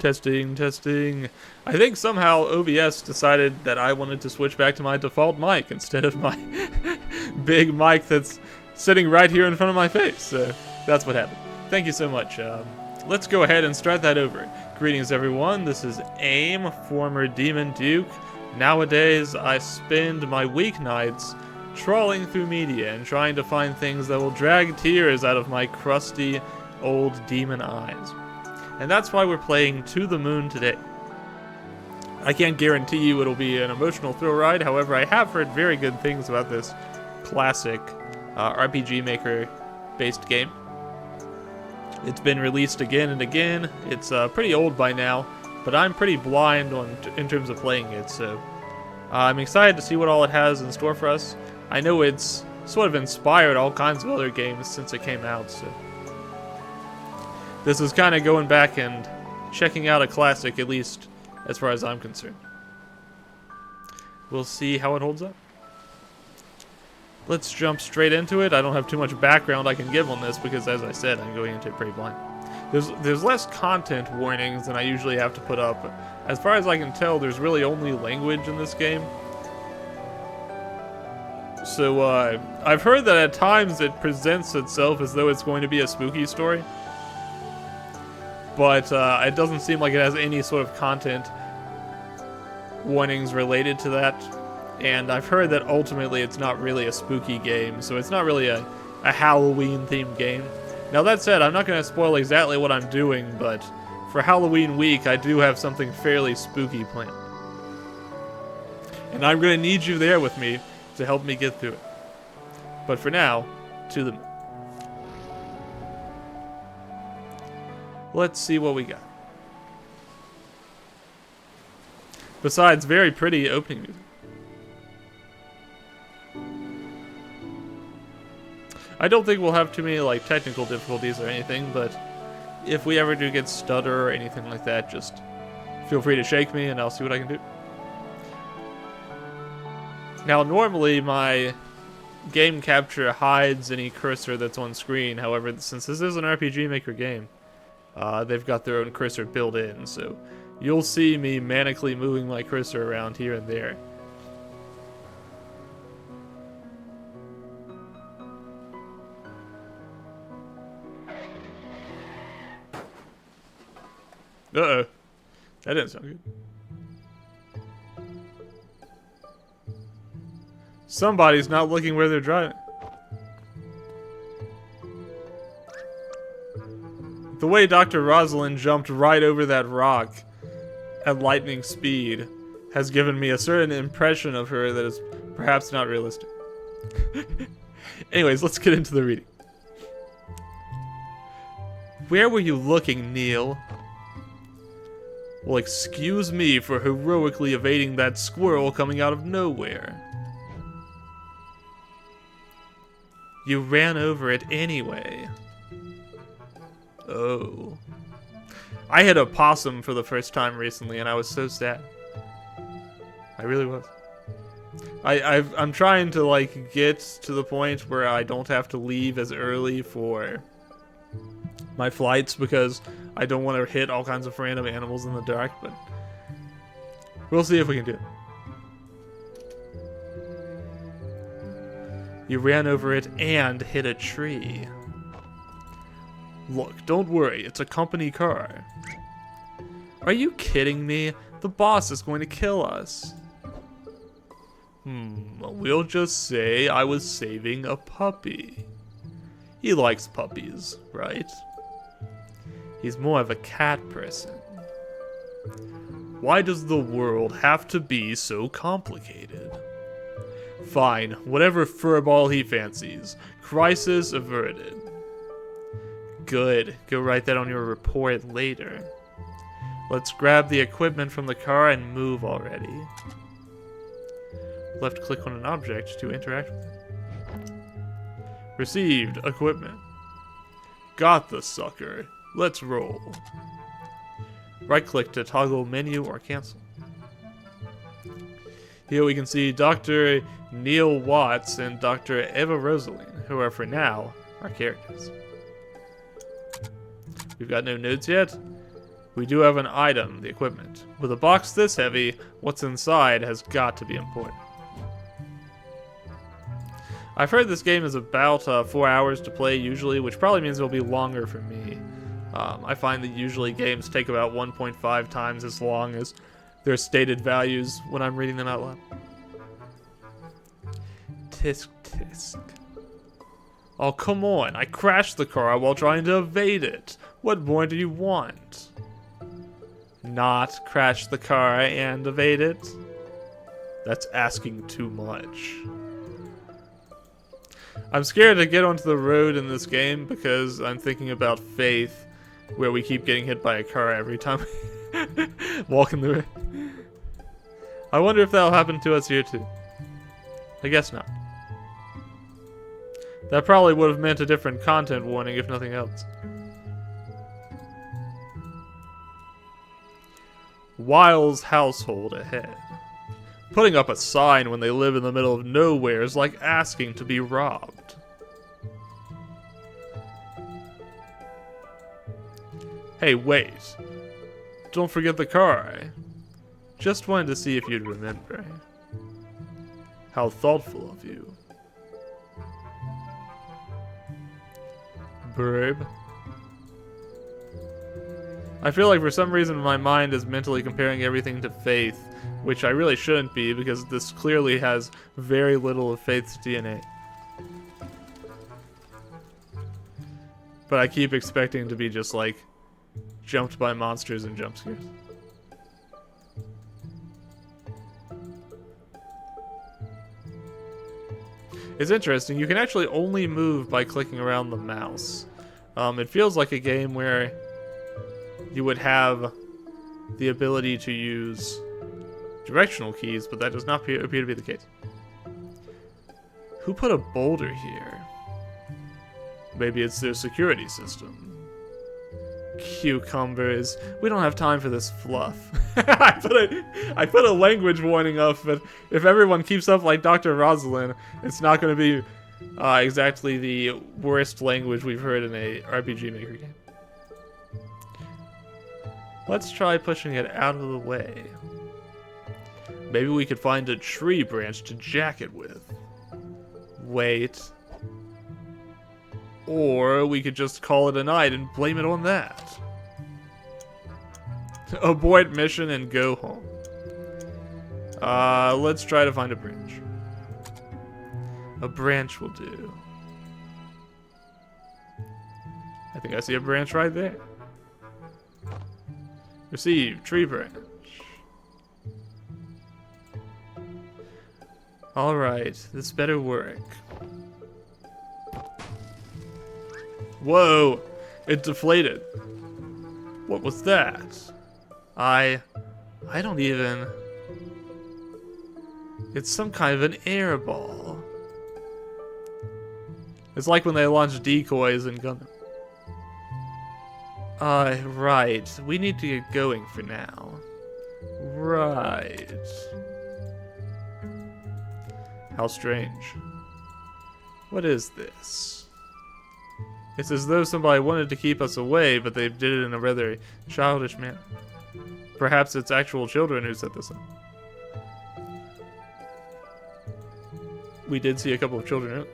Testing, testing. I think somehow OBS decided that I wanted to switch back to my default mic instead of my big mic that's sitting right here in front of my face. So that's what happened. Thank you so much. Let's go ahead and start that over. Greetings, everyone. This is AIM, former Demon Duke. Nowadays, I spend my weeknights trawling through media and trying to find things that will drag tears out of my crusty old demon eyes. And that's why we're playing To the Moon today. I can't guarantee you it'll be an emotional thrill ride, however, I have heard very good things about this classic RPG Maker based game. It's been released again and again. It's pretty old by now, but I'm pretty blind in terms of playing it, so I'm excited to see what all it has in store for us. I know it's sort of inspired all kinds of other games since it came out, so this is kind of going back and checking out a classic, at least as far as I'm concerned. We'll see how it holds up. Let's jump straight into it. I don't have too much background I can give on this because, as I said, I'm going into it pretty blind. There's less content warnings than I usually have to put up. As far as I can tell, there's really only language in this game. So, I've heard that at times it presents itself as though it's going to be a spooky story. But it doesn't seem like it has any sort of content warnings related to that. And I've heard that ultimately it's not really a spooky game, so it's not really a Halloween-themed game. Now that said, I'm not going to spoil exactly what I'm doing, but for Halloween week, I do have something fairly spooky planned. And I'm going to need you there with me to help me get through it. But for now, to the moon. Let's see what we got. Besides very pretty opening music. I don't think we'll have too many like technical difficulties or anything, but if we ever do get stutter or anything like that, just feel free to shake me and I'll see what I can do. Now normally my game capture hides any cursor that's on screen, however since this is an RPG Maker game, they've got their own cursor built in, so you'll see me manically moving my cursor around here and there. Uh-oh. That didn't sound good. Somebody's not looking where they're driving. The way Dr. Rosalind jumped right over that rock at lightning speed has given me a certain impression of her that is perhaps not realistic. Anyways, let's get into the reading. Where were you looking, Neil? Well, excuse me for heroically evading that squirrel coming out of nowhere. You ran over it anyway. Oh. I hit a possum for the first time recently, and I was so sad. I really was. I'm trying to, like, get to the point where I don't have to leave as early for my flights because I don't want to hit all kinds of random animals in the dark, but we'll see if we can do it. You ran over it and hit a tree. Look, don't worry, it's a company car. Are you kidding me? The boss is going to kill us. We'll just say I was saving a puppy. He likes puppies, right? He's more of a cat person. Why does the world have to be so complicated? Fine, whatever furball he fancies. Crisis averted. Good. Go write that on your report later. Let's grab the equipment from the car and move already. Left click on an object to interact with it. Received equipment. Got the sucker. Let's roll. Right click to toggle menu or cancel. Here we can see Dr. Neil Watts and Dr. Eva Rosaline, who are for now our characters. We've got no notes yet. We do have an item, the equipment. With a box this heavy, what's inside has got to be important. I've heard this game is about 4 hours to play usually, which probably means it'll be longer for me. I find that usually games take about 1.5 times as long as their stated values when I'm reading them out loud. Tisk tisk. Oh, come on. I crashed the car while trying to evade it. What more do you want? Not crash the car and evade it? That's asking too much. I'm scared to get onto the road in this game because I'm thinking about Faith, where we keep getting hit by a car every time we walk in the road. I wonder if that'll happen to us here too. I guess not. That probably would have meant a different content warning if nothing else. Wiles' household ahead. Putting up a sign when they live in the middle of nowhere is like asking to be robbed. Hey, wait. Don't forget the car. Just wanted to see if you'd remember. How thoughtful of you. Babe. I feel like for some reason my mind is mentally comparing everything to Faith, which I really shouldn't be because this clearly has very little of Faith's DNA. But I keep expecting to be just like jumped by monsters and jump scares. It's interesting, you can actually only move by clicking around the mouse. It feels like a game where you would have the ability to use directional keys, but that does not appear to be the case. Who put a boulder here? Maybe it's their security system. Cucumbers. We don't have time for this fluff. I put a language warning up, but if everyone keeps up like Dr. Rosalind, it's not going to be exactly the worst language we've heard in a RPG Maker game. Let's try pushing it out of the way. Maybe we could find a tree branch to jack it with. Wait. Or we could just call it a night and blame it on that. Abort mission and go home. Let's try to find a branch. A branch will do. I think I see a branch right there. Receive, tree branch. Alright, this better work. Whoa! It deflated. What was that? I don't even... It's some kind of an air ball. It's like when they launch decoys in Gundam. Right. We need to get going for now. Right. How strange. What is this? It's as though somebody wanted to keep us away, but they did it in a rather childish manner. Perhaps it's actual children who set this up. We did see a couple of children earlier.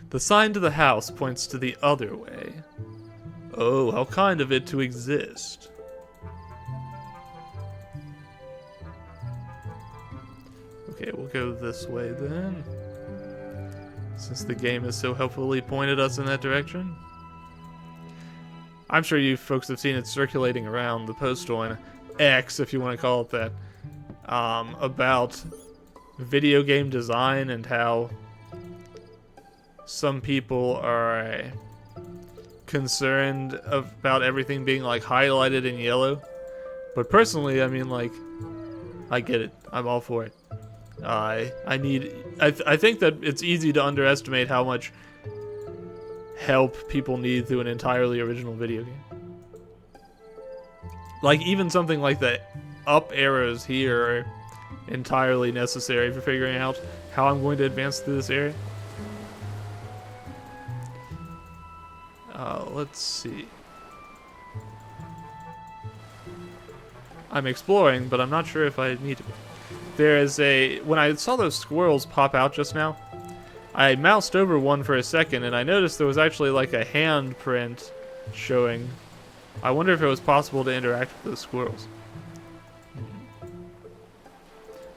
The sign to the house points to the other way. Oh, how kind of it to exist. Okay, we'll go this way then. Since the game has so helpfully pointed us in that direction. I'm sure you folks have seen it circulating around the post on X, if you want to call it that, about video game design and how some people are concerned about everything being like highlighted in yellow. But personally, I mean, like, I get it. I'm all for it. I think that it's easy to underestimate how much help people need through an entirely original video game. Like, even something like the up arrows here are entirely necessary for figuring out how I'm going to advance through this area. Let's see. I'm exploring, but I'm not sure if I need to. There is a... When I saw those squirrels pop out just now, I moused over one for a second, and I noticed there was actually like a handprint showing. I wonder if it was possible to interact with those squirrels.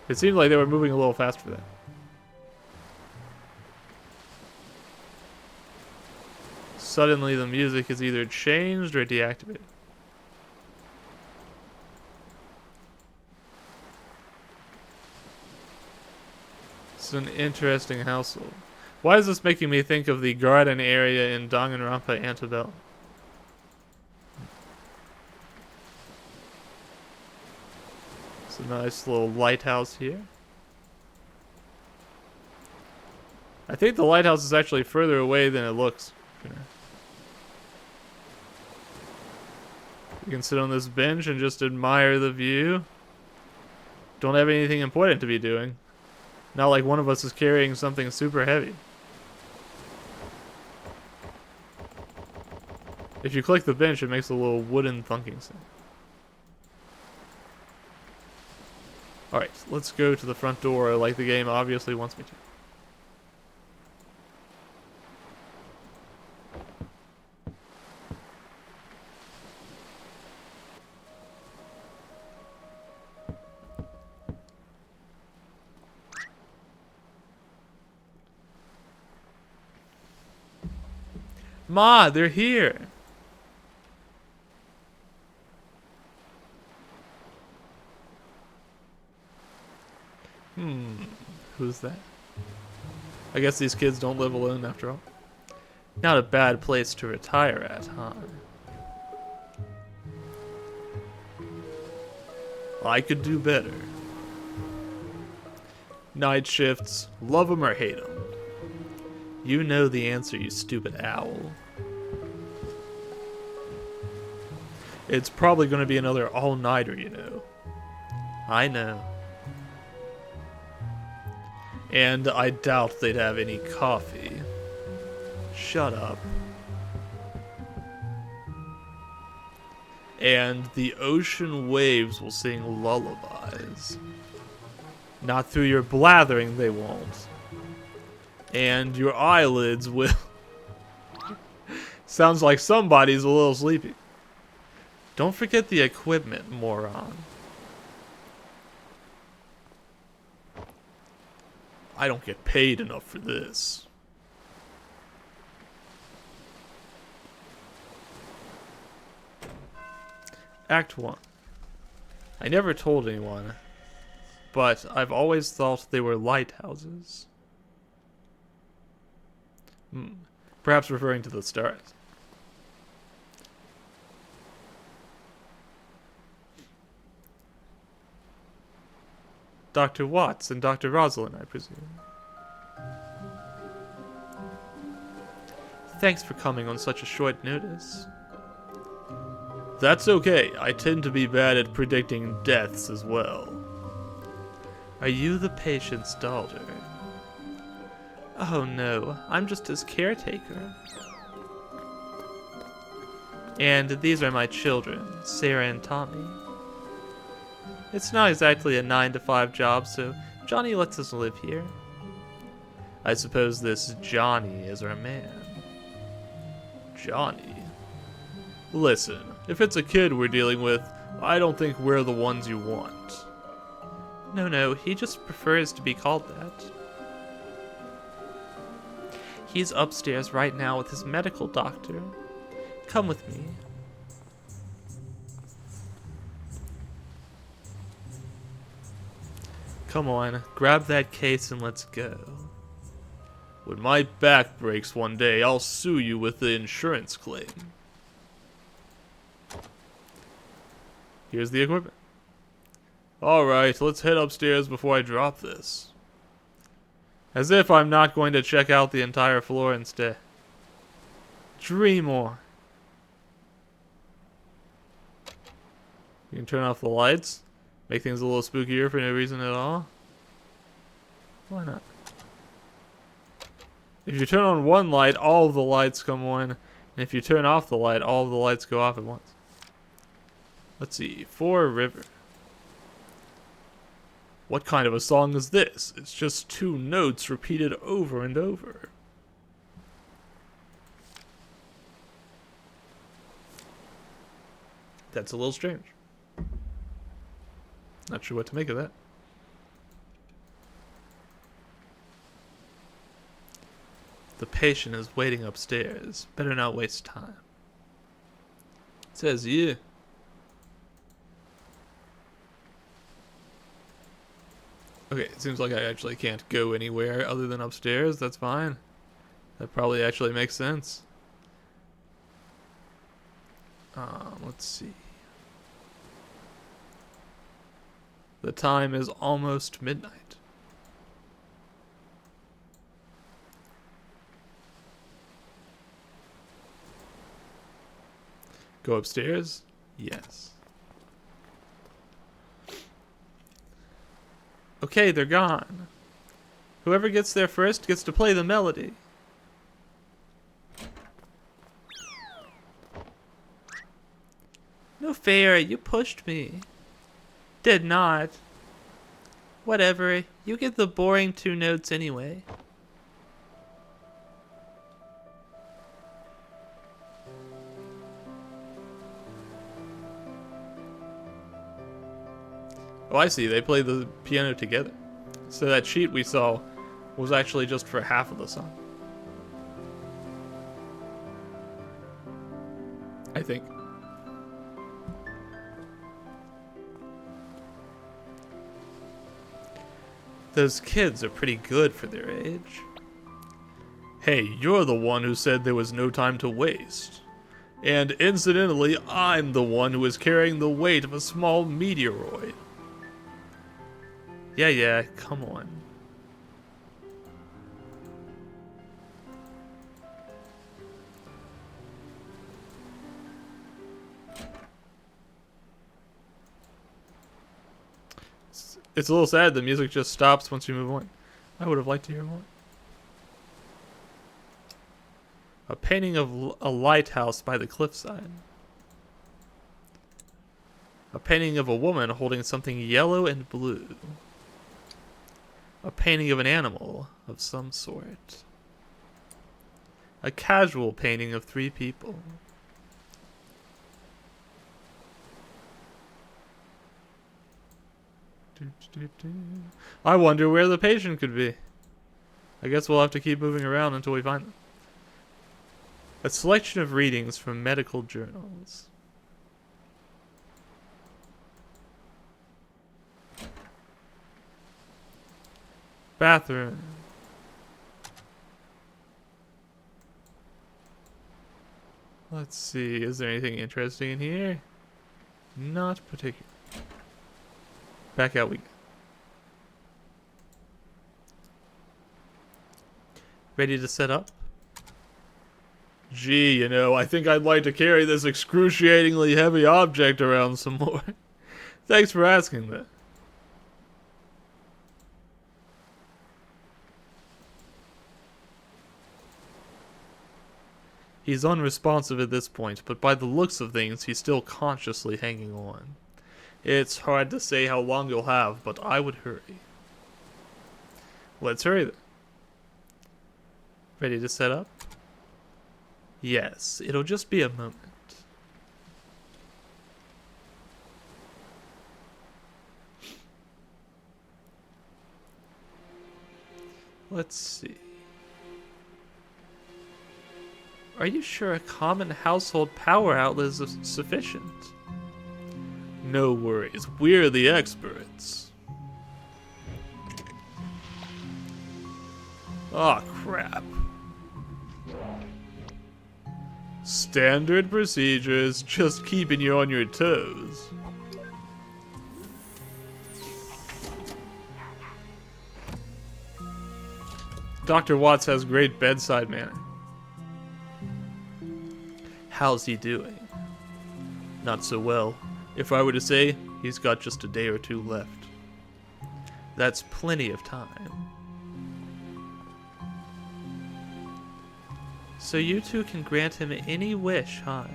It seemed like they were moving a little fast for that. Suddenly the music is either changed or deactivated. It's an interesting household. Why is this making me think of the garden area in Danganronpa Antebellum? It's a nice little lighthouse here. I think the lighthouse is actually further away than it looks. You can sit on this bench and just admire the view. Don't have anything important to be doing. Not like one of us is carrying something super heavy. If you click the bench, it makes a little wooden thunking sound. Alright, let's go to the front door like the game obviously wants me to. Ma, they're here! Who's that? I guess these kids don't live alone after all. Not a bad place to retire at, huh? I could do better. Night shifts, love 'em or hate 'em. You know the answer, you stupid owl. It's probably going to be another all-nighter, you know. I know. And I doubt they'd have any coffee. Shut up. And the ocean waves will sing lullabies. Not through your blathering, they won't. And your eyelids will... Sounds like somebody's a little sleepy. Don't forget the equipment, moron. I don't get paid enough for this. Act 1. I never told anyone, but I've always thought they were lighthouses. Perhaps referring to the stars. Dr. Watts and Dr. Rosalind, I presume. Thanks for coming on such a short notice. That's okay. I tend to be bad at predicting deaths as well. Are you the patient's daughter? Oh no, I'm just his caretaker. And these are my children, Sarah and Tommy. It's not exactly a 9-to-5 job, so Johnny lets us live here. I suppose this Johnny is our man. Johnny? Listen, if it's a kid we're dealing with, I don't think we're the ones you want. No, he just prefers to be called that. He's upstairs right now with his medical doctor. Come with me. Come on, grab that case and let's go. When my back breaks one day, I'll sue you with the insurance claim. Here's the equipment. Alright, let's head upstairs before I drop this. As if I'm not going to check out the entire floor instead. Dream more. You can turn off the lights. Make things a little spookier for no reason at all. Why not? If you turn on one light, all of the lights come on. And if you turn off the light, all of the lights go off at once. Let's see. 4 river. What kind of a song is this? It's just two notes repeated over and over. That's a little strange. Not sure what to make of that. The patient is waiting upstairs. Better not waste time. It says you. Okay, it seems like I actually can't go anywhere other than upstairs. That's fine. That probably actually makes sense. Let's see. The time is almost midnight. Go upstairs? Yes. Okay, they're gone. Whoever gets there first gets to play the melody. No fair, you pushed me. Did not. Whatever, you get the boring two notes anyway. Oh, I see. They play the piano together. So that sheet we saw was actually just for half of the song. I think. Those kids are pretty good for their age. Hey, you're the one who said there was no time to waste. And incidentally, I'm the one who is carrying the weight of a small meteoroid. Yeah, come on. It's a little sad the music just stops once you move on. I would have liked to hear more. A painting of a lighthouse by the cliffside. A painting of a woman holding something yellow and blue. A painting of an animal of some sort. A casual painting of 3 people. I wonder where the patient could be. I guess we'll have to keep moving around until we find them. A selection of readings from medical journals. Bathroom. Let's see, is there anything interesting in here? Not particularly. Back out we go. Ready to set up? Gee, you know, I think I'd like to carry this excruciatingly heavy object around some more. Thanks for asking that. He's unresponsive at this point, but by the looks of things, he's still consciously hanging on. It's hard to say how long you'll have, but I would hurry. Let's hurry then. Ready to set up? Yes, it'll just be a moment. Let's see. Are you sure a common household power outlet is sufficient? No worries, we're the experts. Aw, crap. Standard procedures, just keeping you on your toes. Dr. Watts has great bedside manner. How's he doing? Not so well. If I were to say, he's got just a day or 2 left. That's plenty of time. So you two can grant him any wish, huh?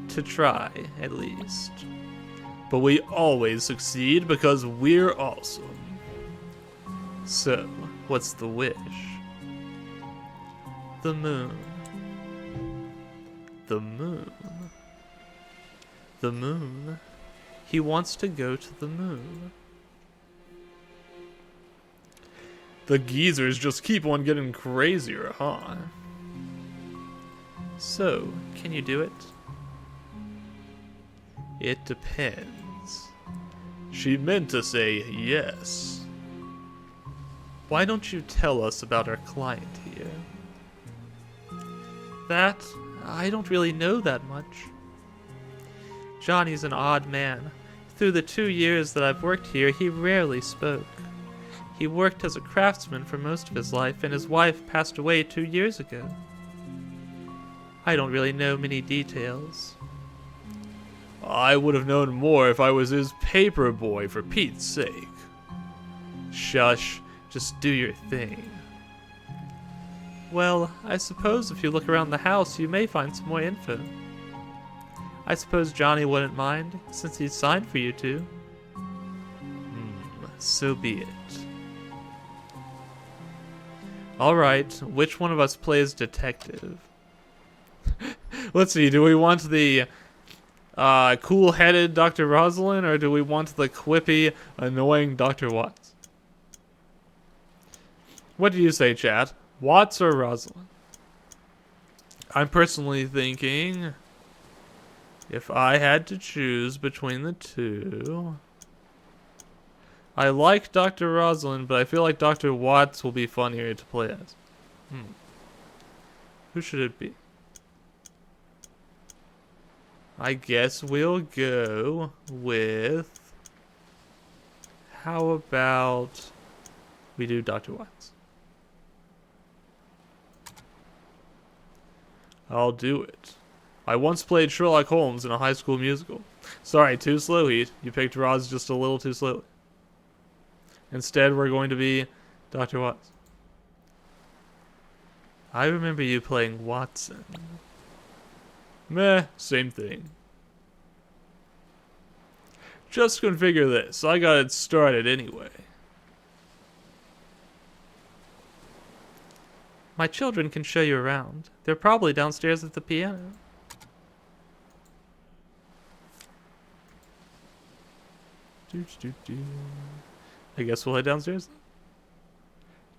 To try, at least. But we always succeed because we're awesome. So, what's the wish? The moon. The moon. The moon. He wants to go to the moon. The geezers just keep on getting crazier, huh? So, can you do it? It depends. She meant to say yes. Why don't you tell us about our client here? That, I don't really know that much. Johnny's an odd man. Through the 2 years that I've worked here, he rarely spoke. He worked as a craftsman for most of his life, and his wife passed away 2 years ago. I don't really know many details. I would have known more if I was his paper boy, for Pete's sake. Shush, just do your thing. Well, I suppose if you look around the house, you may find some more info. I suppose Johnny wouldn't mind, since he's signed for you to. So be it. Alright, which one of us plays detective? Let's see, do we want the cool-headed Dr. Rosalind, or do we want the quippy, annoying Dr. Watts? What do you say, chat? Watts or Rosalind? I'm personally thinking, if I had to choose between the two, I like Dr. Rosalind, but I feel like Dr. Watts will be funnier to play as. Who should it be? I guess we'll go with... How about we do Dr. Watts? I'll do it. I once played Sherlock Holmes in a high school musical. Sorry, too slow, Heat. You picked Roz just a little too slowly. Instead, we're going to be Dr. Watts. I remember you playing Watson. Meh, same thing. Just configure this. I got it started anyway. My children can show you around. They're probably downstairs at the piano. I guess we'll head downstairs.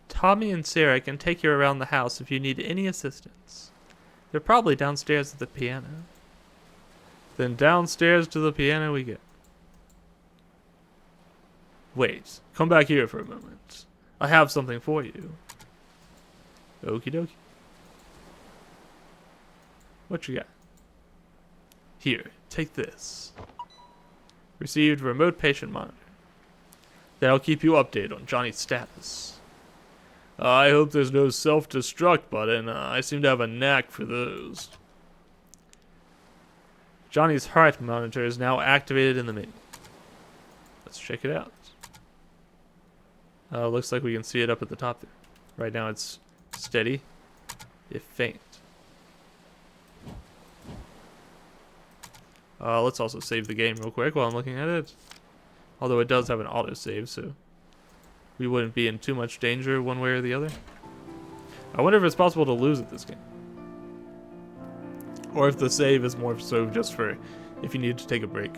Tommy and Sarah can take you around the house if you need any assistance. They're probably downstairs at the piano. Then downstairs to the piano we go. Wait, come back here for a moment. I have something for you. Okie dokie. What you got? Here, take this. Received remote patient monitor. That'll keep you updated on Johnny's status. I hope there's no self-destruct button. I seem to have a knack for those. Johnny's heart monitor is now activated in the menu. Let's check it out. Looks like we can see it up at the top there. Right now it's steady, if faint. Let's also save the game real quick while I'm looking at it. Although it does have an autosave, so we wouldn't be in too much danger one way or the other. I wonder if it's possible to lose at this game. Or if the save is more so just for if you need to take a break.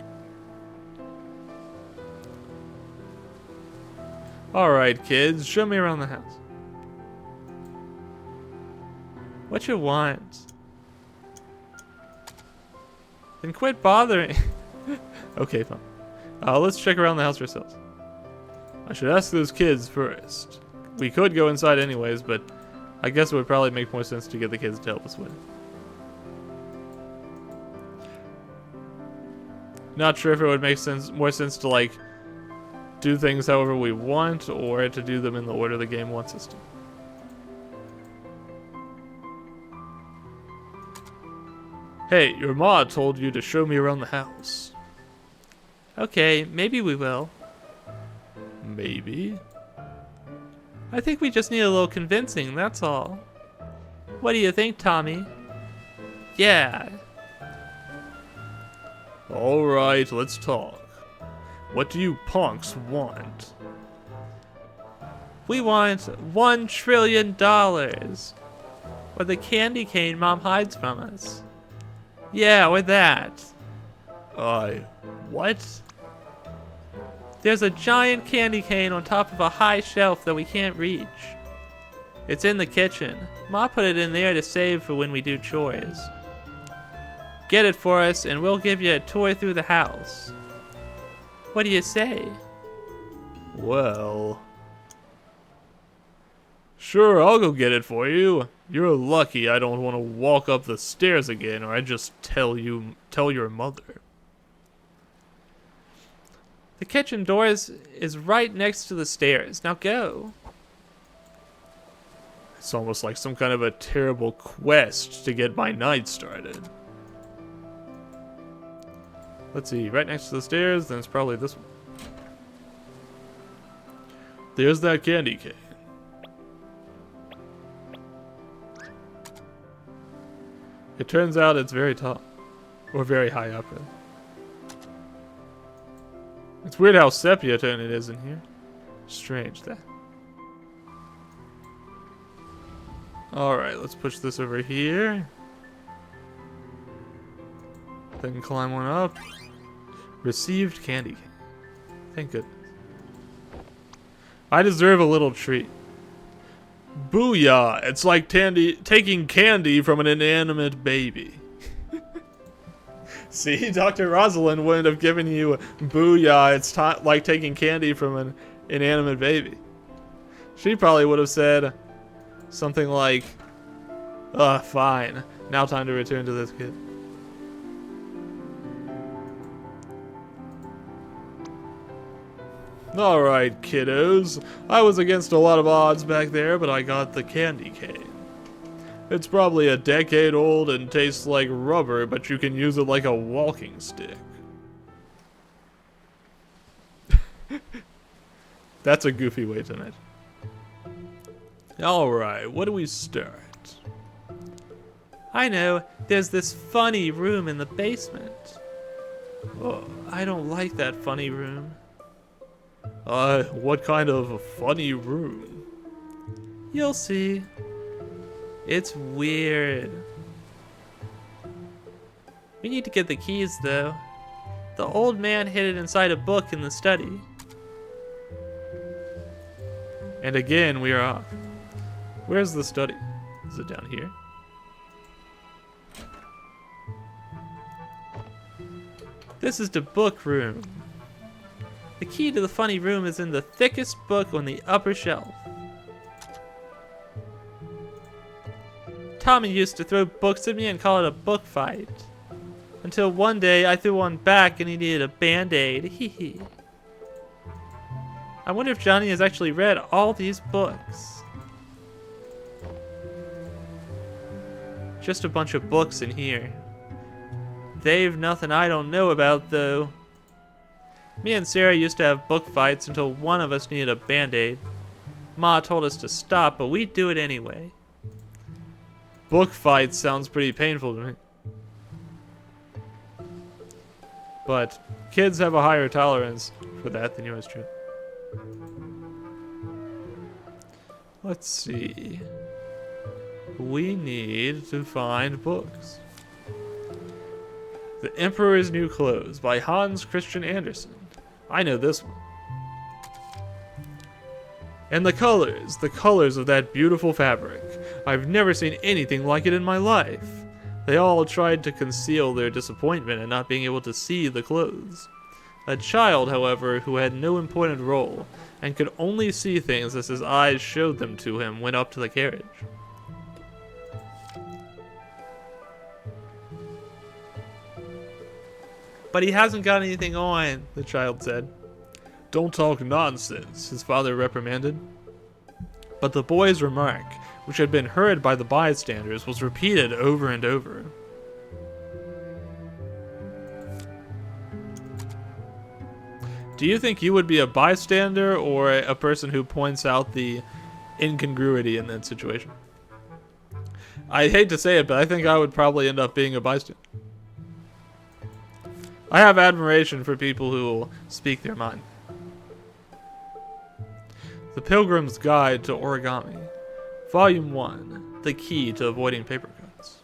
Alright, kids, show me around the house. What you want? Then quit bothering. Okay, fine. Let's check around the house ourselves. I should ask those kids first. We could go inside anyways, but I guess it would probably make more sense to get the kids to help us with it. Not sure if it would make more sense to like do things however we want, or to do them in the order the game wants us to. Hey, your ma told you to show me around the house. Okay, maybe we will. Maybe? I think we just need a little convincing, that's all. What do you think, Tommy? Yeah. Alright, let's talk. What do you punks want? We want $1 trillion. Or the candy cane Mom hides from us. Yeah, or that. What? There's a giant candy cane on top of a high shelf that we can't reach. It's in the kitchen. Ma put it in there to save for when we do chores. Get it for us and we'll give you a tour through the house. What do you say? Well... Sure, I'll go get it for you. You're lucky I don't want to walk up the stairs again, or I'd just tell your mother. The kitchen door is right next to the stairs. Now go. It's almost like some kind of a terrible quest to get my night started. Let's see, right next to the stairs, then it's probably this one. There's that candy cane. It turns out it's very tall. Or very high up, really. It's weird how sepia tone it is in here. Strange that. Alright, let's push this over here. Then climb one up. Received candy cane. Thank goodness. I deserve a little treat. Booyah! It's like taking candy from an inanimate baby. See, Dr. Rosalind wouldn't have given you booyah. It's like taking candy from an inanimate baby. She probably would have said something like, fine. Now time to return to this kid. Alright, kiddos. I was against a lot of odds back there, but I got the candy cane. It's probably a decade old and tastes like rubber, but you can use it like a walking stick. That's a goofy way to mention. Alright, what do we start? I know, there's this funny room in the basement. Oh, I don't like that funny room. What kind of a funny room? You'll see. It's weird. We need to get the keys, though. The old man hid it inside a book in the study. And again, we are off. Where's the study? Is it down here? This is the book room. The key to the funny room is in the thickest book on the upper shelf. Tommy used to throw books at me and call it a book fight. Until one day I threw one back and he needed a band-aid. Hee hee. I wonder if Johnny has actually read all these books. Just a bunch of books in here. They've nothing I don't know about, though. Me and Sarah used to have book fights until one of us needed a band-aid. Ma told us to stop, but we'd do it anyway. Book fights sounds pretty painful to me. But kids have a higher tolerance for that than yours, true. Let's see. We need to find books. The Emperor's New Clothes by Hans Christian Andersen. I know this one. And the colors of that beautiful fabric. I've never seen anything like it in my life. They all tried to conceal their disappointment at not being able to see the clothes. A child, however, who had no important role and could only see things as his eyes showed them to him, went up to the carriage. But he hasn't got anything on, the child said. Don't talk nonsense, his father reprimanded. But the boy's remark, which had been heard by the bystanders, was repeated over and over. Do you think you would be a bystander or a person who points out the incongruity in that situation? I hate to say it, but I think I would probably end up being a bystander. I have admiration for people who will speak their mind. The Pilgrim's Guide to Origami. Volume 1. The Key to Avoiding Paper Cuts.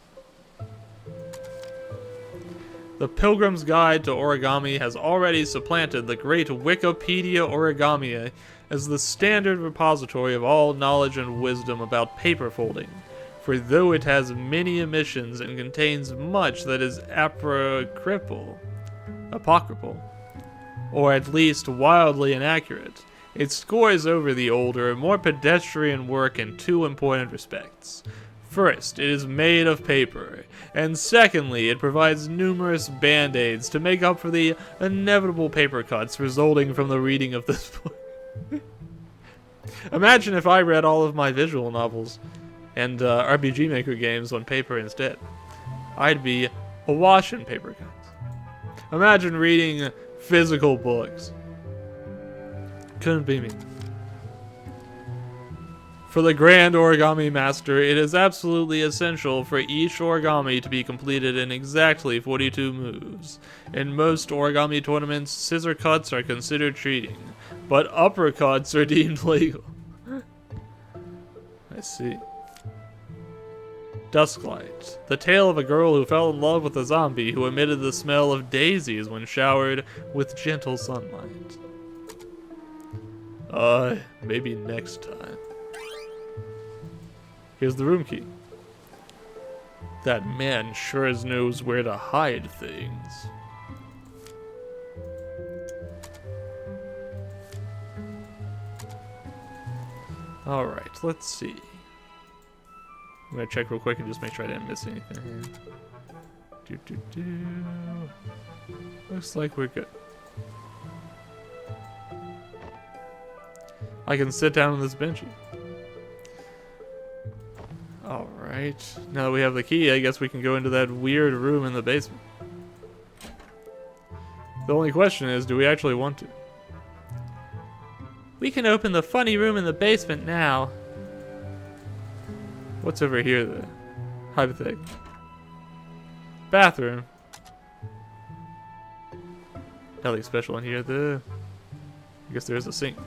The Pilgrim's Guide to Origami has already supplanted the great Wikipedia Origami as the standard repository of all knowledge and wisdom about paper folding. For though it has many omissions and contains much that is apocryphal, or at least wildly inaccurate, it scores over the older, more pedestrian work in two important respects. First, it is made of paper, and secondly, it provides numerous band-aids to make up for the inevitable paper cuts resulting from the reading of this book. Imagine if I read all of my visual novels and RPG Maker games on paper instead. I'd be awash in paper cuts. Imagine reading physical books. Couldn't be me. For the Grand Origami Master, it is absolutely essential for each origami to be completed in exactly 42 moves. In most origami tournaments, scissor cuts are considered cheating, but uppercuts are deemed legal. I see. Dusklight. The tale of a girl who fell in love with a zombie who emitted the smell of daisies when showered with gentle sunlight. Maybe next time. Here's the room key. That man sure as knows where to hide things. Alright, let's see. I'm gonna check real quick and just make sure I didn't miss anything here. Looks like we're good. I can sit down on this benchy. Alright. Now that we have the key, I guess we can go into that weird room in the basement. The only question is, do we actually want to? We can open the funny room in the basement now. What's over here, the hypothetical? Bathroom. Nothing special in here, I guess there's a sink.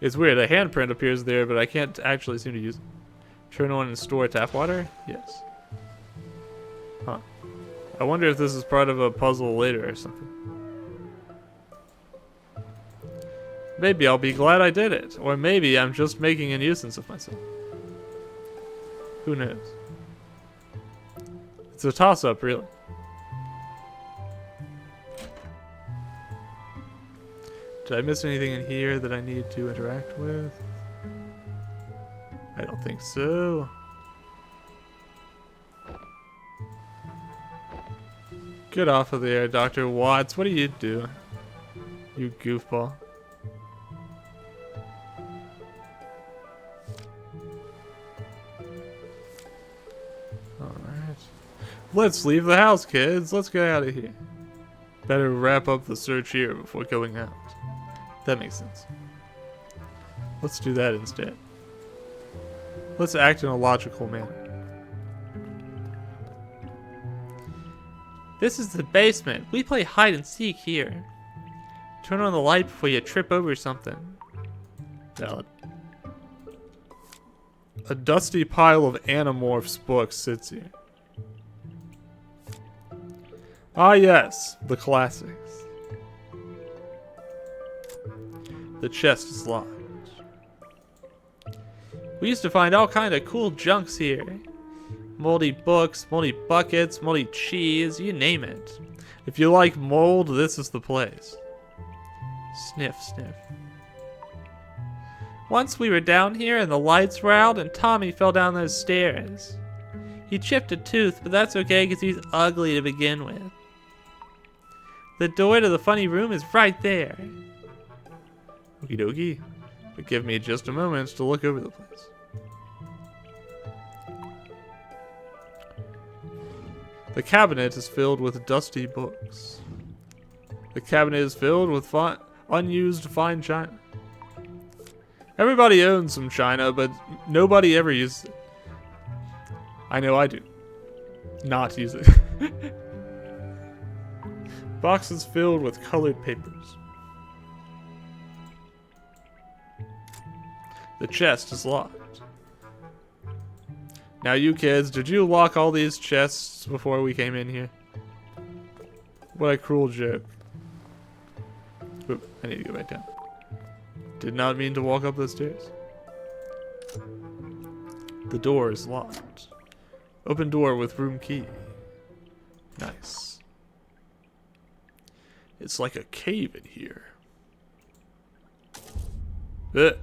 It's weird, a handprint appears there, but I can't actually seem to use it. Turn on and store tap water? Yes. Huh. I wonder if this is part of a puzzle later or something. Maybe I'll be glad I did it, or maybe I'm just making a nuisance of myself. Who knows? It's a toss-up, really. Did I miss anything in here that I need to interact with? I don't think so. Get off of there, Dr. Watts. What do you do? You goofball. Alright. Let's leave the house, kids. Let's get out of here. Better wrap up the search here before going out. That makes sense. Let's do that instead. Let's act in a logical manner. This is the basement. We play hide and seek here. Turn on the light before you trip over something. Valid. A dusty pile of Animorphs books sits here. Ah yes, the classics. The chest is locked. We used to find all kind of cool junks here. Moldy books, moldy buckets, moldy cheese, you name it. If you like mold, this is the place. Sniff, sniff. Once we were down here and the lights were out and Tommy fell down those stairs. He chipped a tooth, but that's okay because he's ugly to begin with. The door to the funny room is right there. Okie dokie. But give me just a moment to look over the place. The cabinet is filled with dusty books. The cabinet is filled with unused fine china. Everybody owns some china, but nobody ever uses it. I know I do. Not use it. Boxes filled with colored papers. The chest is locked. Now you kids, did you lock all these chests before we came in here? What a cruel joke. Oop, I need to go back down. Did not mean to walk up those stairs. The door is locked. Open door with room key. Nice. It's like a cave in here. Ugh.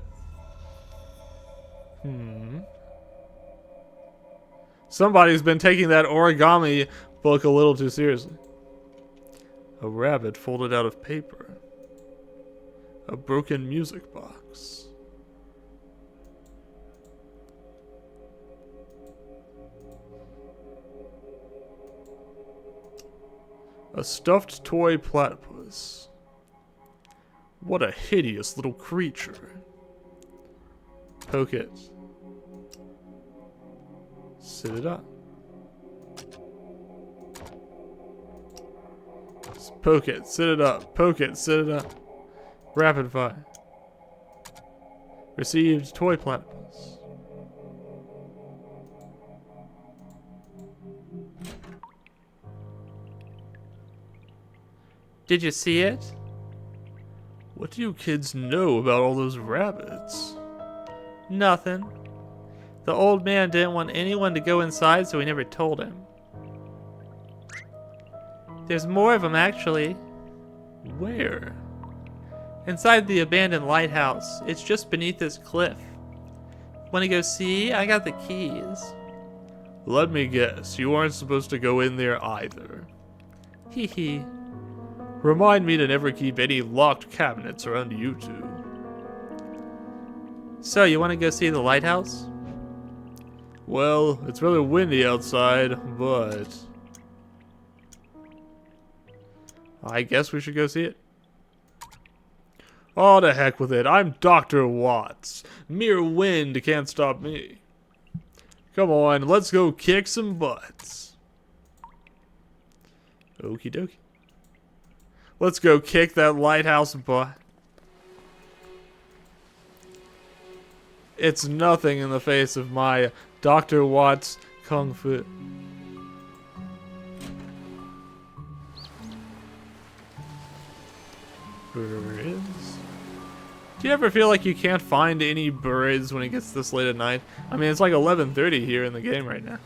Somebody's been taking that origami book a little too seriously. A rabbit folded out of paper. A broken music box. A stuffed toy platypus. What a hideous little creature. Poke it. Sit it up. Just poke it, sit it up. Poke it, sit it up. Rapid fire. Received toy platypus. Did you see it? What do you kids know about all those rabbits? Nothing. The old man didn't want anyone to go inside, so he never told him. There's more of them, actually. Where? Inside the abandoned lighthouse. It's just beneath this cliff. Wanna go see? I got the keys. Let me guess, you aren't supposed to go in there either. Hee hee. Remind me to never keep any locked cabinets around you two. So, you wanna go see the lighthouse? Well, it's rather windy outside, but I guess we should go see it. Oh, to heck with it. I'm Dr. Watts. Mere wind can't stop me. Come on, let's go kick some butts. Okie dokie. Let's go kick that lighthouse butt. It's nothing in the face of my Dr. Watts Kung Fu. Birds. Do you ever feel like you can't find any birds when it gets this late at night? I mean, it's like 11:30 here in the game right now.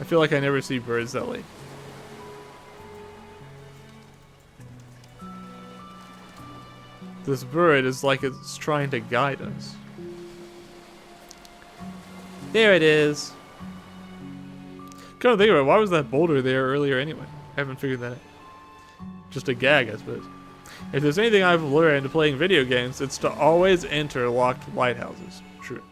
I feel like I never see birds that late. This bird is like it's trying to guide us. There it is. Come to think of it, why was that boulder there earlier anyway? I haven't figured that out. Just a gag, I suppose. If there's anything I've learned playing video games, it's to always enter locked lighthouses. True.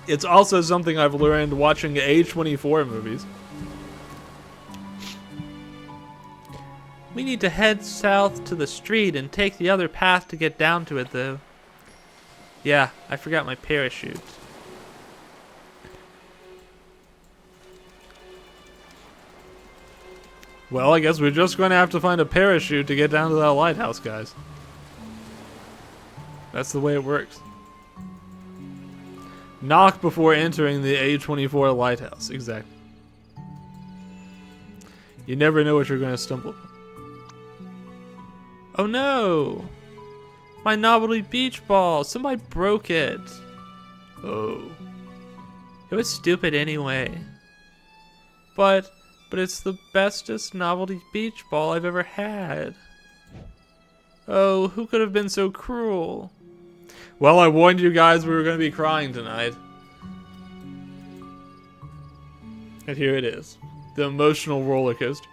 It's also something I've learned watching A24 movies. We need to head south to the street and take the other path to get down to it, though. Yeah, I forgot my parachute. Well, I guess we're just going to have to find a parachute to get down to that lighthouse, guys. That's the way it works. Knock before entering the A24 lighthouse. Exactly. You never know what you're going to stumble upon. Oh no! My novelty beach ball! Somebody broke it. Oh. It was stupid anyway. But it's the bestest novelty beach ball I've ever had. Oh, who could have been so cruel? Well, I warned you guys we were going to be crying tonight. And here it is. The emotional roller coaster.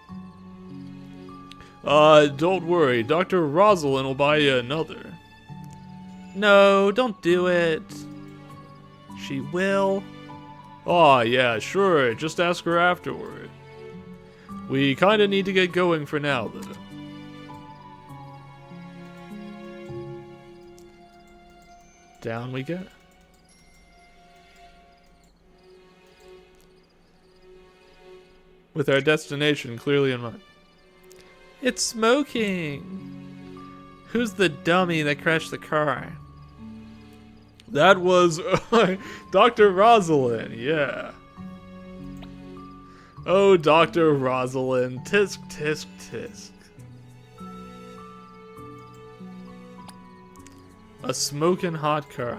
Don't worry. Dr. Rosalind will buy you another. No, don't do it. She will. Aw, yeah, sure. Just ask her afterward. We kinda need to get going for now, though. Down we go. with our destination clearly in mind. It's smoking. Who's the dummy that crashed the car? That was Dr. Rosalind, yeah. Oh, Dr. Rosalind, tisk, tisk, tisk. A smoking hot car.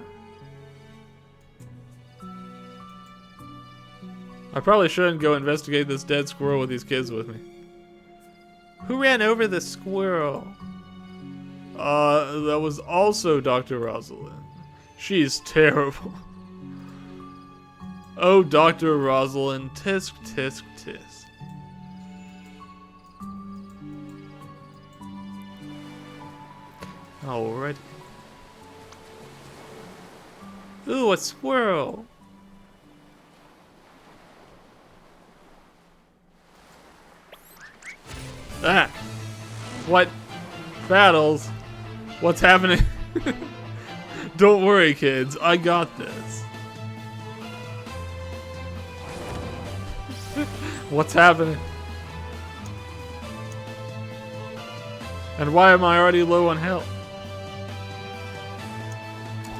I probably shouldn't go investigate this dead squirrel with these kids with me. Who ran over the squirrel? That was also Dr. Rosalind. She's terrible. Oh, Dr. Rosalind, tisk, tisk, tisk. Alright. Ooh, a squirrel. Ah! What? Battles? What's happening? Don't worry, kids. I got this. What's happening? And why am I already low on health?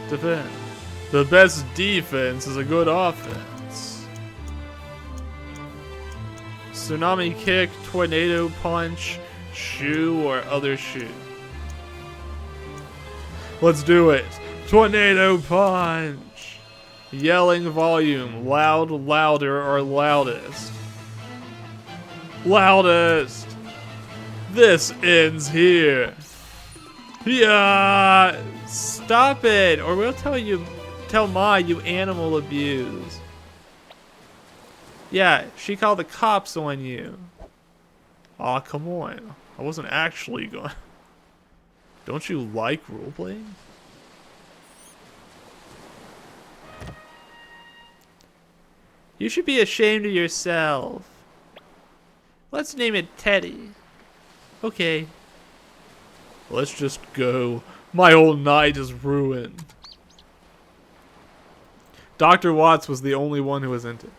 Defend. The best defense is a good offense. Tsunami kick, tornado punch, shoe, or other shoe. Let's do it. Tornado punch. Yelling volume. Loud, louder, or loudest. Loudest. This ends here. Yeah. Stop it, or we'll tell Ma you animal abuse. Yeah, she called the cops on you. Aw, come on. I wasn't actually going. Don't you like roleplaying? You should be ashamed of yourself. Let's name it Teddy. Okay. Let's just go. My whole night is ruined. Dr. Watts was the only one who was into it.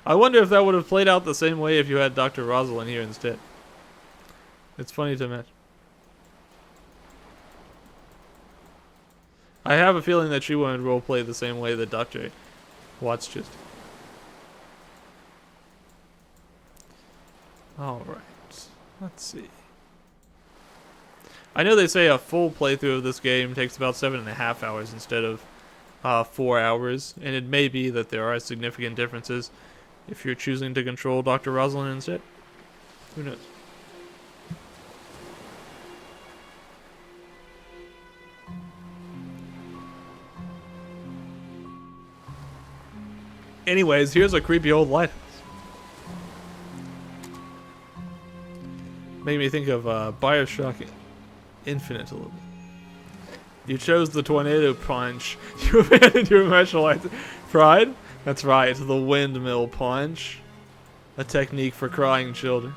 I wonder if that would have played out the same way if you had Dr. Rosalind here instead. It's funny to imagine. I have a feeling that she wouldn't roleplay the same way that Dr. Watts just did. Alright. Let's see. I know they say a full playthrough of this game takes about 7.5 hours instead of 4 hours, and it may be that there are significant differences if you're choosing to control Dr. Rosalind instead. Who knows? Anyways, here's a creepy old lighthouse. Made me think of Bioshock Infinite a little bit. You chose the tornado punch. You abandoned your martial arts pride? That's right, the windmill punch. A technique for crying children.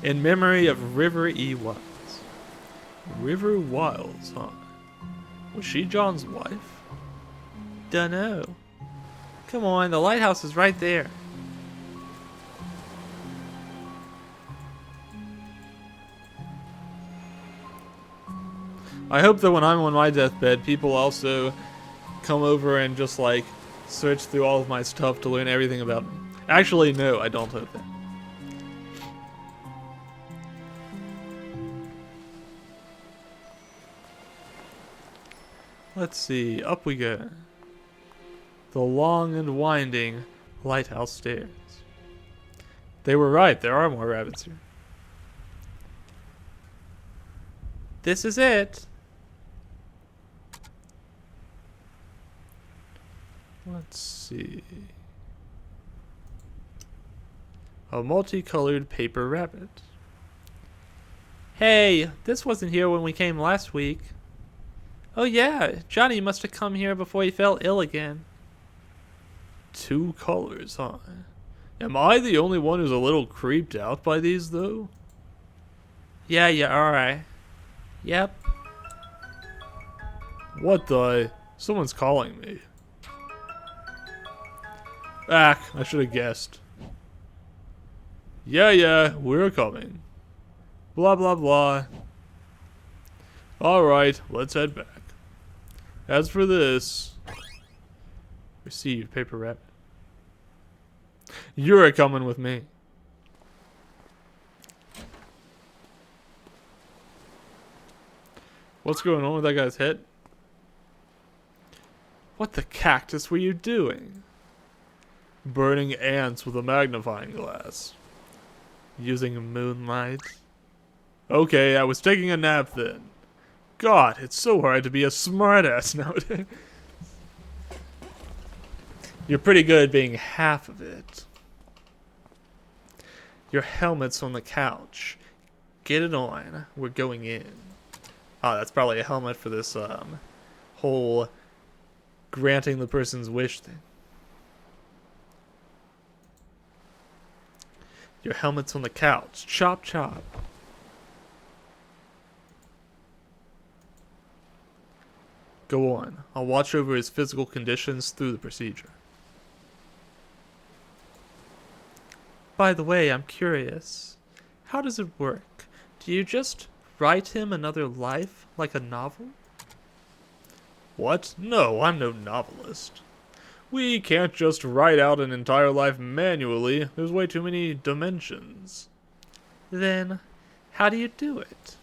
In memory of River E. Wiles. River Wiles, huh? Was she John's wife? Dunno. Come on, the lighthouse is right there. I hope that when I'm on my deathbed, people also come over and just like search through all of my stuff to learn everything about me. Actually, no, I don't hope that. Let's see, up we go. The long and winding lighthouse stairs. They were right, there are more rabbits here. This is it. Let's see. A multicolored paper rabbit. Hey, this wasn't here when we came last week. Oh yeah, Johnny must have come here before he fell ill again. 2 colors, huh? Am I the only one who's a little creeped out by these, though? Yeah, you are. Yep. What the? Someone's calling me. Ah, I should have guessed. Yeah, we're coming. Blah, blah, blah. Alright, let's head back. As for this... Receive, paper rabbit. You're coming with me. What's going on with that guy's head? What the cactus were you doing? Burning ants with a magnifying glass. Using moonlight. Okay, I was taking a nap then. God, it's so hard to be a smartass nowadays. You're pretty good at being half of it. Your helmet's on the couch. Get it on. We're going in. Oh, that's probably a helmet for this whole granting the person's wish thing. Your helmet's on the couch. Chop, chop. Go on. I'll watch over his physical conditions through the procedure. By the way, I'm curious. How does it work? Do you just write him another life, like a novel? What? No, I'm no novelist. We can't just write out an entire life manually. There's way too many dimensions. Then, how do you do it?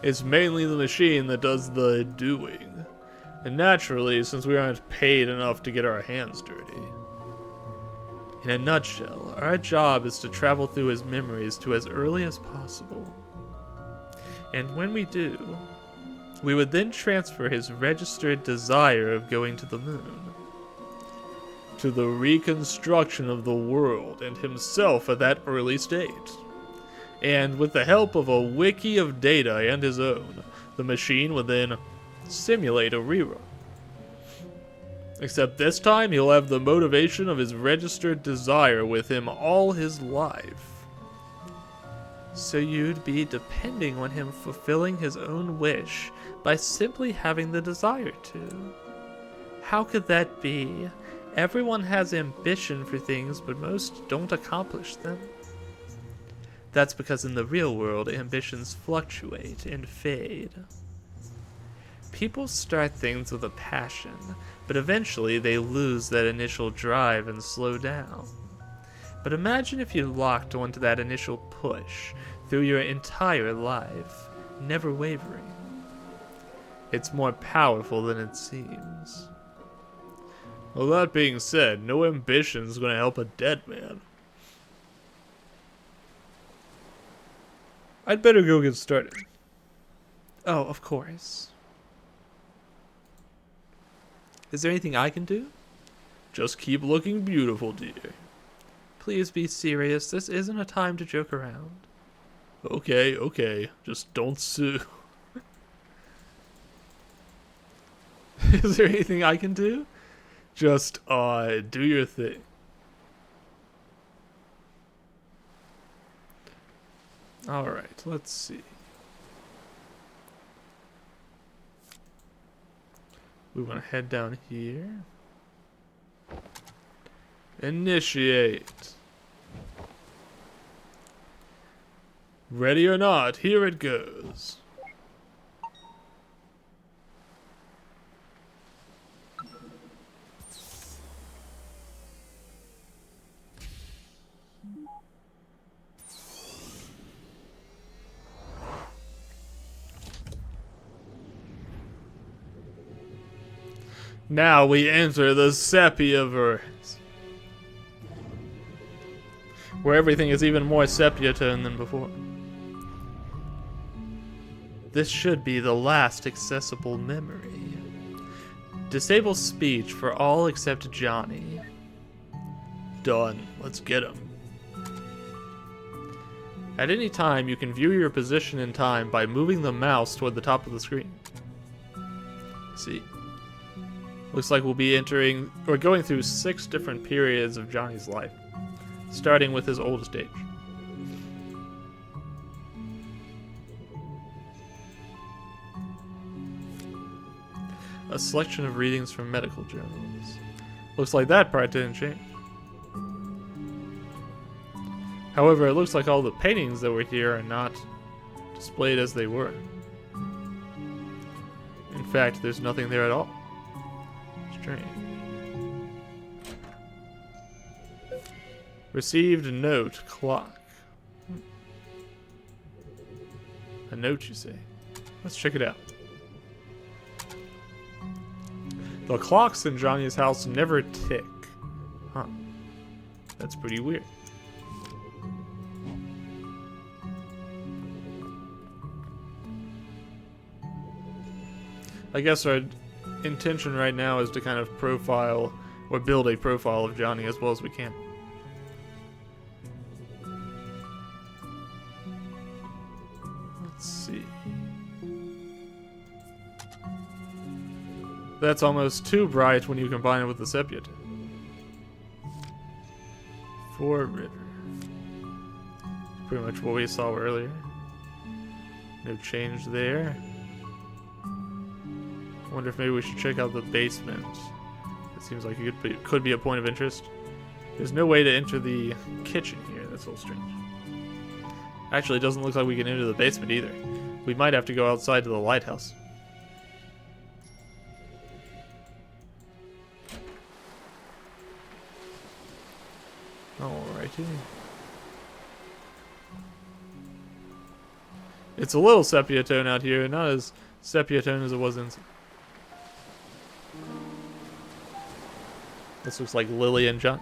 It's mainly the machine that does the doing. And naturally, since we aren't paid enough to get our hands dirty. In a nutshell, our job is to travel through his memories to as early as possible. And when we do, we would then transfer his registered desire of going to the moon. To the reconstruction of the world and himself at that early state. And with the help of a wiki of data and his own, the machine would then simulate a rerun. Except this time, he'll have the motivation of his registered desire with him all his life. So you'd be depending on him fulfilling his own wish by simply having the desire to. How could that be? Everyone has ambition for things, but most don't accomplish them. That's because in the real world, ambitions fluctuate and fade. People start things with a passion, but eventually they lose that initial drive and slow down. But imagine if you locked onto that initial push through your entire life, never wavering. It's more powerful than it seems. Well, that being said, no ambition's gonna help a dead man. I'd better go get started. Oh, of course. Is there anything I can do? Just keep looking beautiful, dear. Please be serious. This isn't a time to joke around. Okay. Just don't sue. Is there anything I can do? Just, do your thing. Alright, let's see. We want to head down here. Initiate. Ready or not, here it goes. Now we enter the Sepia-verse, where everything is even more sepia tone than before. This should be the last accessible memory. Disable speech for all except Johnny. Done. Let's get him. At any time, you can view your position in time by moving the mouse toward the top of the screen. See. Looks like we'll be going through 6 different periods of Johnny's life, starting with his oldest age. A selection of readings from medical journals. Looks like that part didn't change. However, it looks like all the paintings that were here are not displayed as they were. In fact, there's nothing there at all. Strange. Received note, clock. A note, you say? Let's check it out. The clocks in Johnny's house never tick. Huh. That's pretty weird. I guess our intention right now is to kind of profile or build a profile of Johnny as well as we can. Let's see. That's almost too bright when you combine it with the sepia tone. For River. Pretty much what we saw earlier. No change there. Wonder if maybe we should check out the basement. It seems like it could be a point of interest. There's no way to enter the kitchen here. That's a little strange. Actually, it doesn't look like we can enter the basement either. We might have to go outside to the lighthouse. Alrighty. It's a little sepia tone out here, not as sepia tone as it was inside. This looks like Lily and John.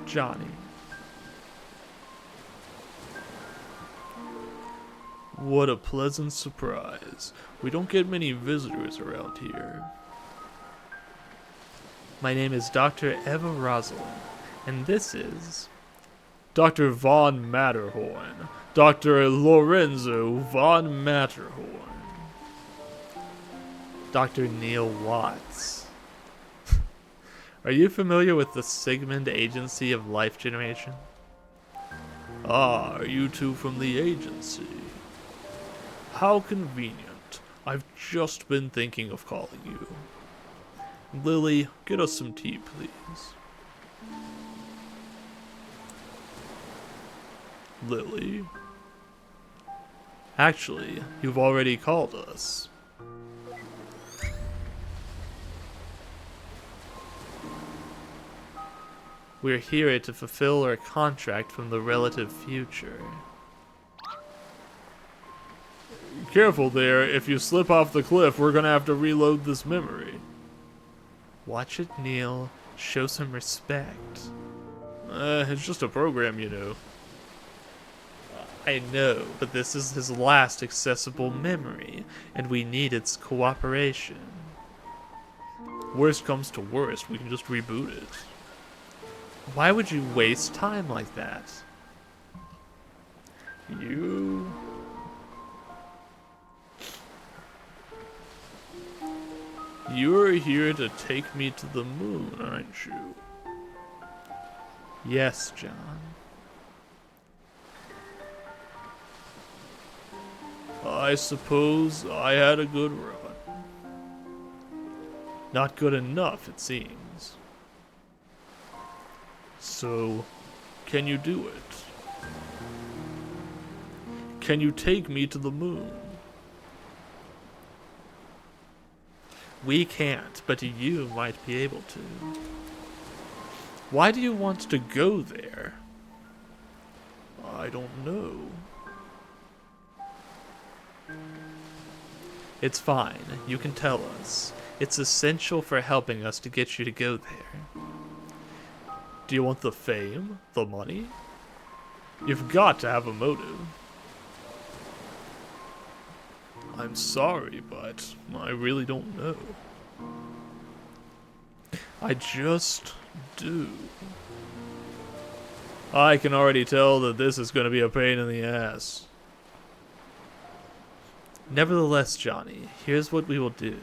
Johnny. What a pleasant surprise. We don't get many visitors around here. My name is Dr. Eva Rosalind, and this is Dr. Von Matterhorn. Dr. Lorenzo von Matterhorn. Dr. Neil Watts. Are you familiar with the Sigmund Agency of Life Generation? Ah, are you two from the agency? How convenient. I've just been thinking of calling you. Lily, get us some tea, please. Lily? Actually, you've already called us. We're here to fulfill our contract from the relative future. Careful there, if you slip off the cliff, we're gonna have to reload this memory. Watch it, Neil. Show some respect. It's just a program, you know. I know, but this is his last accessible memory, and we need its cooperation. Worst comes to worst, we can just reboot it. Why would you waste time like that? You're here to take me to the moon, aren't you? Yes, John. I suppose I had a good run. Not good enough, it seems. So, can you do it? Can you take me to the moon? We can't, but you might be able to. Why do you want to go there? I don't know. It's fine. You can tell us. It's essential for helping us to get you to go there. Do you want the fame? The money? You've got to have a motive. I'm sorry, but I really don't know. I just do. I can already tell that this is going to be a pain in the ass. Nevertheless, Johnny, here's what we will do.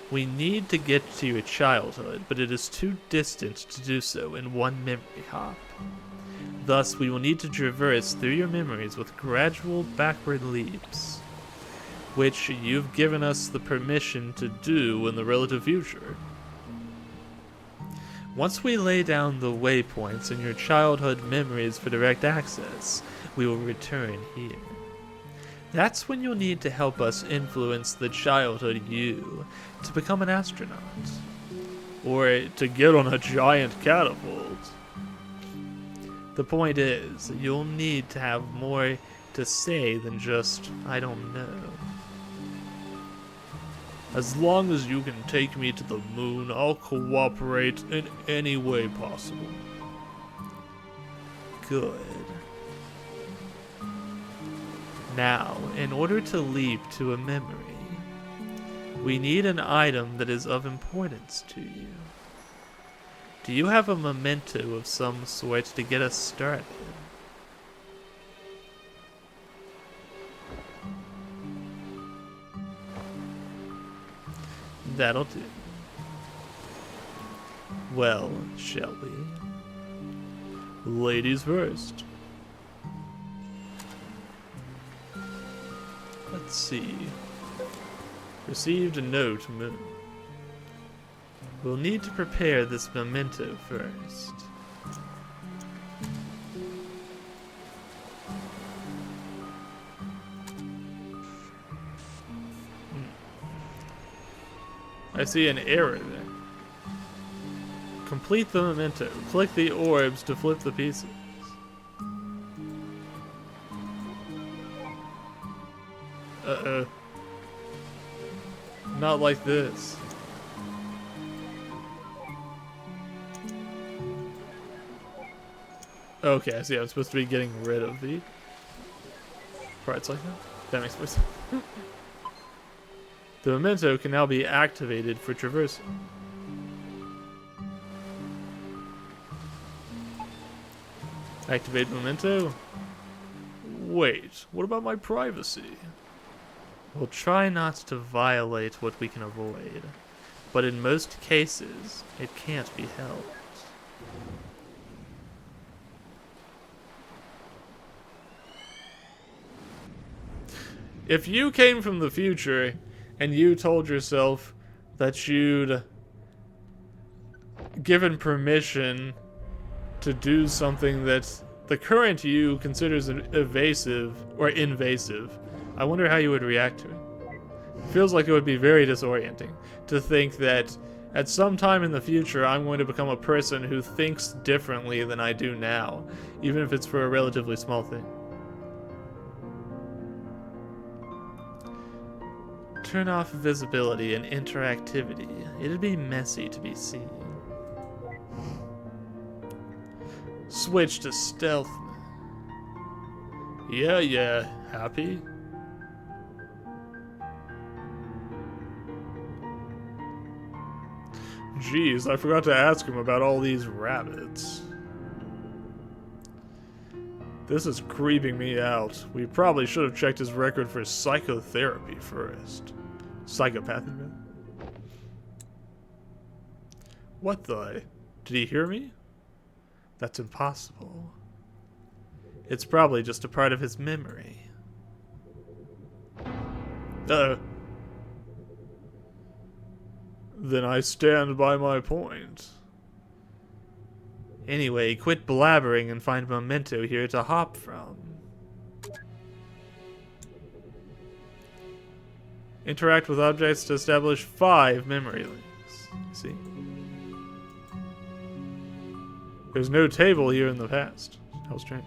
We need to get to your childhood, but it is too distant to do so in one memory hop. Thus, we will need to traverse through your memories with gradual backward leaps. which you've given us the permission to do in the relative future. Once we lay down the waypoints in your childhood memories for direct access, we will return here. That's when you'll need to help us influence the childhood you to become an astronaut. Or to get on a giant catapult. The point is, you'll need to have more to say than just, I don't know. As long as you can take me to the moon, I'll cooperate in any way possible. Good. Now, in order to leap to a memory, we need an item that is of importance to you. Do you have a memento of some sort to get us started? That'll do. Well, shall we? Ladies first. Let's see. Received a note, Moon. We'll need to prepare this memento first. I see an error there. Complete the memento. Click the orbs to flip the pieces. Uh-oh. Not like this. Okay, I see. I'm supposed to be getting rid of the parts like that. That makes more sense. The memento can now be activated for traversing. Activate memento? Wait, what about my privacy? We'll try not to violate what we can avoid, but in most cases, it can't be helped. If you came from the future and you told yourself that you'd given permission to do something that the current you considers evasive or invasive, I wonder how you would react to it. It feels like it would be very disorienting to think that at some time in the future I'm going to become a person who thinks differently than I do now, even if it's for a relatively small thing. Turn off visibility and interactivity. It'd be messy to be seen. Switch to stealth. Yeah, happy? Jeez, I forgot to ask him about all these rabbits. This is creeping me out. We probably should have checked his record for psychotherapy first. Psychopathy, man. What the? Did he hear me? That's impossible. It's probably just a part of his memory. Then I stand by my point. Anyway, quit blabbering and find memento here to hop from. Interact with objects to establish 5 memory links. See? There's no table here in the past. How strange.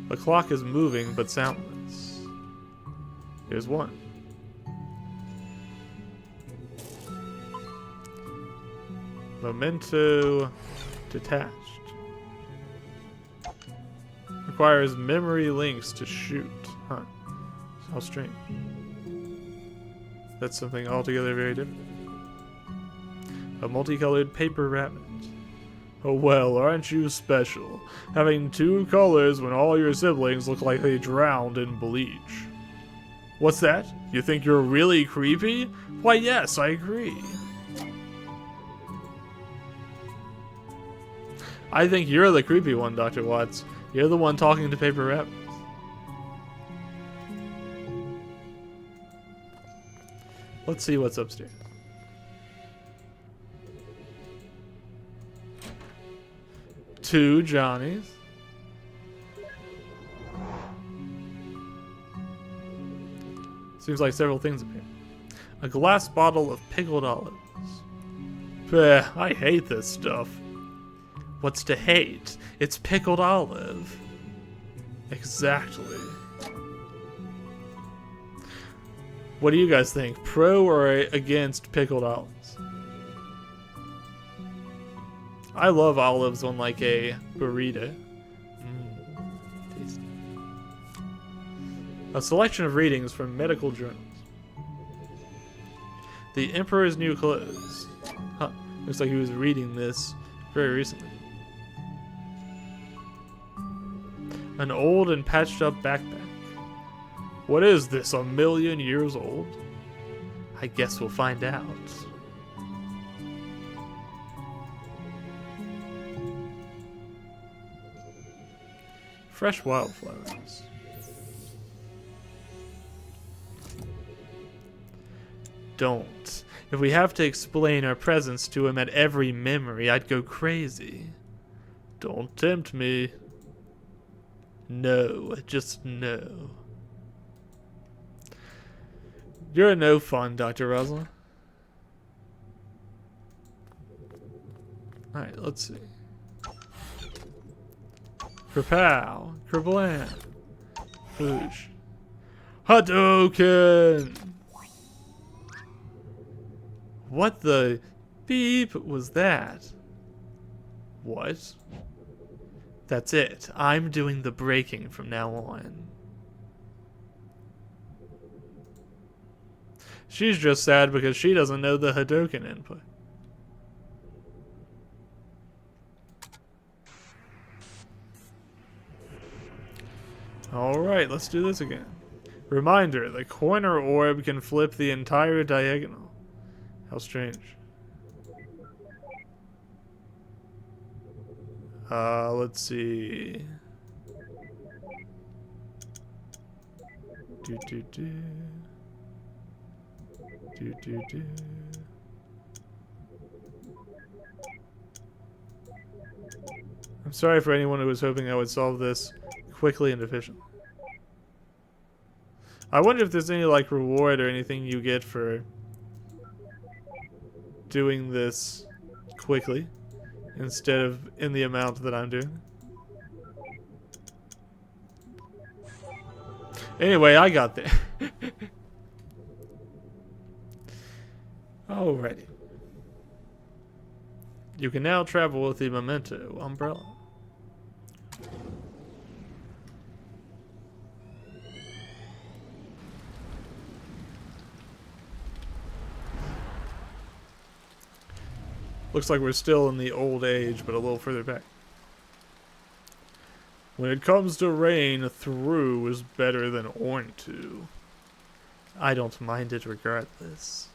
The clock is moving but soundless. There's one. Memento detached. Requires memory links to shoot. Huh. How strange. That's something altogether very different. A multicolored paper rabbit. Oh well, aren't you special? Having 2 colors when all your siblings look like they drowned in bleach. What's that? You think you're really creepy? Why yes, I agree. I think you're the creepy one, Dr. Watts. You're the one talking to paper rabbits. Let's see what's upstairs. Two Johnnies. Seems like several things appear. A glass bottle of pickled olives. Bleh, I hate this stuff. What's to hate? It's pickled olive. Exactly. What do you guys think? Pro or against pickled olives? I love olives on like a burrito. Tasty. A selection of readings from medical journals. The Emperor's New Clothes. Huh. Looks like he was reading this very recently. An old and patched up backpack. What is this, 1,000,000 years old? I guess we'll find out. Fresh wildflowers. Don't. If we have to explain our presence to him at every memory, I'd go crazy. Don't tempt me. No, just no. You're no fun, Dr. Rosalind. Alright, let's see. Kerpow, kerblam, boosh. Hadouken! What the beep was that? What? That's it. I'm doing the breaking from now on. She's just sad because she doesn't know the Hadouken input. Alright, let's do this again. Reminder, the corner orb can flip the entire diagonal. How strange. Let's see. I'm sorry for anyone who was hoping I would solve this quickly and efficiently. I wonder if there's any like reward or anything you get for doing this quickly instead of in the amount that I'm doing. Anyway, I got there. Alrighty. You can now travel with the Memento umbrella. Looks like we're still in the old age, but a little further back. When it comes to rain, through is better than onto. I don't mind it regardless.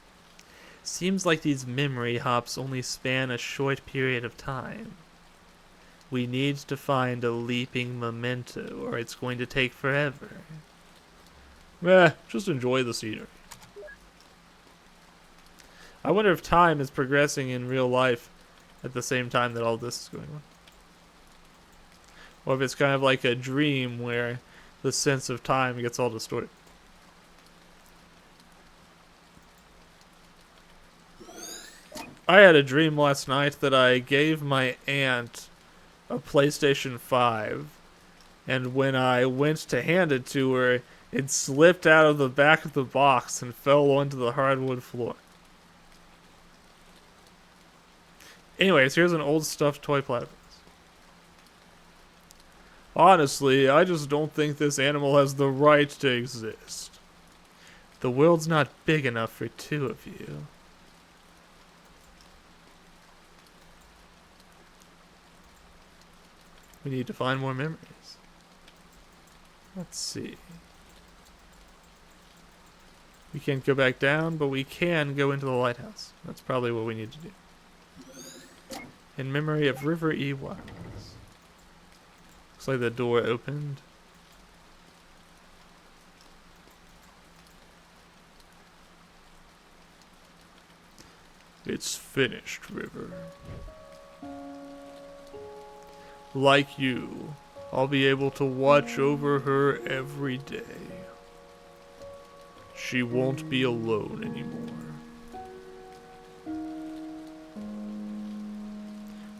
Seems like these memory hops only span a short period of time. We need to find a leaping memento, or it's going to take forever. Meh, just enjoy the scenery. I wonder if time is progressing in real life at the same time that all this is going on. Or if it's kind of like a dream where the sense of time gets all distorted. I had a dream last night that I gave my aunt a PlayStation 5, and when I went to hand it to her, it slipped out of the back of the box and fell onto the hardwood floor. Anyways, here's an old stuffed toy platypus. Honestly, I just don't think this animal has the right to exist. The world's not big enough for two of you. We need to find more memories. Let's see. We can't go back down, but we can go into the lighthouse. That's probably what we need to do. In memory of River E. Wise. Looks like the door opened. It's finished, River. Like you, I'll be able to watch over her every day. She won't be alone anymore.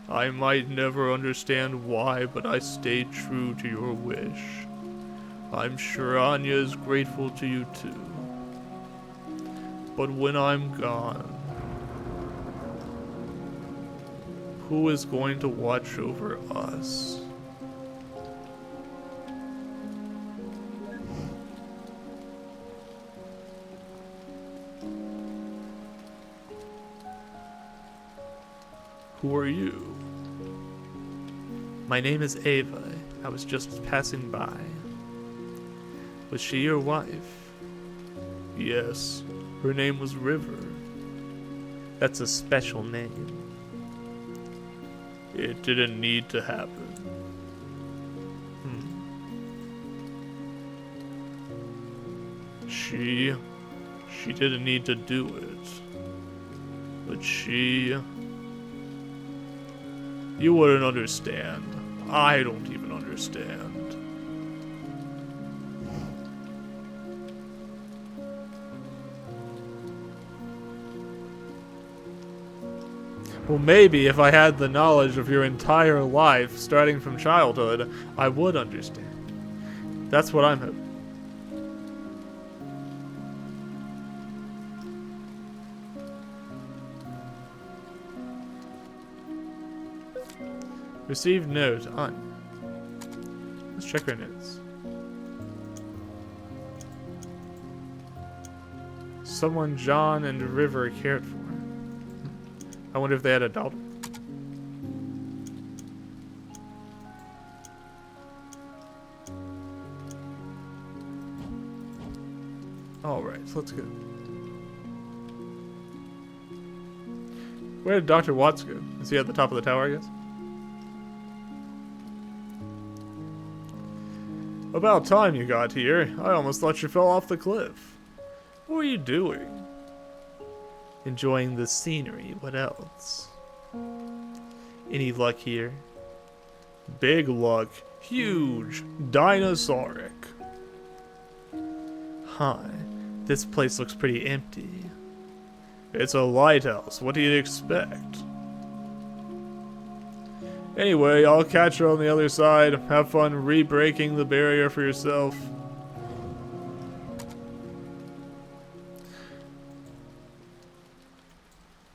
I might never understand why, but I stayed true to your wish. I'm sure Anya is grateful to you too. But when I'm gone, who is going to watch over us? Who are you? My name is Ava. I was just passing by. Was she your wife? Yes, her name was River. That's a special name. It didn't need to happen. She didn't need to do it. But you wouldn't understand. I don't even understand. Well, maybe if I had the knowledge of your entire life, starting from childhood, I would understand. That's what I'm hoping. Received note on. Let's check our notes. Someone John and River cared for. I wonder if they had a daughter. Alright, so let's go. Where did Dr. Watts go? Is he at the top of the tower, I guess? About time you got here. I almost thought you fell off the cliff. What were you doing? Enjoying the scenery. What else? Any luck here? Big luck. Huge. Dinosauric. Huh. This place looks pretty empty. It's a lighthouse. What do you expect? Anyway, I'll catch you on the other side. Have fun re-breaking the barrier for yourself.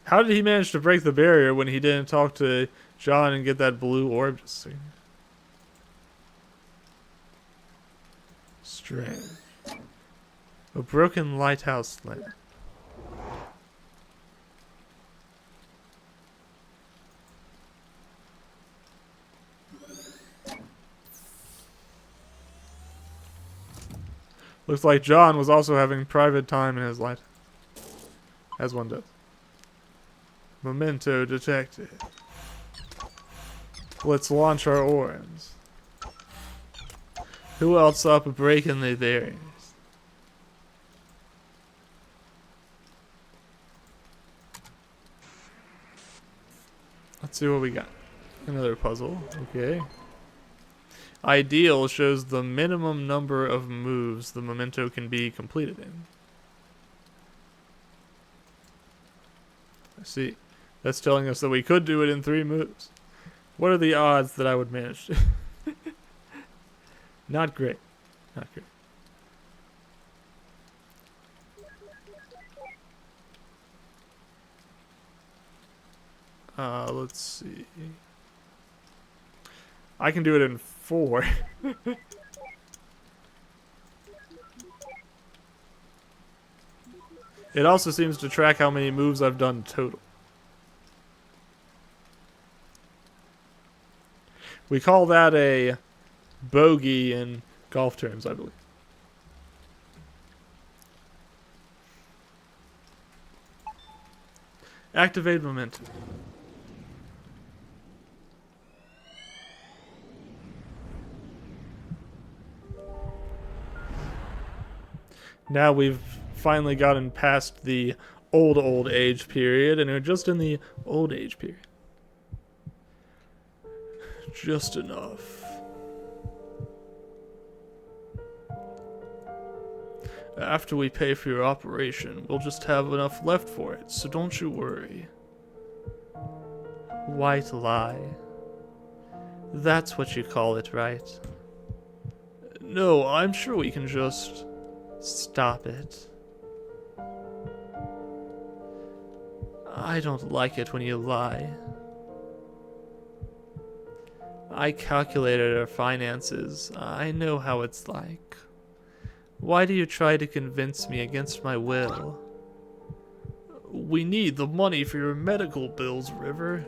How did he manage to break the barrier when he didn't talk to John and get that blue orb just seen? Strange. A broken lighthouse lamp. Looks like John was also having private time in his light. As one does. Memento detected. Let's launch our orbs. Who else up breaking the barriers? Let's see what we got. Another puzzle. Okay. Ideal shows the minimum number of moves the memento can be completed in. I see. That's telling us that we could do it in 3 moves. What are the odds that I would manage to? Not great. Not great. Let's see. I can do it in 4. It also seems to track how many moves I've done total. We call that a bogey in golf terms, I believe. Activate momentum. Now we've finally gotten past the old age period, and are just in the old age period. Just enough. After we pay for your operation, we'll just have enough left for it, so don't you worry. White lie. That's what you call it, right? No, I'm sure we can just... Stop it. I don't like it when you lie. I calculated our finances. I know how it's like. Why do you try to convince me against my will? We need the money for your medical bills, River.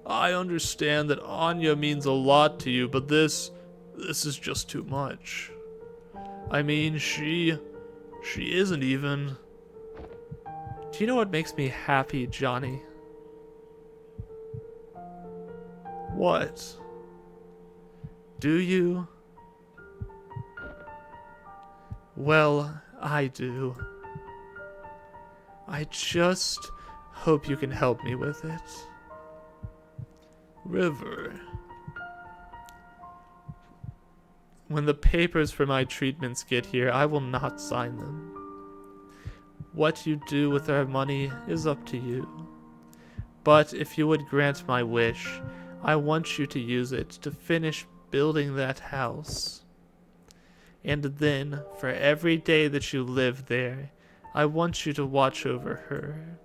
I understand that Anya means a lot to you, but this is just too much. I mean, she isn't even... Do you know what makes me happy, Johnny? What? Do you? Well, I do. I just hope you can help me with it. River. When the papers for my treatments get here, I will not sign them. What you do with our money is up to you. But if you would grant my wish, I want you to use it to finish building that house. And then, for every day that you live there, I want you to watch over her.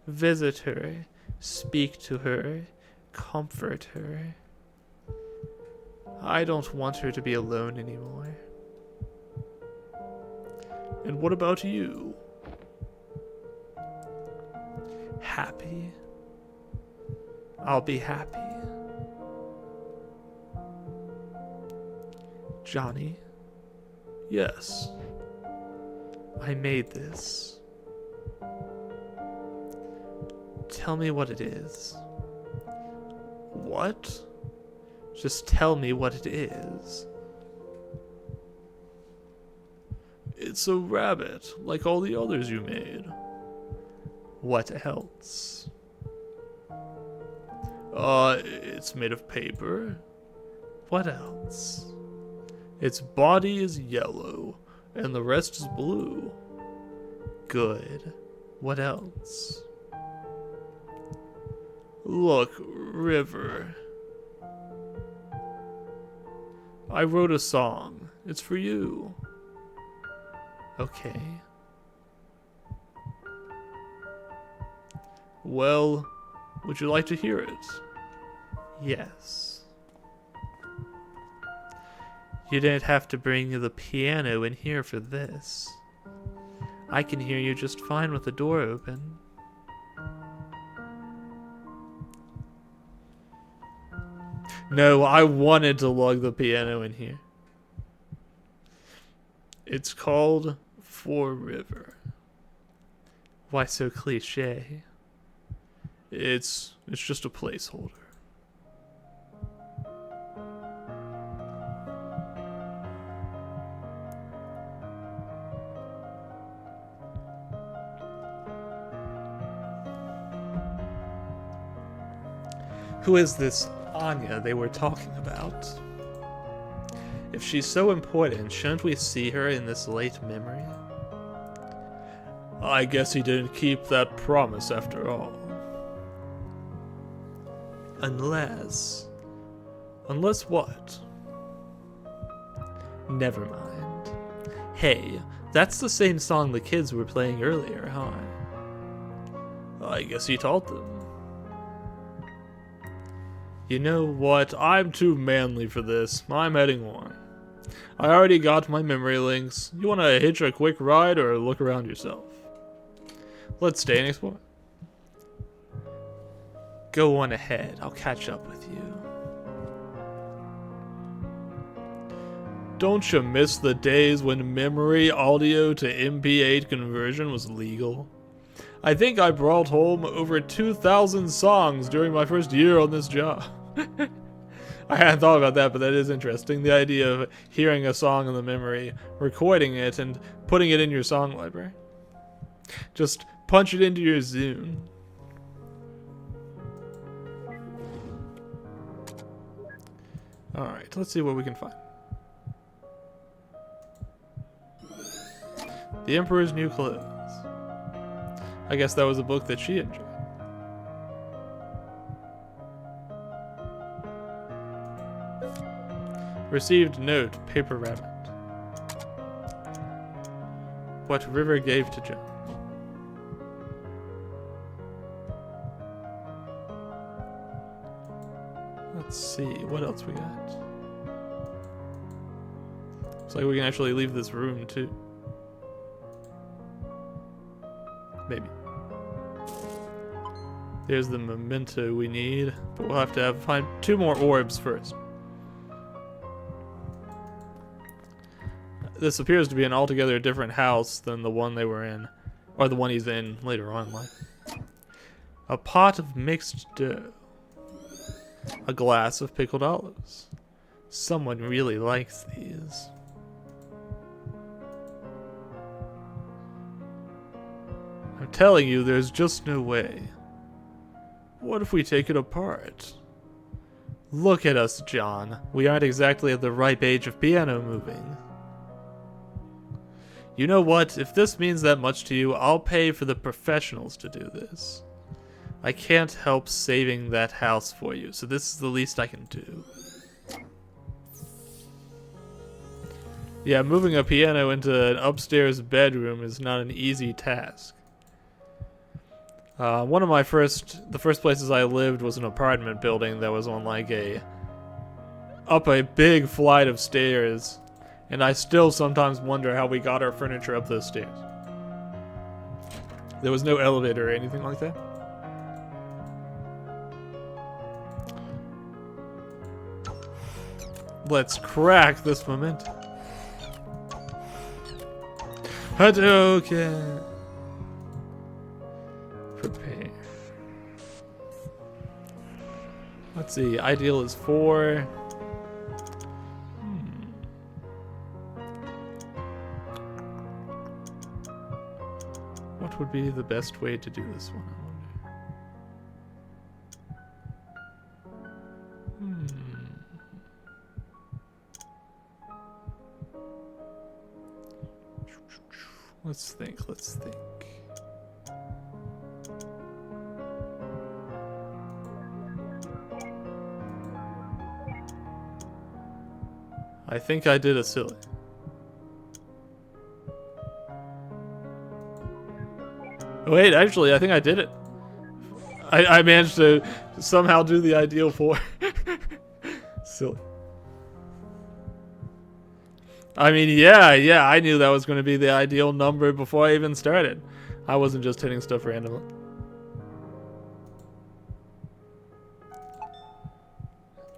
Visit her, speak to her, comfort her. I don't want her to be alone anymore. And what about you? Happy. I'll be happy. Johnny, Yes. I made this. Tell me what it is. What? Just tell me what it is. It's a rabbit, like all the others you made. What else? It's made of paper. What else? Its body is yellow, and the rest is blue. Good. What else? Look, River. I wrote a song. It's for you. Okay. Well, would you like to hear it? Yes. You didn't have to bring the piano in here for this. I can hear you just fine with the door open. No, I wanted to lug the piano in here. It's called For River. Why so cliche? It's just a placeholder. Who is this Anya they were talking about? If she's so important, shouldn't we see her in this late memory? I guess he didn't keep that promise after all. Unless... Unless what? Never mind. Hey, that's the same song the kids were playing earlier, huh? I guess he taught them. You know What? I'm too manly for this. I'm heading on. I already got my memory links. You want to hitch a quick ride or look around yourself? Let's stay and explore. Go on ahead. I'll catch up with you. Don't you miss the days when memory audio to MP8 conversion was legal? I think I brought home over 2,000 songs during my first year on this job. I hadn't thought about that, but that is interesting. The idea of hearing a song in the memory, recording it, and putting it in your song library. Just punch it into your Zune. Alright, let's see what we can find. The Emperor's New Clothes. I guess that was a book that she enjoyed. Received note, paper rabbit. What River gave to John. Let's see, what else we got? Looks like we can actually leave this room too. Maybe. There's the memento we need, but we'll have to find 2 more orbs first. This appears to be an altogether different house than the one they were in, or the one he's in later on in life. A pot of mixed dough. A glass of pickled olives. Someone really likes these. I'm telling you, there's just no way. What if we take it apart? Look at us, John. We aren't exactly at the ripe age of piano moving. You know what? If this means that much to you, I'll pay for the professionals to do this. I can't help saving that house for you, so this is the least I can do. Yeah, moving a piano into an upstairs bedroom is not an easy task. One of the first places I lived was an apartment building that was on like up a big flight of stairs, and I still sometimes wonder how we got our furniture up those stairs. There was no elevator or anything like that. Let's crack this momentum. Hadouken! Prepare. Let's see, ideal is 4. What would be the best way to do this one, I wonder? Let's think, let's think. I think I did a silly. Wait, actually, I think I did it. I managed to somehow do the ideal 4. Silly. I mean, yeah, I knew that was going to be the ideal number before I even started. I wasn't just hitting stuff randomly.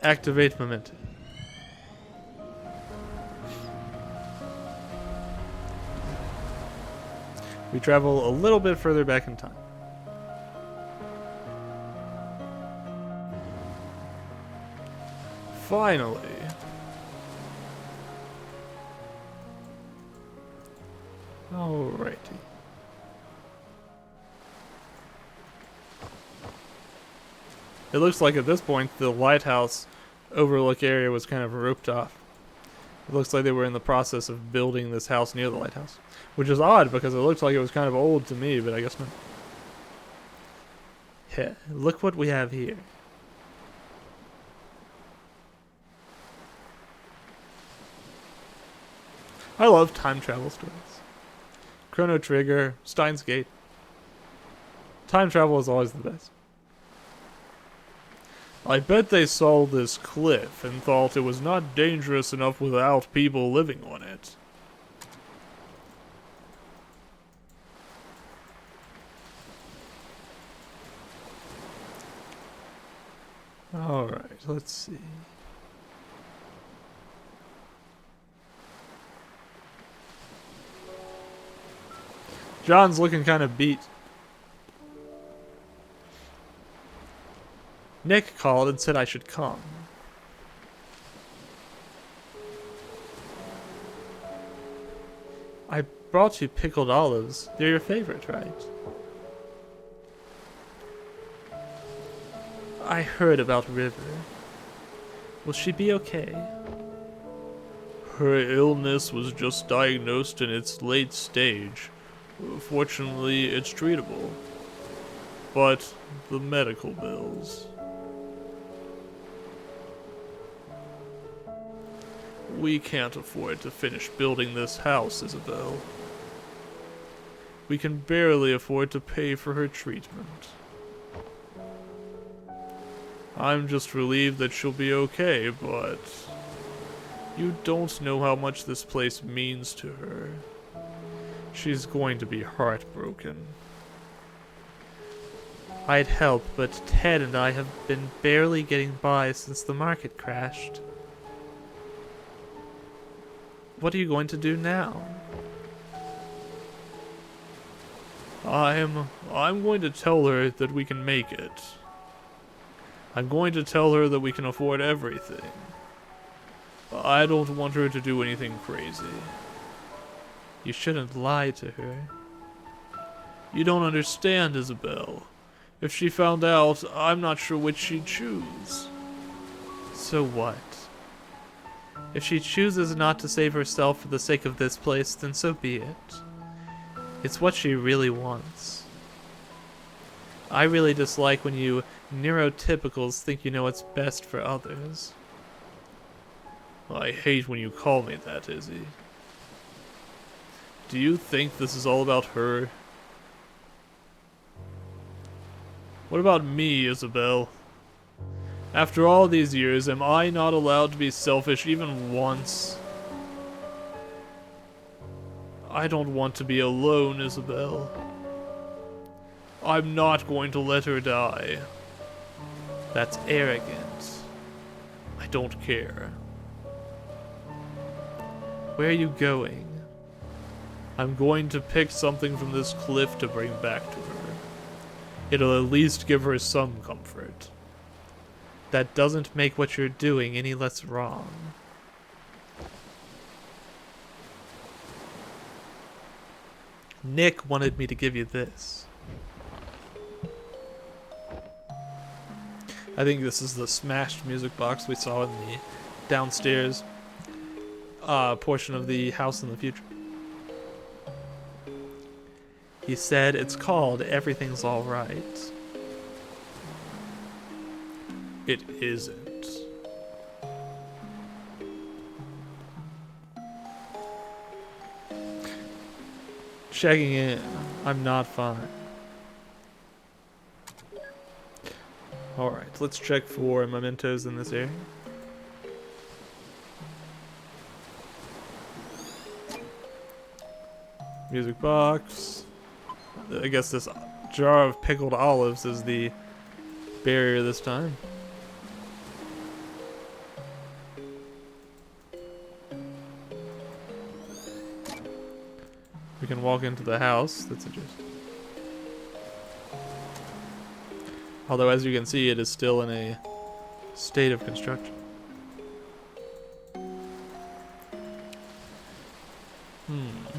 Activate momentum. We travel a little bit further back in time. Finally. Alrighty. It looks like at this point the lighthouse overlook area was kind of roped off. It looks like they were in the process of building this house near the lighthouse. Which is odd because it looks like it was kind of old to me, but I guess not. Yeah, look what we have here. I love time travel stories. Chrono Trigger, Steins Gate. Time travel is always the best. I bet they saw this cliff and thought it was not dangerous enough without people living on it. Alright, let's see. John's looking kind of beat. Nick called and said I should come. I brought you pickled olives. They're your favorite, right? I heard about River. Will she be okay? Her illness was just diagnosed in its late stage. Fortunately, it's treatable. But the medical bills. We can't afford to finish building this house, Isabel. We can barely afford to pay for her treatment. I'm just relieved that she'll be okay, but you don't know how much this place means to her. She's going to be heartbroken. I'd help, but Ted and I have been barely getting by since the market crashed. What are you going to do now? I'm going to tell her that we can make it. I'm going to tell her that we can afford everything. I don't want her to do anything crazy. You shouldn't lie to her. You don't understand, Isabel. If she found out, I'm not sure which she'd choose. So what? If she chooses not to save herself for the sake of this place, then so be it. It's what she really wants. I really dislike when you neurotypicals think you know what's best for others. I hate when you call me that, Izzy. Do you think this is all about her? What about me, Isabel? After all these years, am I not allowed to be selfish even once? I don't want to be alone, Isabel. I'm not going to let her die. That's arrogant. I don't care. Where are you going? I'm going to pick something from this cliff to bring back to her. It'll at least give her some comfort. That doesn't make what you're doing any less wrong. Nick wanted me to give you this. I think this is the smashed music box we saw in the downstairs portion of the house in the future. He said it's called Everything's Alright. It isn't. Checking in. I'm not fine. Alright, let's check for mementos in this area. Music box. I guess this jar of pickled olives is the barrier this time. We can walk into the house. That's interesting. Although, as you can see, it is still in a state of construction.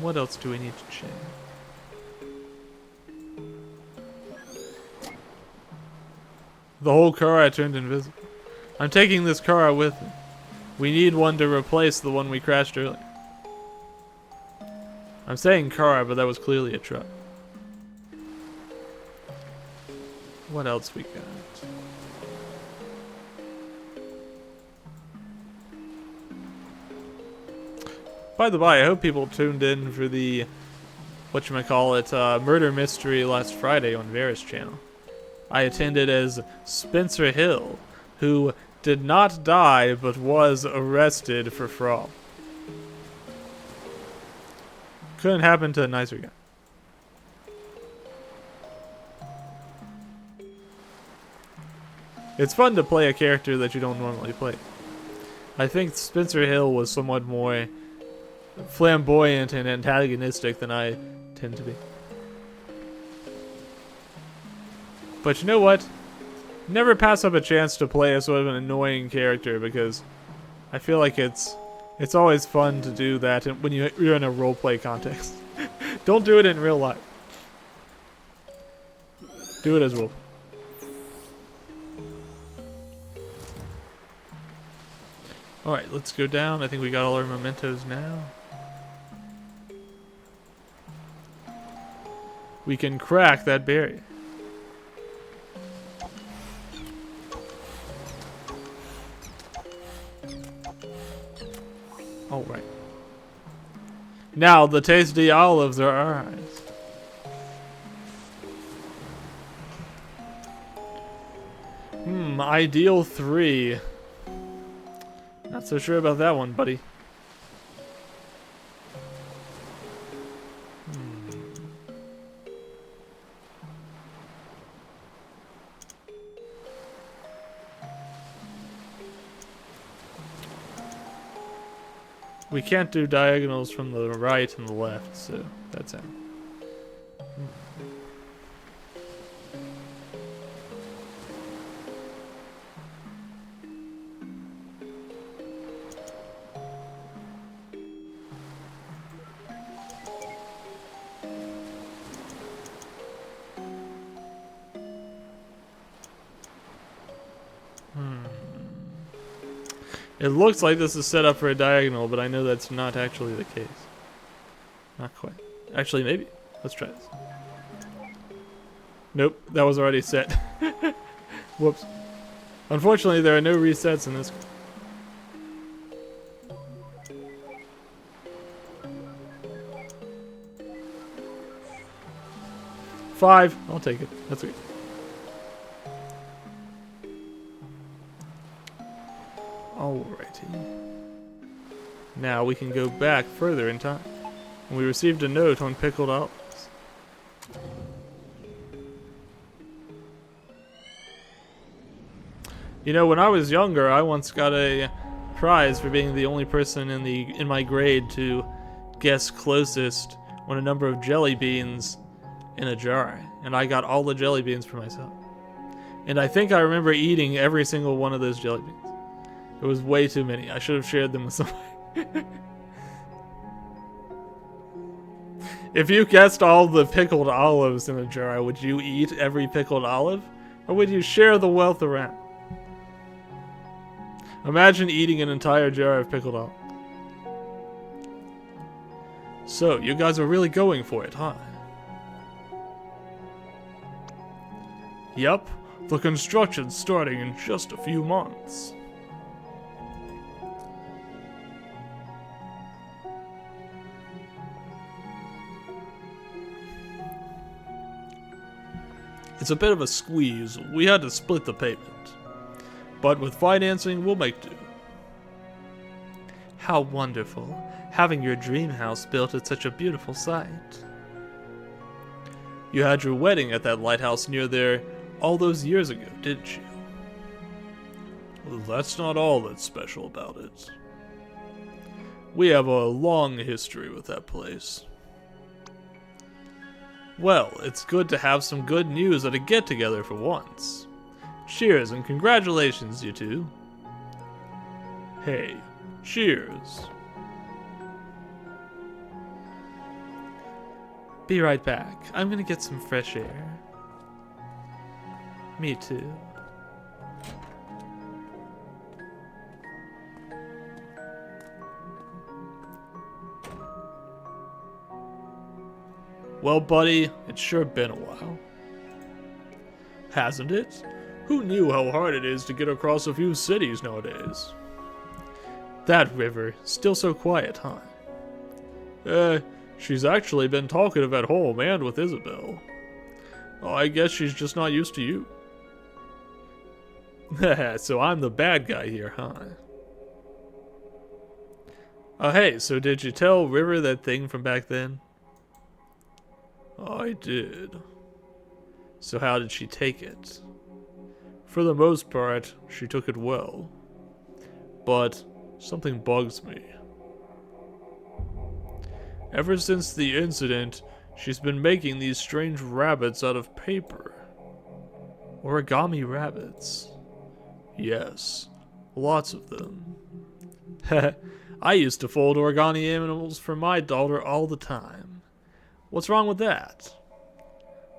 What else do we need to change? The whole car turned invisible. I'm taking this car with me. We need one to replace the one we crashed earlier. I'm saying car, but that was clearly a truck. What else we got? By the by, I hope people tuned in for the murder mystery last Friday on Vera's channel. I attended as Spencer Hill, who did not die but was arrested for fraud. Couldn't happen to a nicer guy. It's fun to play a character that you don't normally play. I think Spencer Hill was somewhat more flamboyant and antagonistic than I tend to be. But you know what? Never pass up a chance to play a sort of an annoying character, because I feel like it's always fun to do that when you're in a roleplay context. Don't do it in real life. Do it as well. Alright, let's go down. I think we got all our mementos now. We can crack that barrier. Alright. Now the tasty olives are ours. Ideal 3. Not so sure about that one, buddy. We can't do diagonals from the right and the left, so that's out. It looks like this is set up for a diagonal, but I know that's not actually the case. Not quite. Actually, maybe. Let's try this. Nope, that was already set. Whoops. Unfortunately, there are no resets in this. Five. I'll take it. That's okay. Alrighty. Now we can go back further in time. We received a note on pickled olives. You know, when I was younger, I once got a prize for being the only person in my grade to guess closest on a number of jelly beans in a jar, and I got all the jelly beans for myself. And I think I remember eating every single one of those jelly beans. It was way too many. I should have shared them with somebody. If you guessed all the pickled olives in a jar, would you eat every pickled olive? Or would you share the wealth around? Imagine eating an entire jar of pickled olives. So, you guys are really going for it, huh? Yep, the construction's starting in just a few months. It's a bit of a squeeze. We had to split the payment. But with financing, we'll make do. How wonderful, having your dream house built at such a beautiful site. You had your wedding at that lighthouse near there all those years ago, didn't you? Well, that's not all that's special about it. We have a long history with that place. Well, it's good to have some good news at a get-together for once. Cheers and congratulations, you two. Hey, cheers. Be right back. I'm gonna get some fresh air. Me too. Well, buddy, it's sure been a while. Hasn't it? Who knew how hard it is to get across a few cities nowadays? That river, still so quiet, huh? She's actually been talkative at home and with Isabel. Oh, I guess she's just not used to you. So I'm the bad guy here, huh? Oh, hey, so did you tell River that thing from back then? I did. So how did she take it? For the most part, she took it well. But something bugs me. Ever since the incident, she's been making these strange rabbits out of paper. Origami rabbits. Yes, lots of them. I used to fold origami animals for my daughter all the time. What's wrong with that?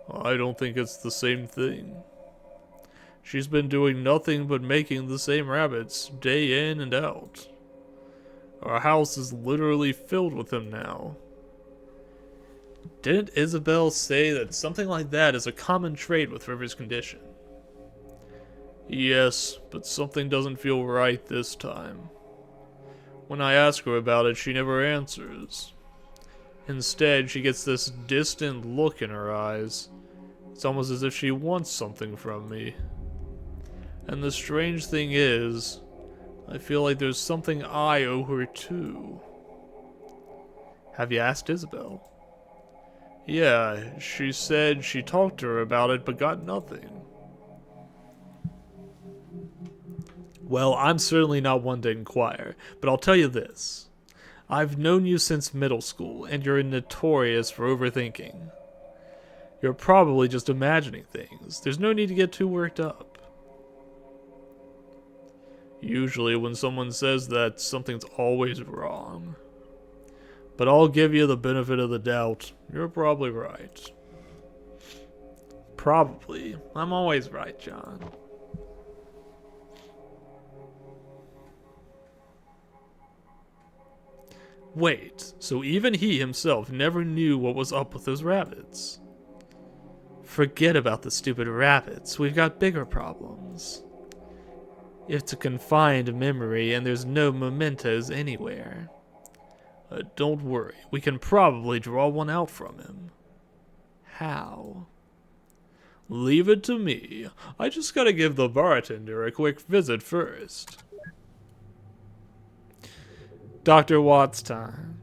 I don't think it's the same thing. She's been doing nothing but making the same rabbits day in and out. Our house is literally filled with them now. Didn't Isabel say that something like that is a common trait with River's condition? Yes, but something doesn't feel right this time. When I ask her about it, she never answers. Instead, she gets this distant look in her eyes. It's almost as if she wants something from me. And the strange thing is, I feel like there's something I owe her too. Have you asked Isabel? Yeah, she said she talked to her about it but got nothing. Well, I'm certainly not one to inquire, but I'll tell you this. I've known you since middle school, and you're notorious for overthinking. You're probably just imagining things. There's no need to get too worked up. Usually when someone says that, something's always wrong. But I'll give you the benefit of the doubt. You're probably right. Probably. I'm always right, John. Wait, so even he himself never knew what was up with those rabbits? Forget about the stupid rabbits. We've got bigger problems. It's a confined memory and there's no mementos anywhere. Don't worry, we can probably draw one out from him. How? Leave it to me. I just gotta give the bartender a quick visit first. Dr. Watts time.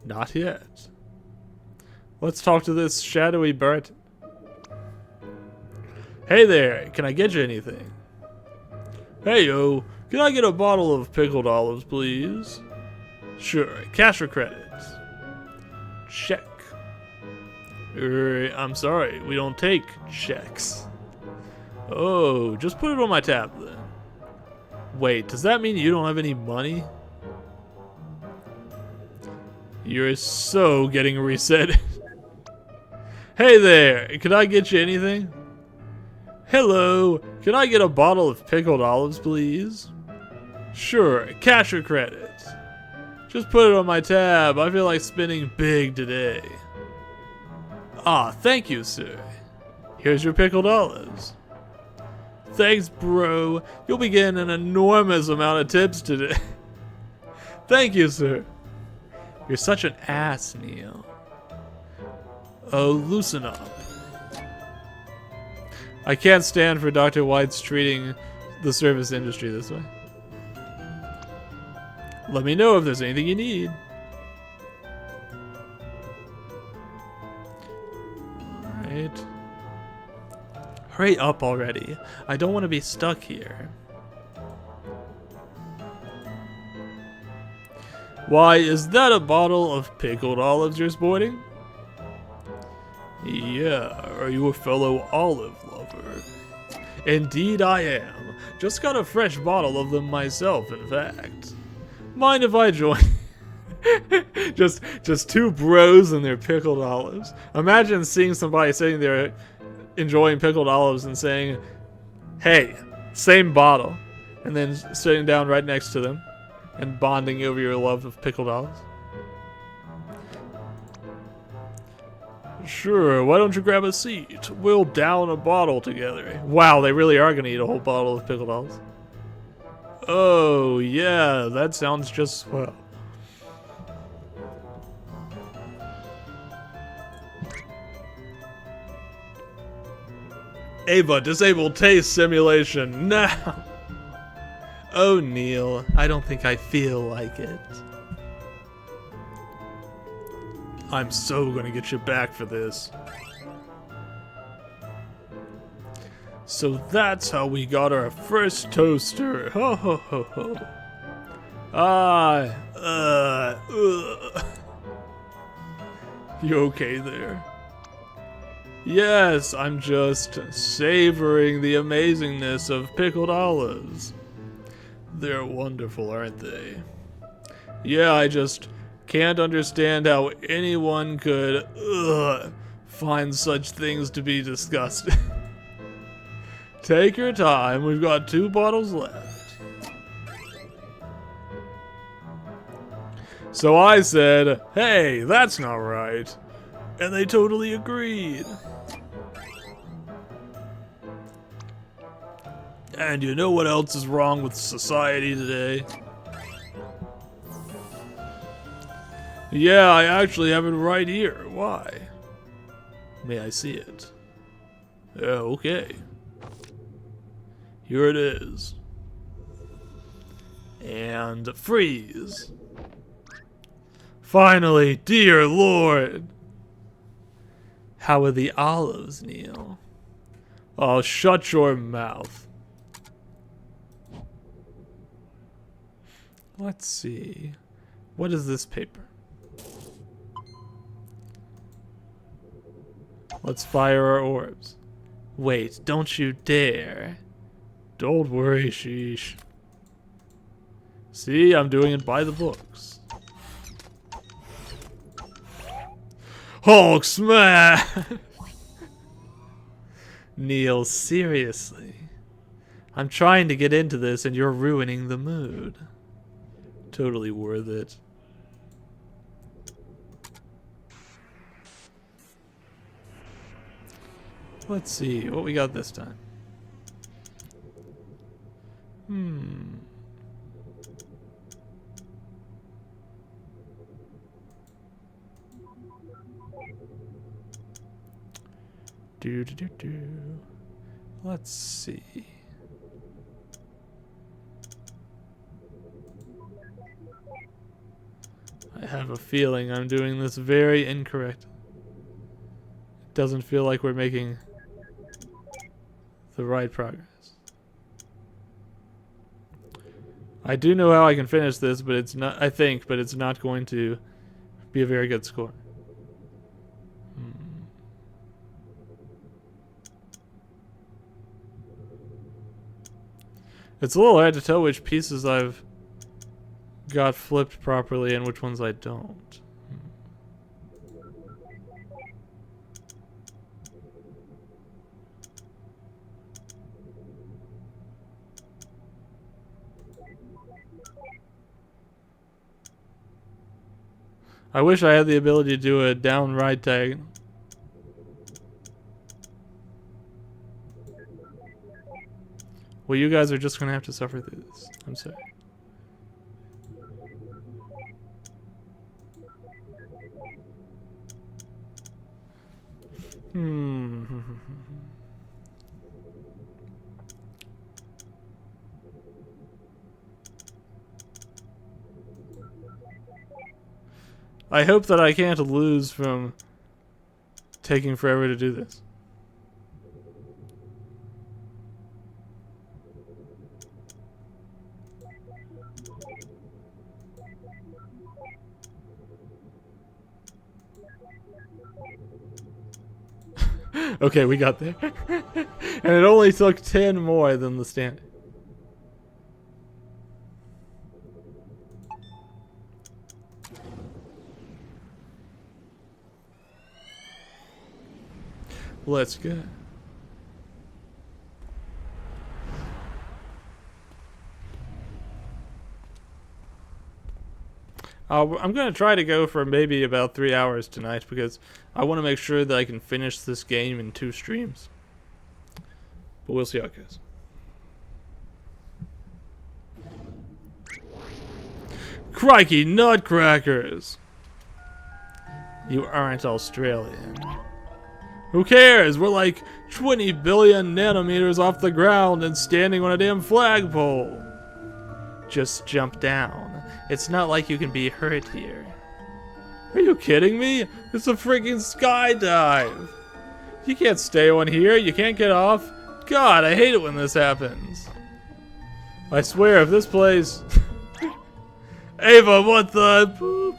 Not yet. Let's talk to this shadowy Bart. Hey there, can I get you anything? Hey yo, can I get a bottle of pickled olives, please? Sure, cash or credit? Check. I'm sorry, we don't take checks. Oh, just put it on my tab then. Wait, does that mean you don't have any money? You're so getting reset. Hey there, can I get you anything? Hello, can I get a bottle of pickled olives, please? Sure, cash or credit? Just put it on my tab, I feel like spending big today. Ah, thank you, sir. Here's your pickled olives. Thanks, bro. You'll be getting an enormous amount of tips today. Thank you, sir. You're such an ass, Neil. Oh, loosen up. I can't stand for Dr. White's treating the service industry this way. Let me know if there's anything you need. Right. Hurry up already. I don't want to be stuck here. Why, is that a bottle of pickled olives you're sporting? Yeah, are you a fellow olive lover? Indeed I am. Just got a fresh bottle of them myself, in fact. Mind if I join? just two bros and their pickled olives. Imagine seeing somebody sitting there enjoying pickled olives and saying, hey, same bottle, and then sitting down right next to them and bonding over your love of pickled olives. Sure, why don't you grab a seat? We'll down a bottle together. Wow, they really are going to eat a whole bottle of pickled olives. Oh, yeah, that sounds just swell. Ava, disable taste simulation now. Oh, Neil, I don't think I feel like it. I'm so gonna get you back for this. So that's how we got our first toaster. Ho ho ho ho. You okay there? Yes, I'm just savoring the amazingness of pickled olives. They're wonderful, aren't they? Yeah, I just can't understand how anyone could find such things to be disgusting. Take your time, we've got 2 bottles left. So I said, hey, that's not right. And they totally agreed. And you know what else is wrong with society today? Yeah, I actually have it right here. Why? May I see it? Yeah, okay. Here it is. And freeze. Finally, dear Lord. How are the olives, Neil? Oh, shut your mouth. Let's see. What is this paper? Let's fire our orbs. Wait, don't you dare. Don't worry, sheesh. See, I'm doing it by the books. Hulk smash! Neil, seriously. I'm trying to get into this and you're ruining the mood. Totally worth it. Let's see what we got this time. Do. Let's see. I have a feeling I'm doing this very incorrect. It doesn't feel like we're making the right progress. I do know how I can finish this, but it's not, I think, but it's not going to be a very good score. It's a little hard to tell which pieces I've got flipped properly and which ones I don't. I wish I had the ability to do a down right tag. Well, you guys are just gonna have to suffer through this. I'm sorry. I hope that I can't lose from taking forever to do this. Okay, we got there. And it only took 10 more than the standard. Let's go. I'm going to try to go for maybe about 3 hours tonight because I want to make sure that I can finish this game in 2 streams. But we'll see how it goes. Crikey nutcrackers! You aren't Australian. Who cares? We're like 20 billion nanometers off the ground and standing on a damn flagpole. Just jump down. It's not like you can be hurt here. Are you kidding me? It's a freaking skydive. You can't stay on here. You can't get off. God, I hate it when this happens. I swear, if this plays... Ava, what the... Boop.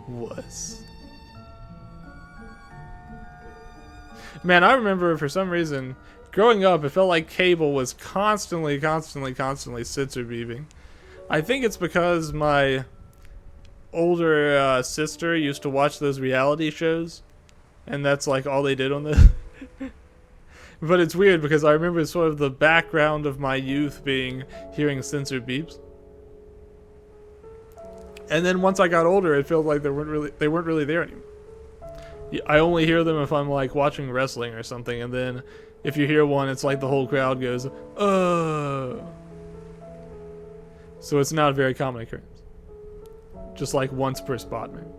Wuss. Man, I remember for some reason, growing up, it felt like cable was constantly sensor beeping. I think it's because my older sister used to watch those reality shows, and that's like all they did on the. But it's weird because I remember sort of the background of my youth being hearing censored beeps. And then once I got older, it felt like they weren't really there anymore. I only hear them if I'm like watching wrestling or something, and then if you hear one, it's like the whole crowd goes, "Oh." So it's not a very common occurrence. Just like once per spot, man.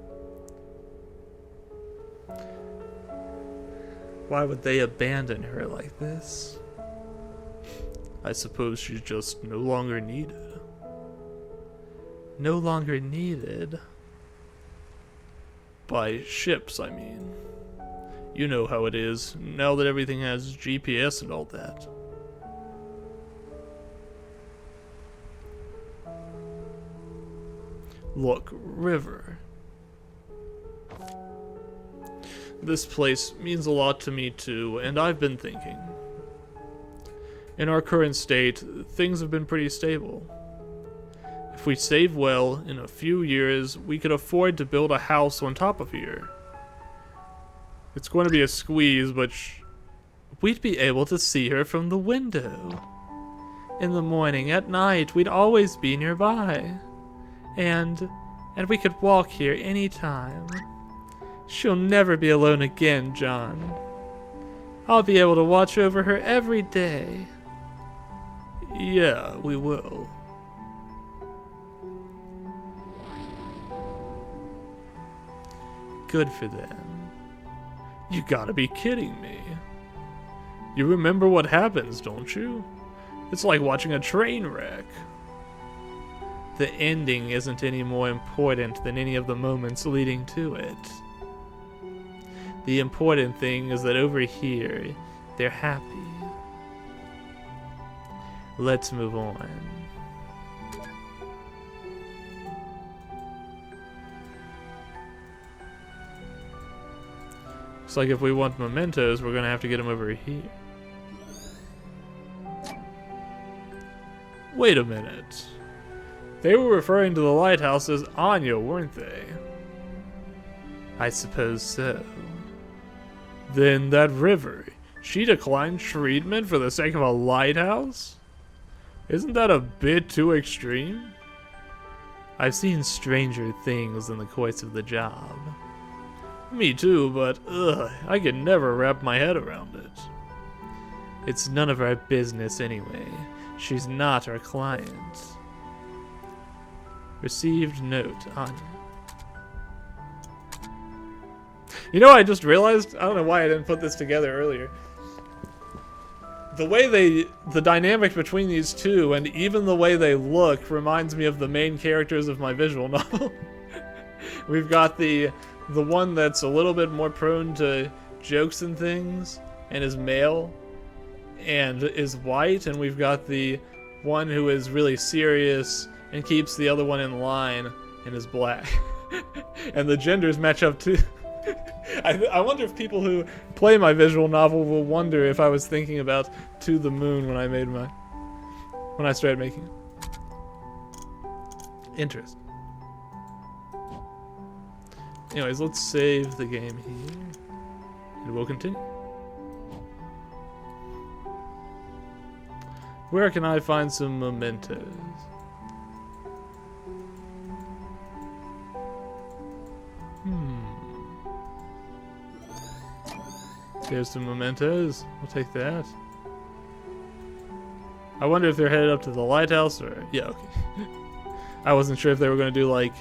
Why would they abandon her like this? I suppose she's just no longer needed. No longer needed? By ships, I mean. You know how it is, now that everything has GPS and all that. Look, River. This place means a lot to me too, and I've been thinking. In our current state, things have been pretty stable. If we save well, in a few years, we could afford to build a house on top of here. It's going to be a squeeze, but we'd be able to see her from the window. In the morning, at night, we'd always be nearby. And we could walk here anytime. She'll never be alone again, John. I'll be able to watch over her every day. Yeah, we will. Good for them. You gotta be kidding me. You remember what happens, don't you? It's like watching a train wreck. The ending isn't any more important than any of the moments leading to it. The important thing is that over here, they're happy. Let's move on. It's like if we want mementos, we're gonna have to get them over here. Wait a minute. They were referring to the lighthouse as Anya, weren't they? I suppose so. Then that River, she declined treatment for the sake of a lighthouse? Isn't that a bit too extreme? I've seen stranger things in the course of the job. Me too, but I can never wrap my head around it. It's none of our business anyway. She's not our client. Received note, Anya. You know, I just realized, I don't know why I didn't put this together earlier. The way the dynamic between these two, and even the way they look, reminds me of the main characters of my visual novel. We've got the one that's a little bit more prone to jokes and things, and is male, and is white, and we've got the one who is really serious and keeps the other one in line and is black. And the genders match up too. I wonder if people who play my visual novel will wonder if I was thinking about To the Moon when I started making it. Interesting. Anyways, let's save the game here, and we'll continue. Where can I find some mementos? There's some mementos. We'll take that. I wonder if they're headed up to the lighthouse or... Yeah, okay. I wasn't sure if they were going to do, like,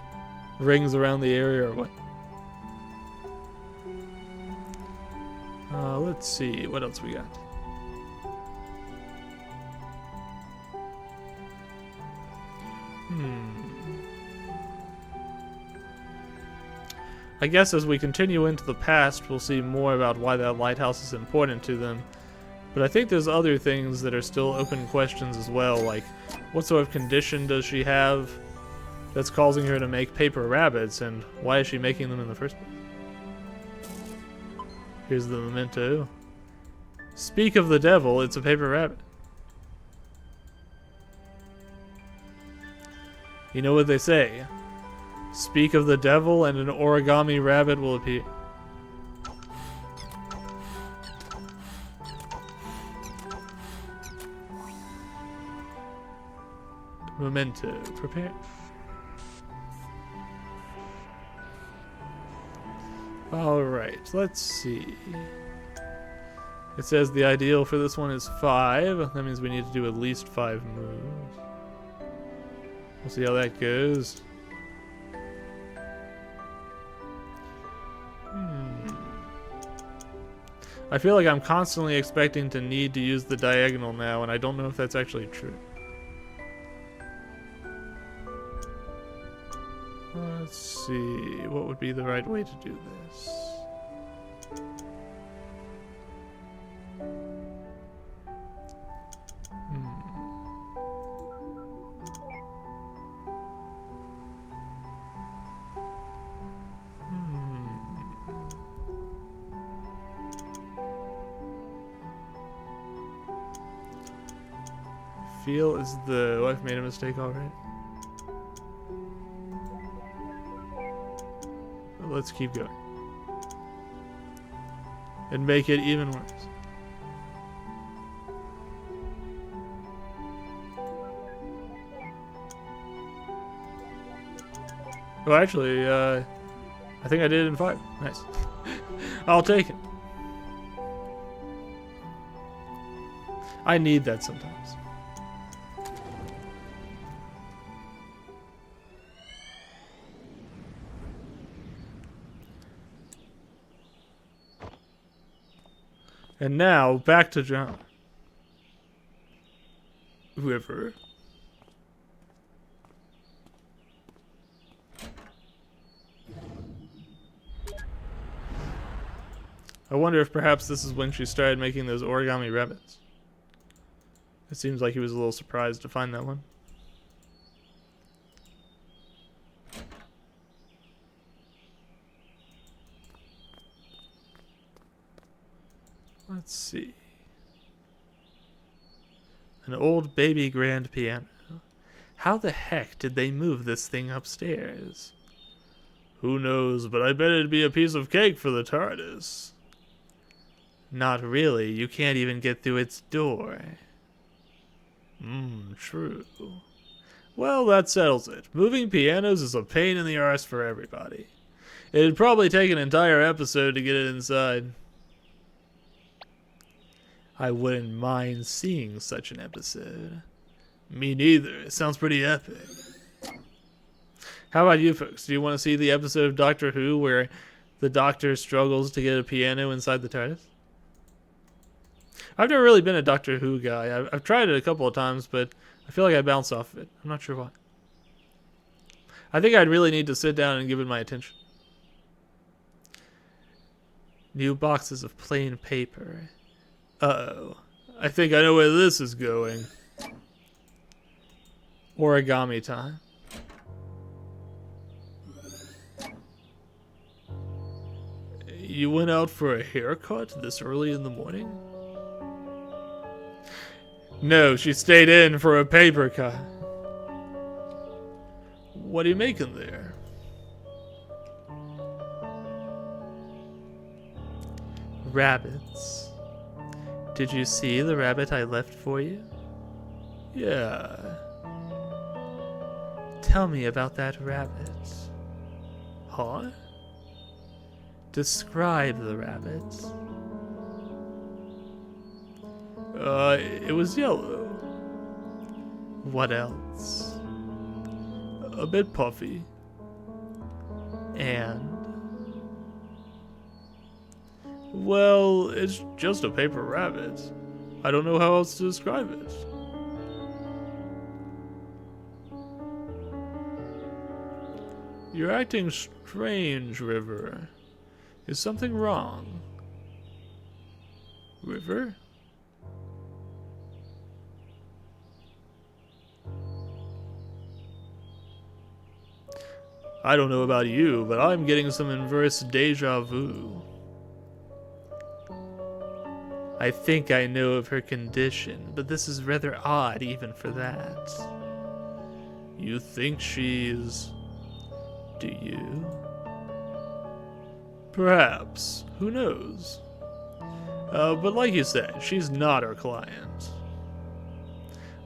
rings around the area or what. Let's see. What else we got? I guess as we continue into the past, we'll see more about why that lighthouse is important to them. But I think there's other things that are still open questions as well, like what sort of condition does she have that's causing her to make paper rabbits, and why is she making them in the first place? Here's the memento. Speak of the devil, it's a paper rabbit. You know what they say. Speak of the devil and an origami rabbit will appear. Memento. Prepare. Alright, let's see. It says the ideal for this one is 5. That means we need to do at least 5 moves. We'll see how that goes. I feel like I'm constantly expecting to need to use the diagonal now, and I don't know if that's actually true. Let's see, what would be the right way to do this? Feel is the... Oh, I've made a mistake already. Let's keep going. And make it even worse. Oh, actually, I think I did it in 5. Nice. I'll take it. I need that sometimes. And now, back to John. River. I wonder if perhaps this is when she started making those origami rabbits. It seems like he was a little surprised to find that one. Let's see. An old baby grand piano. How the heck did they move this thing upstairs? Who knows, but I bet it'd be a piece of cake for the TARDIS. Not really, you can't even get through its door. True. Well, that settles it. Moving pianos is a pain in the arse for everybody. It'd probably take an entire episode to get it inside. I wouldn't mind seeing such an episode. Me neither. It sounds pretty epic. How about you folks? Do you want to see the episode of Doctor Who where the Doctor struggles to get a piano inside the TARDIS? I've never really been a Doctor Who guy. I've tried it a couple of times, but I feel like I bounce off of it. I'm not sure why. I think I'd really need to sit down and give it my attention. New boxes of plain paper. Uh-oh. I think I know where this is going. Origami time. You went out for a haircut this early in the morning? No, she stayed in for a paper cut. What are you making there? Rabbits. Did you see the rabbit I left for you? Yeah. Tell me about that rabbit. Huh? Describe the rabbit. It was yellow. What else? A bit puffy. And? Well, it's just a paper rabbit. I don't know how else to describe it. You're acting strange, River. Is something wrong? River? I don't know about you, but I'm getting some inverse deja vu. I think I know of her condition, but this is rather odd even for that. You think she's... Do you? Perhaps. Who knows? But like you said, she's not our client.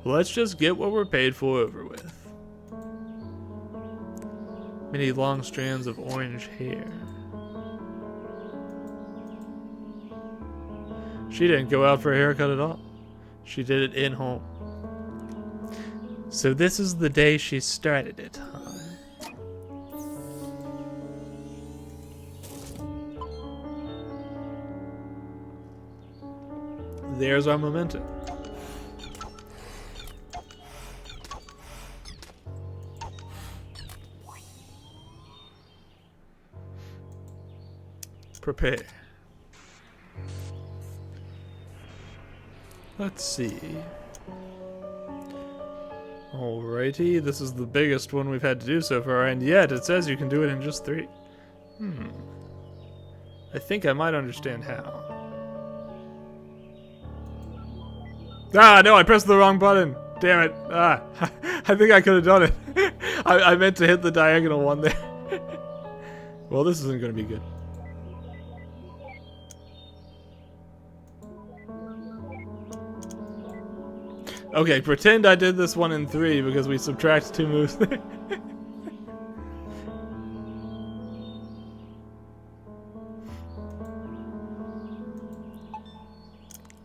Let's just get what we're paid for over with. Many long strands of orange hair. She didn't go out for a haircut at all. She did it in home. So this is the day she started it, huh? There's our memento. Prepare. Let's see. Alrighty, this is the biggest one we've had to do so far, and yet it says you can do it in just 3. I think I might understand how. Ah, no, I pressed the wrong button. Damn it. Ah, I think I could have done it. I meant to hit the diagonal one there. Well, this isn't going to be good. Okay, pretend I did this one in 3 because we subtract 2 moves there.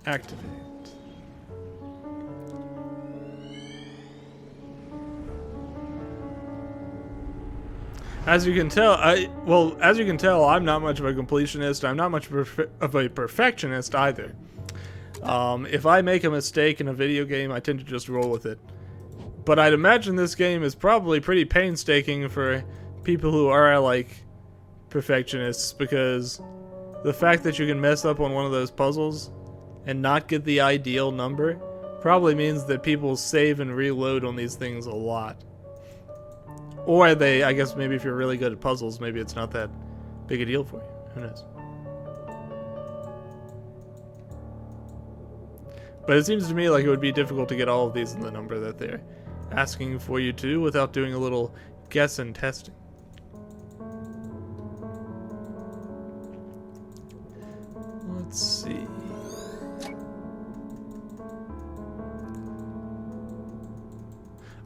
Activate. As you can tell, I'm not much of a completionist. I'm not much of a perfectionist either. If I make a mistake in a video game, I tend to just roll with it. But I'd imagine this game is probably pretty painstaking for people who are, like, perfectionists, because the fact that you can mess up on one of those puzzles and not get the ideal number probably means that people save and reload on these things a lot. Or they, I guess maybe if you're really good at puzzles, maybe it's not that big a deal for you. Who knows? But it seems to me like it would be difficult to get all of these in the number that they're asking for you to without doing a little guess and testing. Let's see.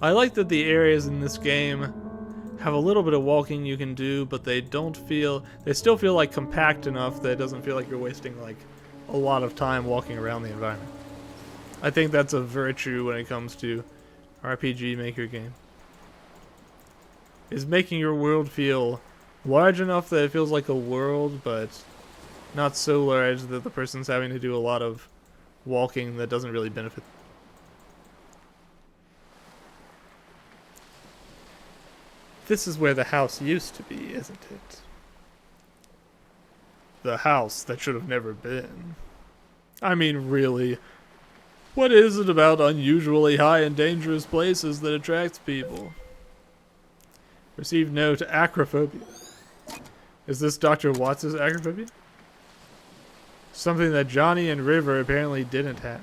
I like that the areas in this game have a little bit of walking you can do, but they still feel like compact enough that it doesn't feel like you're wasting like a lot of time walking around the environment. I think that's a virtue when it comes to RPG Maker game. Is making your world feel large enough that it feels like a world, but not so large that the person's having to do a lot of walking that doesn't really benefit. This is where the house used to be, isn't it? The house that should have never been. I mean, really. What is it about unusually high and dangerous places that attracts people? Receive note, acrophobia. Is this Dr. Watts' acrophobia? Something that Johnny and River apparently didn't have.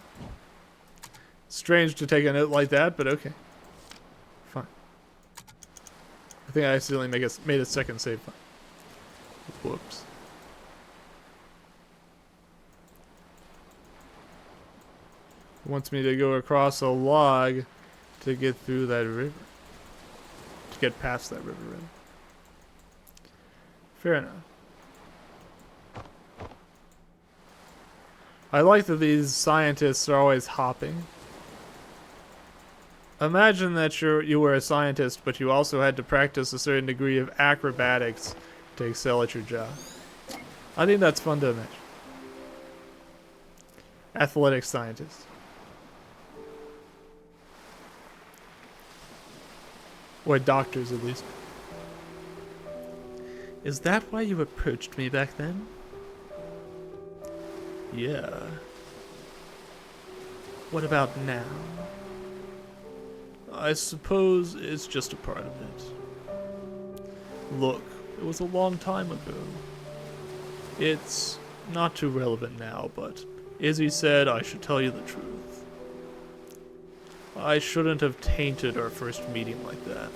Strange to take a note like that, but okay. Fine. I think I accidentally made a second save file. Whoops. Wants me to go across a log to get through that river. To get past that river, rather. Fair enough. I like that these scientists are always hopping. Imagine that you were a scientist, but you also had to practice a certain degree of acrobatics to excel at your job. I think that's fun to imagine. Athletic scientist. Or doctors, at least. Is that why you approached me back then? Yeah. What about now? I suppose it's just a part of it. Look, it was a long time ago. It's not too relevant now, but Izzy said I should tell you the truth. I shouldn't have tainted our first meeting like that.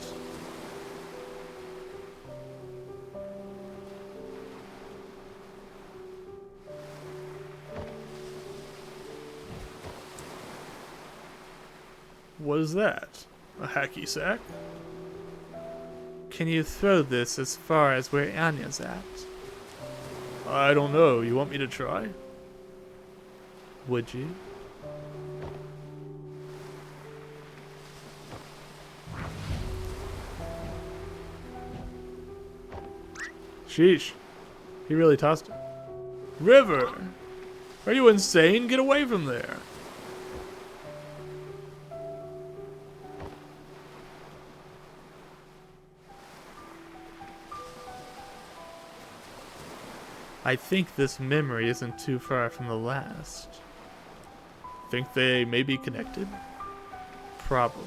What is that? A hacky sack? Can you throw this as far as where Anya's at? I don't know. You want me to try? Would you? Sheesh. He really tossed it. River! Are you insane? Get away from there. I think this memory isn't too far from the last. Think they may be connected? Probably.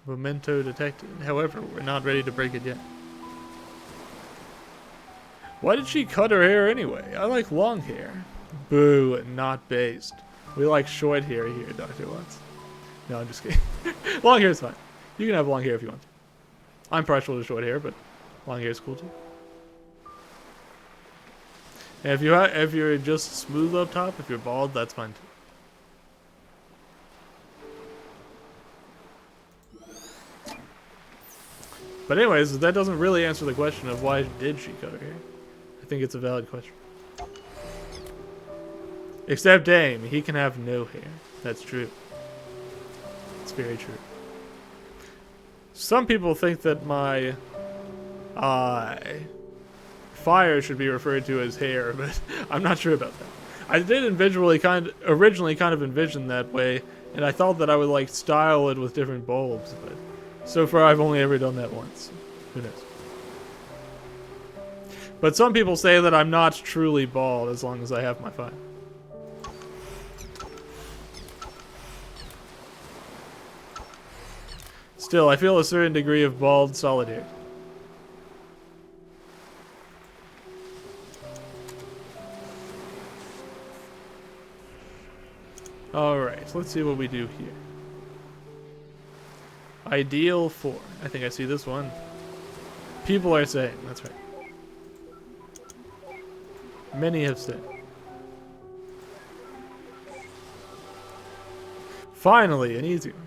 Memento detected. However, we're not ready to break it yet. Why did she cut her hair anyway? I like long hair. Boo, not based. We like short hair here, Dr. Watts. No, I'm just kidding. Long hair is fine. You can have long hair if you want. I'm partial to short hair, but long hair is cool too. And if you're just smooth up top, if you're bald, that's fine too. But anyways, that doesn't really answer the question of why did she cut her hair. I think it's a valid question. Except Dame, he can have no hair. That's true. It's very true. Some people think that my fire should be referred to as hair, but I'm not sure about that. I did originally kind of envision that way, and I thought that I would like style it with different bulbs, but so far I've only ever done that once. Who knows? But some people say that I'm not truly bald as long as I have my fire. Still, I feel a certain degree of bald solidarity. Alright, let's see what we do here. Ideal 4. I think I see this one. People are saying, that's right. Many have said. Finally, an easy one.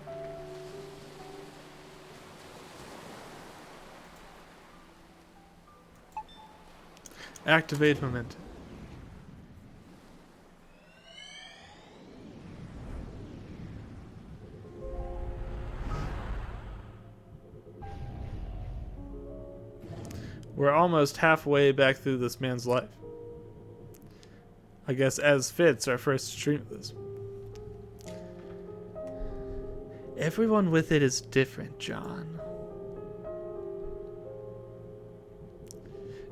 Activate momentum. We're almost halfway back through this man's life. I guess as fits our first stream of this. Everyone with it is different, John.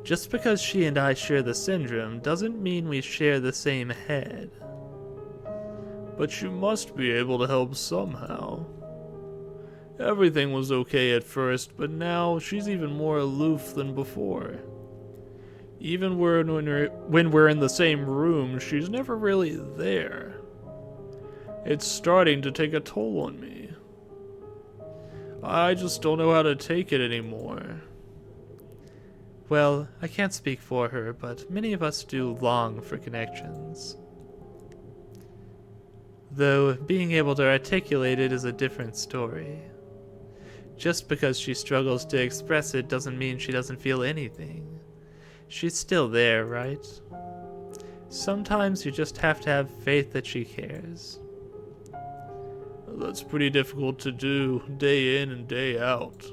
Just because she and I share the syndrome doesn't mean we share the same head. But you must be able to help somehow. Everything was okay at first, but now she's even more aloof than before. Even when we're in the same room, she's never really there. It's starting to take a toll on me. I just don't know how to take it anymore. Well, I can't speak for her, but many of us do long for connections. Though being able to articulate it is a different story. Just because she struggles to express it doesn't mean she doesn't feel anything. She's still there, right? Sometimes you just have to have faith that she cares. That's pretty difficult to do, day in and day out.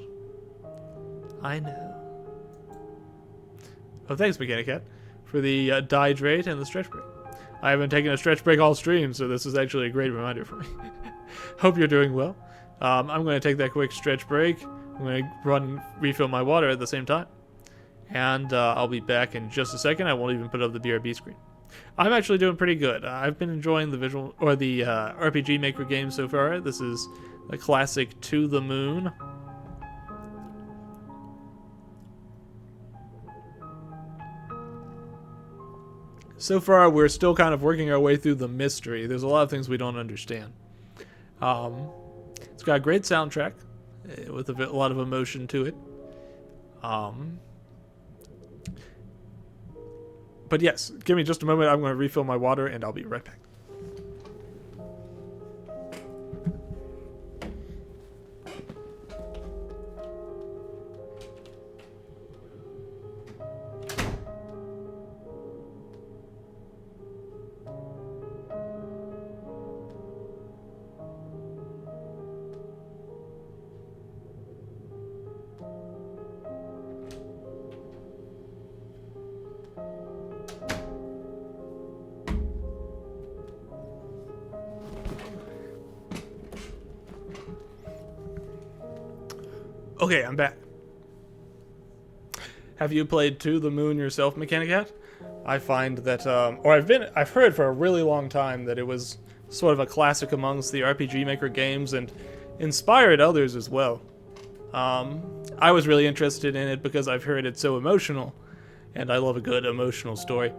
I know. Oh, thanks, Mechanic Cat, for the dihydrate and the stretch break. I haven't taken a stretch break all stream, so this is actually a great reminder for me. Hope you're doing well. I'm going to take that quick stretch break. I'm going to refill my water at the same time. And I'll be back in just a second. I won't even put up the BRB screen. I'm actually doing pretty good. I've been enjoying the RPG Maker game so far. This is a classic To the Moon. So far, we're still kind of working our way through the mystery. There's a lot of things we don't understand. It's got a great soundtrack with a lot of emotion to it. But yes, give me just a moment. I'm going to refill my water, and I'll be right back. Okay, I'm back. Have you played To the Moon yourself, Mechanic Hat? I find that, I've heard for a really long time that it was sort of a classic amongst the RPG Maker games and inspired others as well. I was really interested in it because I've heard it's so emotional, and I love a good emotional story.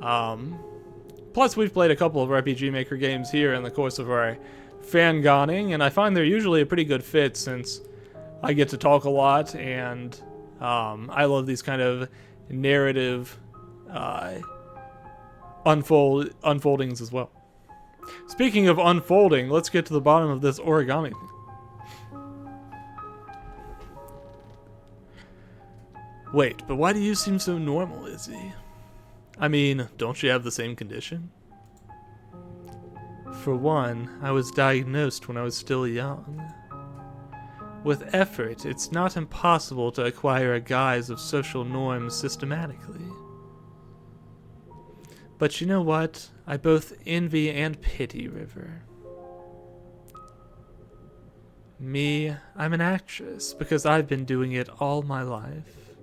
Plus, we've played a couple of RPG Maker games here in the course of our fangoning, and I find they're usually a pretty good fit since I get to talk a lot, and I love these kind of narrative unfoldings as well. Speaking of unfolding, let's get to the bottom of this origami thing. Wait, but why do you seem so normal, Izzy? I mean, don't you have the same condition? For one, I was diagnosed when I was still young. With effort, it's not impossible to acquire a guise of social norms systematically. But you know what? I both envy and pity River. Me, I'm an actress because I've been doing it all my life.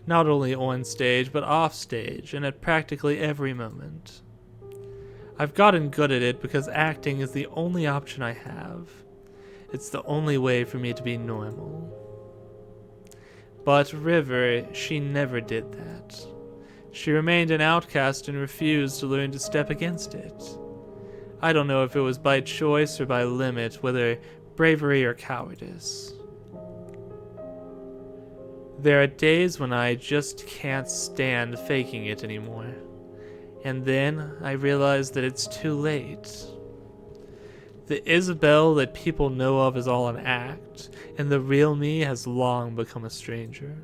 Not only on stage, but off stage, and at practically every moment. I've gotten good at it because acting is the only option I have. It's the only way for me to be normal. But River, she never did that. She remained an outcast and refused to learn to step against it. I don't know if it was by choice or by limit, whether bravery or cowardice. There are days when I just can't stand faking it anymore. And then I realize that it's too late. The Isabel that people know of is all an act, and the real me has long become a stranger.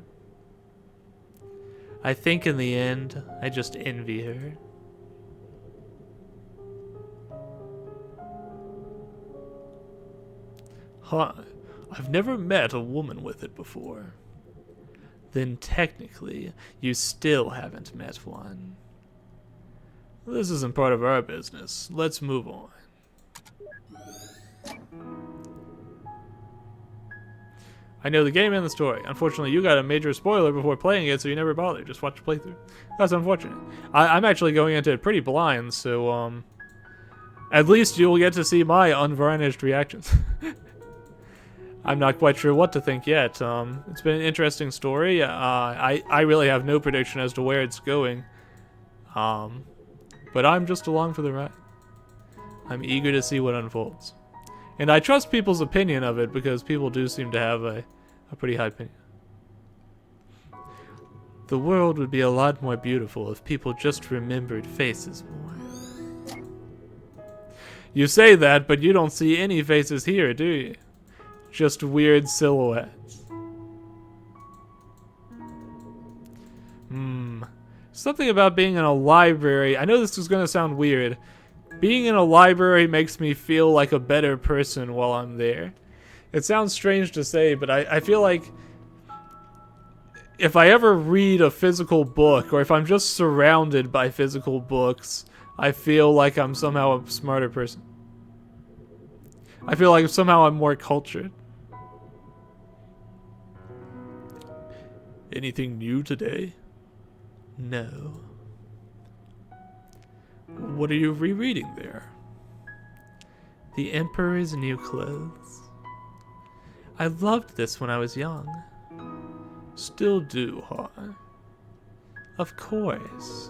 I think in the end, I just envy her. Huh, I've never met a woman with it before. Then technically, you still haven't met one. This isn't part of our business. Let's move on. I know the game and the story. Unfortunately, you got a major spoiler before playing it, so you never bothered. Just watch the playthrough. That's unfortunate. I'm actually going into it pretty blind, so at least you'll get to see my unvarnished reactions. I'm not quite sure what to think yet. It's been an interesting story. I really have no prediction as to where it's going. But I'm just along for the ride. I'm eager to see what unfolds. And I trust people's opinion of it because people do seem to have a pretty high opinion. The world would be a lot more beautiful if people just remembered faces more. You say that, but you don't see any faces here, do you? Just weird silhouettes. Something about being in a library. I know this is going to sound weird. Being in a library makes me feel like a better person while I'm there. It sounds strange to say, but I feel like if I ever read a physical book, or if I'm just surrounded by physical books, I feel like I'm somehow a smarter person. I feel like somehow I'm more cultured. Anything new today? No. What are you rereading there? The Emperor's New Clothes. I loved this when I was young. Still do, huh? Of course.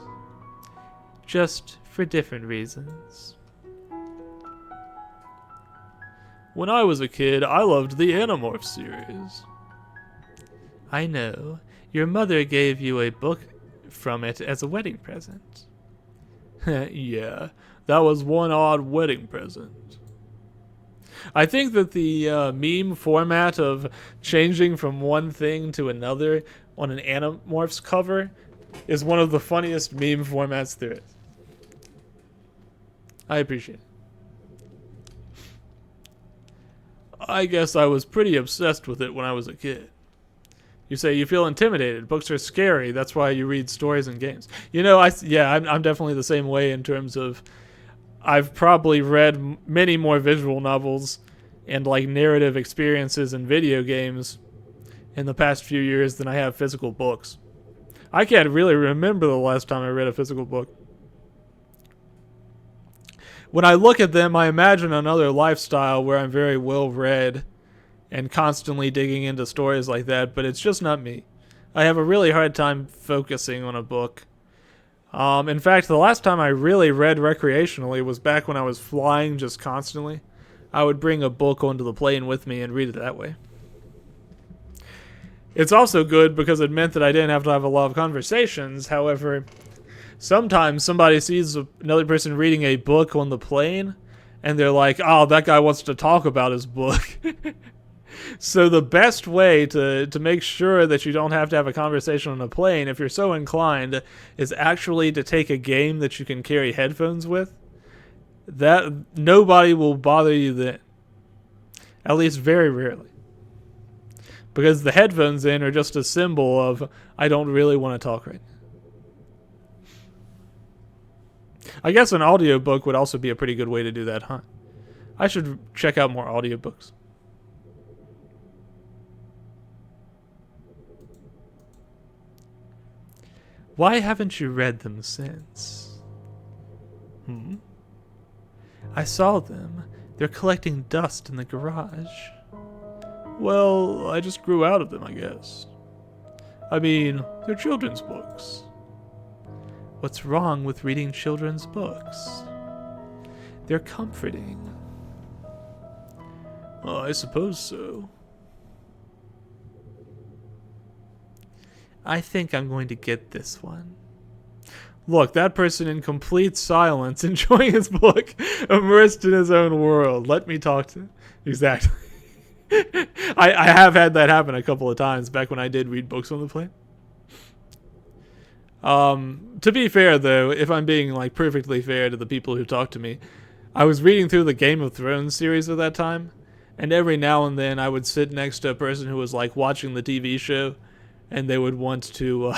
just for different reasons. When I was a kid, I loved the Animorph series. I know. Your mother gave you a book from it as a wedding present. Yeah, that was one odd wedding present. I think that the meme format of changing from one thing to another on an Animorphs cover is one of the funniest meme formats there is. I appreciate it. I guess I was pretty obsessed with it when I was a kid. You say you feel intimidated. Books are scary. That's why you read stories and games. You know, I'm definitely the same way in terms of I've probably read many more visual novels and like narrative experiences in video games in the past few years than I have physical books. I can't really remember the last time I read a physical book. When I look at them, I imagine another lifestyle where I'm very well read and constantly digging into stories like that, but it's just not me. I have a really hard time focusing on a book. In fact, the last time I really read recreationally was back when I was flying just constantly. I would bring a book onto the plane with me and read it that way. It's also good because it meant that I didn't have to have a lot of conversations. However, sometimes somebody sees another person reading a book on the plane, and they're like, oh, that guy wants to talk about his book. So the best way to make sure that you don't have to have a conversation on a plane, if you're so inclined, is actually to take a game that you can carry headphones with. That nobody will bother you then. At least very rarely. Because the headphones in are just a symbol of, I don't really want to talk right now. I guess an audiobook would also be a pretty good way to do that, huh? I should check out more audiobooks. Why haven't you read them since? I saw them. They're collecting dust in the garage. Well, I just grew out of them, I guess. I mean, they're children's books. What's wrong with reading children's books? They're comforting. Oh, I suppose so. I think I'm going to get this one. Look, that person in complete silence, enjoying his book, immersed in his own world. Let me talk to him. Exactly. I have had that happen a couple of times back when I did read books on the plane. To be fair, though, if I'm being like perfectly fair to the people who talk to me, I was reading through the Game of Thrones series at that time, and every now and then I would sit next to a person who was like watching the TV show, and they would want to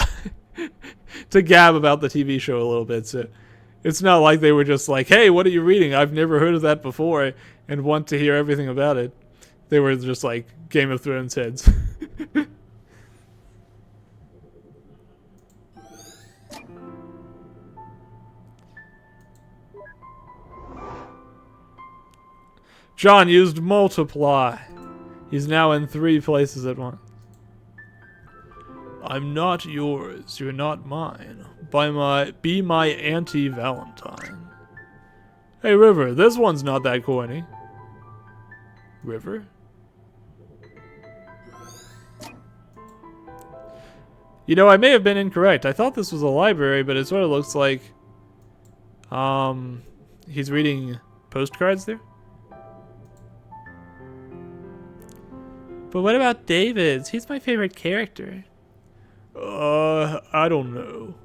to gab about the TV show a little bit. So it's not like they were just like, hey, what are you reading? I've never heard of that before, and want to hear everything about it. They were just like Game of Thrones heads. John used multiply. He's now in 3 places at once. I'm not yours, you're not mine. Be my anti-Valentine. Hey, River, this one's not that corny. River? You know, I may have been incorrect. I thought this was a library, but it sort of looks like he's reading postcards there. But what about David's? He's my favorite character. I don't know.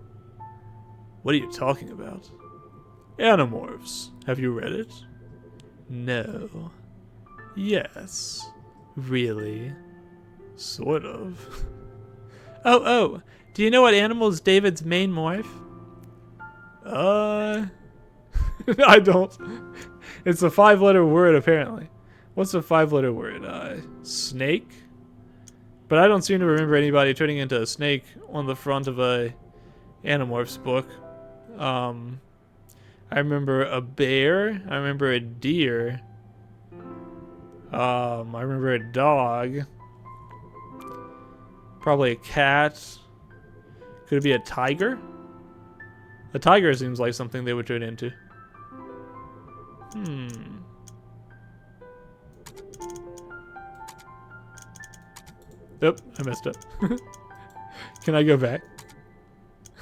What are you talking about? Animorphs. Have you read it? No. Yes. Really? Sort of. Oh. Do you know what animal is David's main morph? I don't. It's a 5-letter word, apparently. What's a 5-letter word? Snake? But I don't seem to remember anybody turning into a snake on the front of a Animorphs book. I remember a bear. I remember a deer. I remember a dog. Probably a cat. Could it be a tiger? A tiger seems like something they would turn into. Oop, I messed up. Can I go back?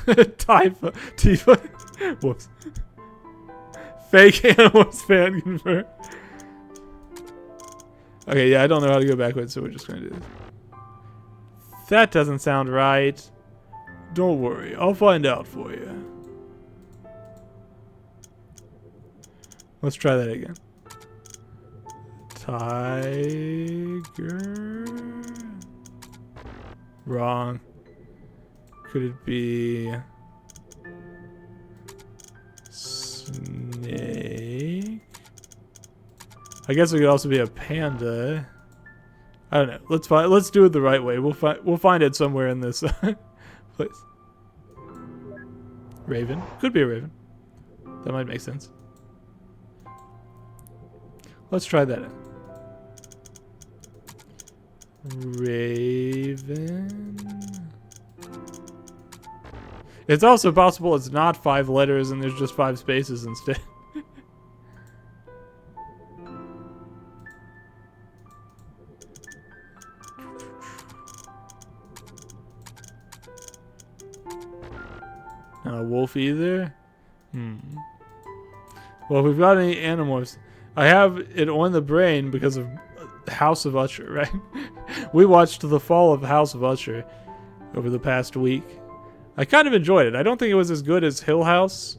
Tifa. Whoops. Fake animals fan confirmed. Okay, yeah, I don't know how to go backwards, so we're just gonna do this. That doesn't sound right. Don't worry, I'll find out for you. Let's try that again. Tiger. Wrong. Could it be snake? I guess it could also be a panda. I don't know. Let's do it the right way. We'll find it somewhere in this place. Raven. Could be a raven. That might make sense. Let's try that out. Raven. It's also possible it's not 5 letters and there's just 5 spaces instead. Not a wolf either? Well, if we've got any animorphs, I have it on the brain because of House of Usher, right? We watched The Fall of House of Usher over the past week. I kind of enjoyed it. I don't think it was as good as Hill House.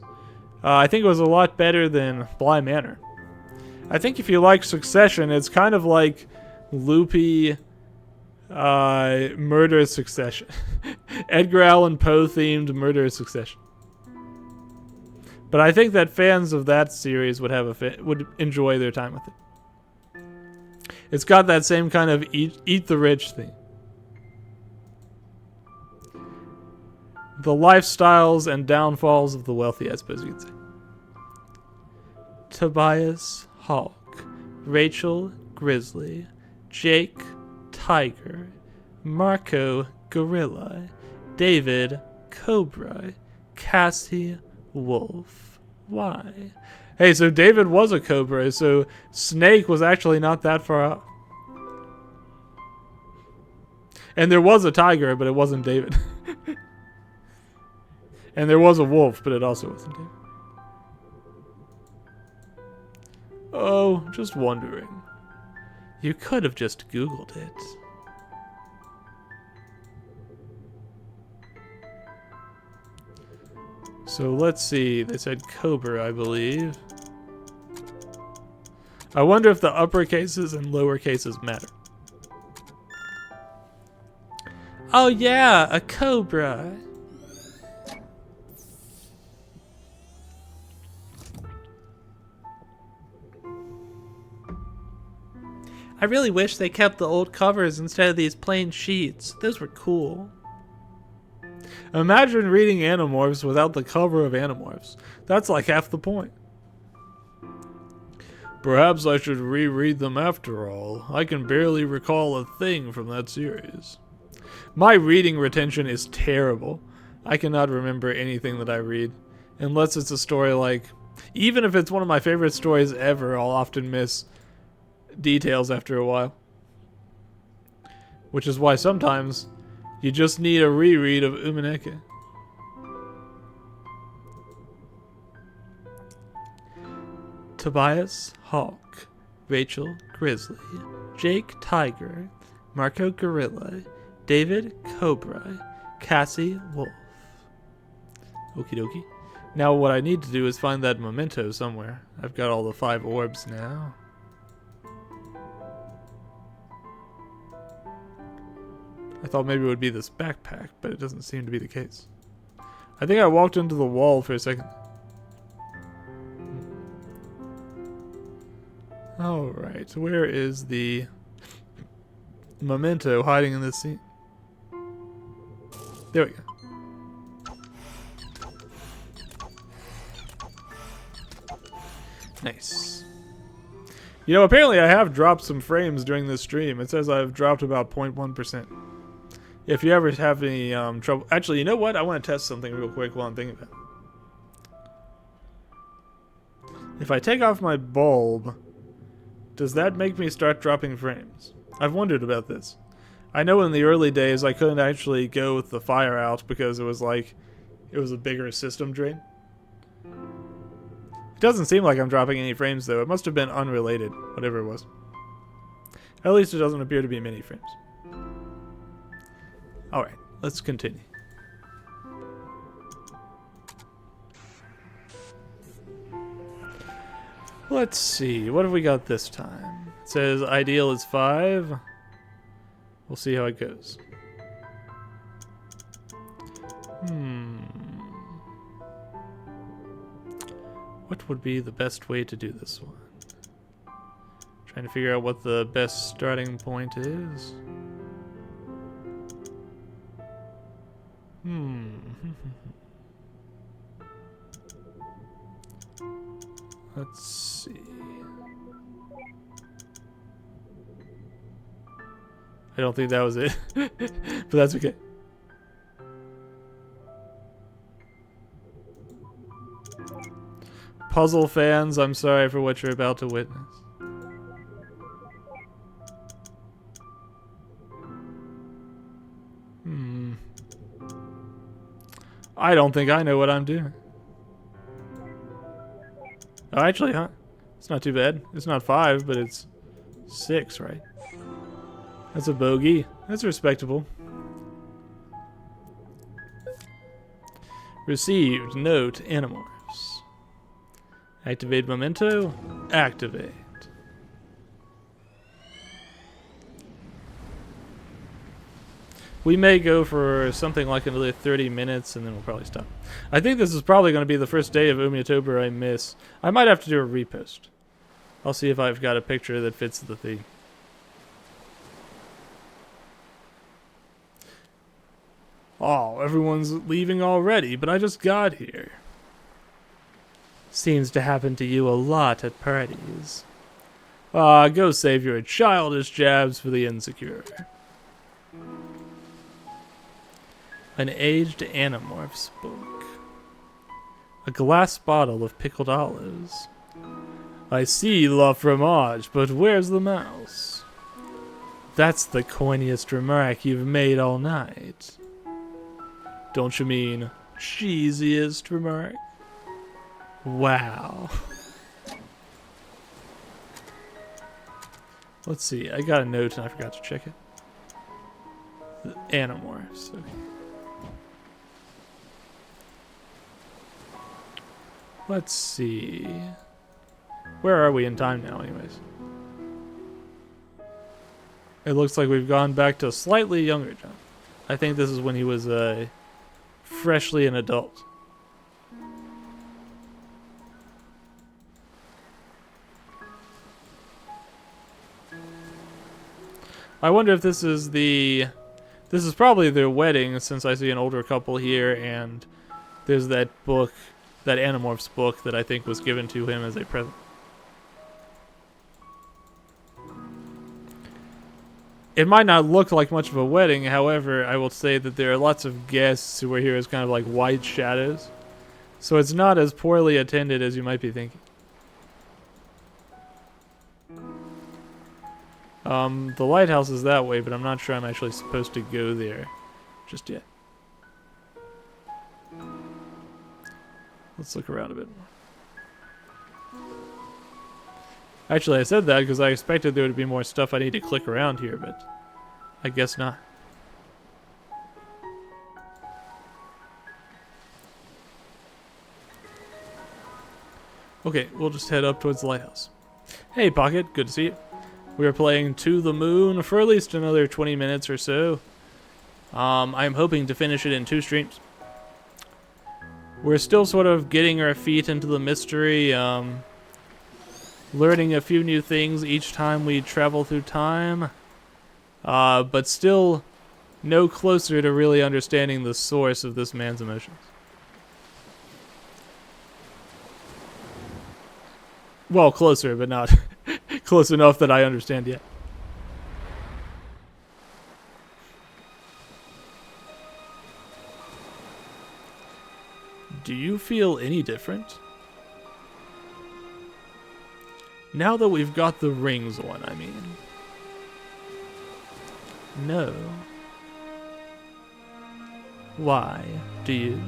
I think it was a lot better than Bly Manor. I think if you like Succession, it's kind of like loopy murder succession. Edgar Allan Poe themed murder succession. But I think that fans of that series would enjoy their time with it. It's got that same kind of eat the rich theme. The lifestyles and downfalls of the wealthy, I suppose you could say. Tobias Hawk, Rachel Grizzly, Jake Tiger, Marco Gorilla, David Cobra, Cassie Wolf. Why? Hey, so David was a cobra, so Snake was actually not that far out. And there was a tiger, but it wasn't David. And there was a wolf, but it also wasn't David. Oh, just wondering. You could have just Googled it. So let's see. They said Cobra, I believe. I wonder if the upper cases and lower cases matter. Oh yeah, a cobra. I really wish they kept the old covers instead of these plain sheets. Those were cool. Imagine reading Animorphs without the cover of Animorphs. That's like half the point. Perhaps I should reread them after all. I can barely recall a thing from that series. My reading retention is terrible. I cannot remember anything that I read. Unless it's a story like... Even if it's one of my favorite stories ever, I'll often miss details after a while. Which is why sometimes you just need a reread of Umaneke. Tobias Hawk, Rachel Grizzly, Jake Tiger, Marco Gorilla, David Cobra, Cassie Wolf. Okie dokie. Now what I need to do is find that memento somewhere. I've got all the 5 orbs now. I thought maybe it would be this backpack, but it doesn't seem to be the case. I think I walked into the wall for a second. Alright, where is the memento hiding in this scene? There we go. Nice. You know, apparently I have dropped some frames during this stream. It says I've dropped about 0.1%. If you ever have any trouble... Actually, you know what? I want to test something real quick while I'm thinking about it. If I take off my bulb, does that make me start dropping frames? I've wondered about this. I know in the early days I couldn't actually go with the fire out because it was like, it was a bigger system drain. It doesn't seem like I'm dropping any frames though. It must have been unrelated, whatever it was. At least it doesn't appear to be many frames. Alright, let's continue. Let's see, what have we got this time? It says ideal is 5. We'll see how it goes. What would be the best way to do this one? Trying to figure out what the best starting point is. Let's see. I don't think that was it, but that's okay. Puzzle fans, I'm sorry for what you're about to witness. I don't think I know what I'm doing. Oh, actually, huh? It's not too bad. It's not 5, but it's 6, right? That's a bogey. That's respectable. Received. Note. Animorphs. Activate memento. Activate. We may go for something like another 30 minutes, and then we'll probably stop. I think this is probably going to be the first day of Umiyatober I miss. I might have to do a repost. I'll see if I've got a picture that fits the theme. Oh, everyone's leaving already, but I just got here. Seems to happen to you a lot at parties. Go save your childish jabs for the insecure. An aged Animorphs book. A glass bottle of pickled olives. I see la fromage, but where's the mouse? That's the coiniest remark you've made all night. Don't you mean cheesiest remark? Wow. Let's see, I got a note and I forgot to check it. The Animorphs, okay. Let's see. Where are we in time now, anyways? It looks like we've gone back to a slightly younger John. I think this is when he was freshly an adult. I wonder if this is the... This is probably their wedding, since I see an older couple here, and there's that book, that Animorphs book that I think was given to him as a present. It might not look like much of a wedding, however, I will say that there are lots of guests who are here as kind of like white shadows. So it's not as poorly attended as you might be thinking. The lighthouse is that way, but I'm not sure I'm actually supposed to go there just yet. Let's look around a bit more. Actually, I said that because I expected there would be more stuff I need to click around here, but I guess not. Okay, we'll just head up towards the lighthouse. Hey, Pocket, good to see you. We are playing To the Moon for at least another 20 minutes or so. I'm hoping to finish it in 2 streams. We're still sort of getting our feet into the mystery, learning a few new things each time we travel through time, but still no closer to really understanding the source of this man's emotions. Well, closer, but not close enough that I understand yet. Do you feel any different? Now that we've got the rings on, I mean. No. Why do you?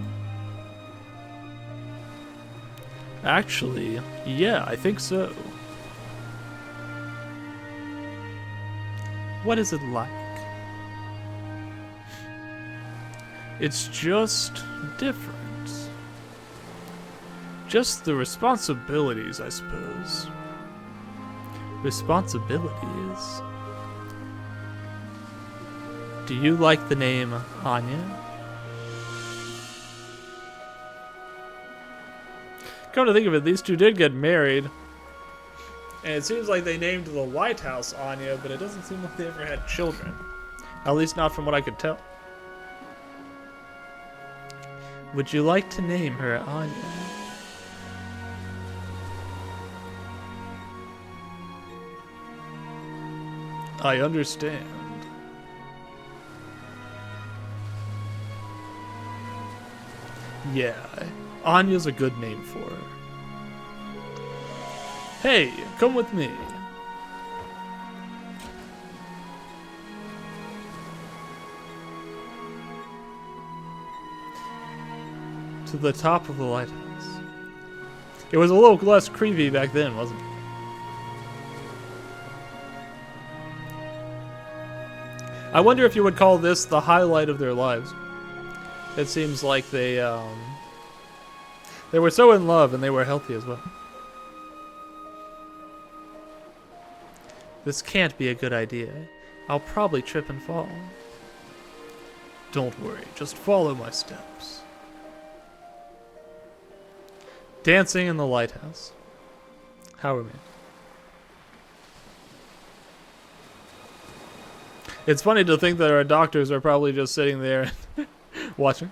Actually, yeah, I think so. What is it like? It's just different. Just the responsibilities, I suppose. Responsibilities? Do you like the name Anya? Come to think of it, these two did get married. And it seems like they named the White House Anya, but it doesn't seem like they ever had children. At least not from what I could tell. Would you like to name her Anya? I understand. Yeah, Anya's a good name for her. Hey, come with me. To the top of the lighthouse. It was a little less creepy back then, wasn't it? I wonder if you would call this the highlight of their lives. It seems like they were so in love and they were healthy as well. This can't be a good idea. I'll probably trip and fall. Don't worry, just follow my steps. Dancing in the lighthouse. How romantic. It's funny to think that our doctors are probably just sitting there watching.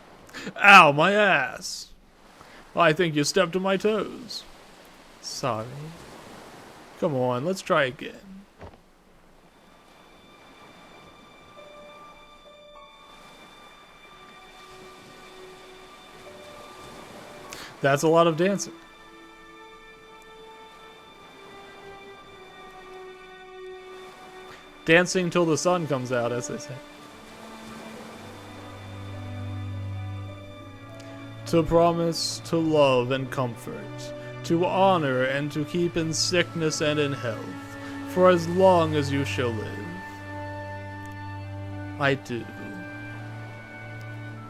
Ow, my ass! I think you stepped on my toes. Sorry. Come on, let's try again. That's a lot of dancing. Dancing till the sun comes out, as they say. To promise, to love and comfort, to honor and to keep in sickness and in health, for as long as you shall live. I do.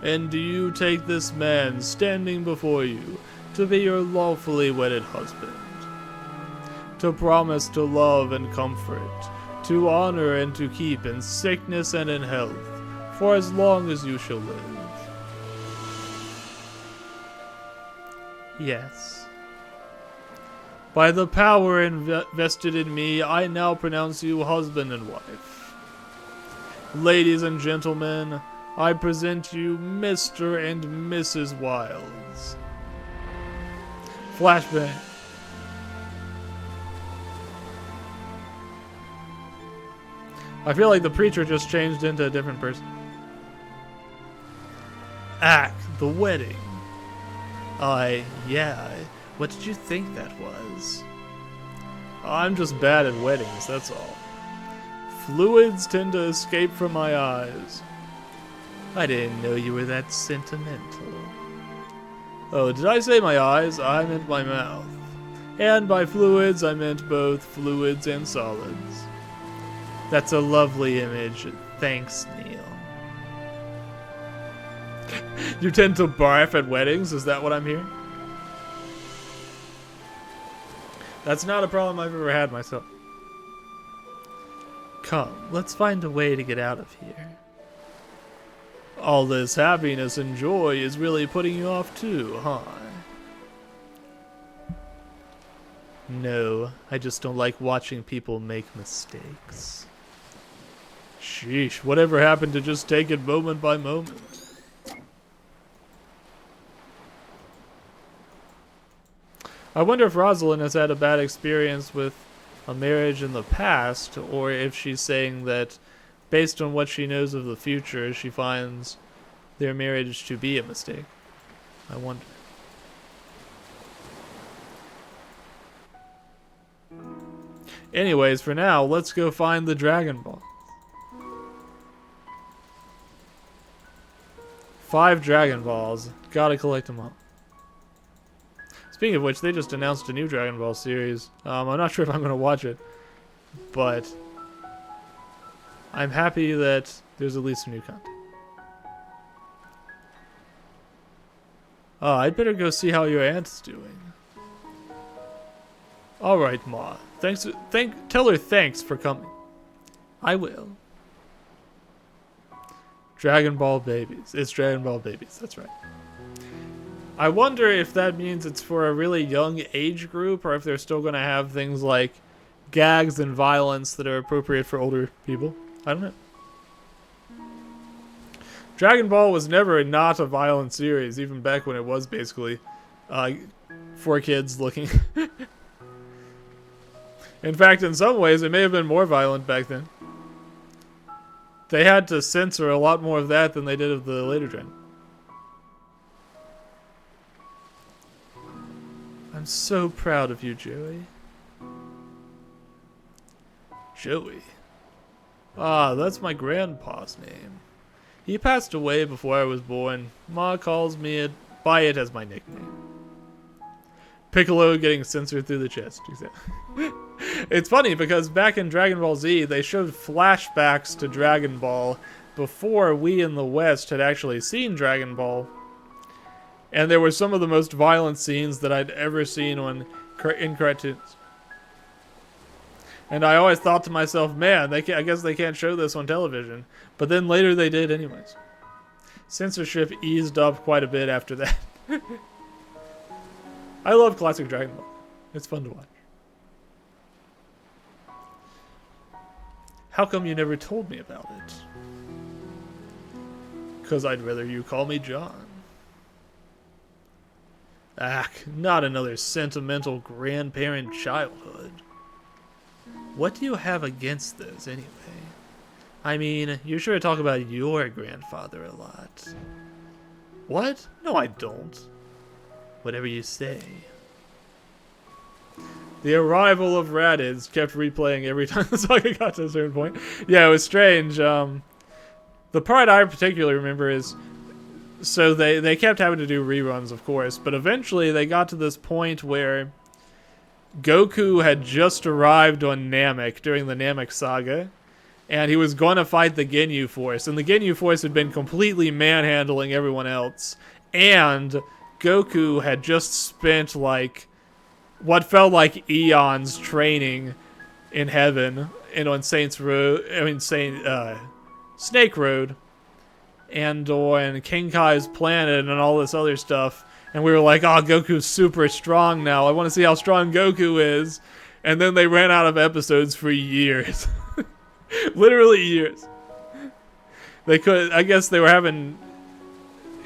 And do you take this man standing before you to be your lawfully wedded husband? To promise to love and comfort, to honor and to keep in sickness and in health, for as long as you shall live. Yes. By the power invested in me, I now pronounce you husband and wife. Ladies and gentlemen, I present you Mr. and Mrs. Wilds. Flashbang. I feel like the preacher just changed into a different person. Act, the wedding. What did you think that was? I'm just bad at weddings, that's all. Fluids tend to escape from my eyes. I didn't know you were that sentimental. Oh, did I say my eyes? I meant my mouth. And by fluids, I meant both fluids and solids. That's a lovely image. Thanks, Neil. You tend to barf at weddings? Is that what I'm hearing? That's not a problem I've ever had myself. Come, let's find a way to get out of here. All this happiness and joy is really putting you off too, huh? No, I just don't like watching people make mistakes. Sheesh, whatever happened to just take it moment by moment? I wonder if Rosalind has had a bad experience with a marriage in the past, or if she's saying that based on what she knows of the future, she finds their marriage to be a mistake. I wonder. Anyways, for now, let's go find the Dragon Ball. 5 Dragon Balls. Gotta collect them all. Speaking of which, they just announced a new Dragon Ball series. I'm not sure if I'm going to watch it, but I'm happy that there's at least some new content. I'd better go see how your aunt's doing. Alright, Ma. Tell her thanks for coming. I will. Dragon Ball Babies. It's Dragon Ball Babies, that's right. I wonder if that means it's for a really young age group, or if they're still going to have things like gags and violence that are appropriate for older people. I don't know. Dragon Ball was never not a violent series, even back when it was basically for kids looking. In fact, in some ways, it may have been more violent back then. They had to censor a lot more of that than they did of the later gen. I'm so proud of you, Joey. Joey. That's my grandpa's name. He passed away before I was born. Ma calls me by it as my nickname. Piccolo getting censored through the chest. It's funny because back in Dragon Ball Z, they showed flashbacks to Dragon Ball before we in the West had actually seen Dragon Ball. And there were some of the most violent scenes that I'd ever seen in cartoons. And I always thought to myself, man, I guess they can't show this on television. But then later they did anyways. Censorship eased up quite a bit after that. I love classic Dragon Ball. It's fun to watch. How come you never told me about it? Because I'd rather you call me John. Not another sentimental grandparent childhood. What do you have against this, anyway? I mean, you sure talk about your grandfather a lot. What? No, I don't. Whatever you say. The arrival of Raditz kept replaying every time the saga got to a certain point. Yeah, it was strange. The part I particularly remember is... So they kept having to do reruns, of course, but eventually they got to this point where Goku had just arrived on Namek during the Namek saga, and he was going to fight the Ginyu Force, and the Ginyu Force had been completely manhandling everyone else, and Goku had just spent like what felt like eons training in heaven and on Snake Road, and on King Kai's planet and all this other stuff. And we were like, oh, Goku's super strong now. I want to see how strong Goku is. And then they ran out of episodes for years. Literally years. I guess they were having...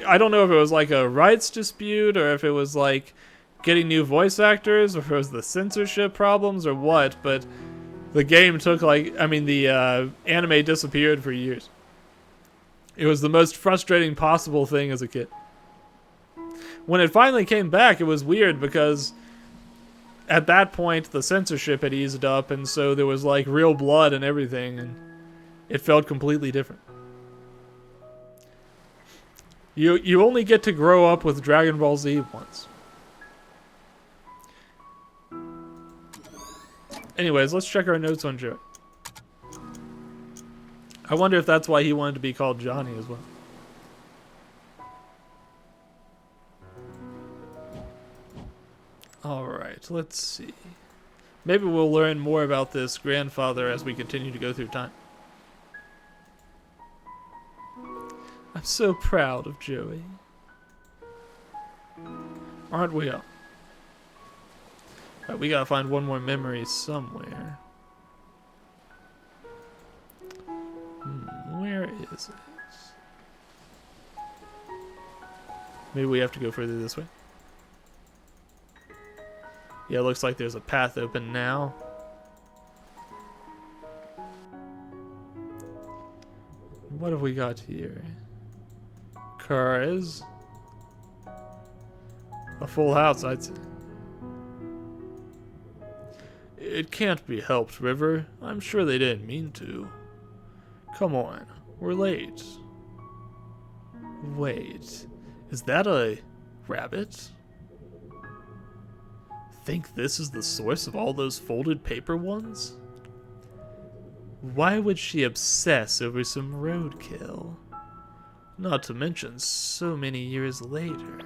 I don't know if it was like a rights dispute or if it was like getting new voice actors or if it was the censorship problems or what. But the game took the anime disappeared for years. It was the most frustrating possible thing as a kid. When it finally came back, it was weird because at that point the censorship had eased up, and so there was like real blood and everything, and it felt completely different. You only get to grow up with Dragon Ball Z once. Anyways, let's check our notes on Joey. I wonder if that's why he wanted to be called Johnny as well. Alright, let's see. Maybe we'll learn more about this grandfather as we continue to go through time. I'm so proud of Joey. Aren't we all? Alright, we gotta find one more memory somewhere. Where is it? Maybe we have to go further this way. Yeah, it looks like there's a path open now. What have we got here? Cars. A full house, I'd say. It can't be helped, River. I'm sure they didn't mean to. Come on, we're late. Wait, is that a rabbit? Think this is the source of all those folded paper ones? Why would she obsess over some roadkill? Not to mention so many years later.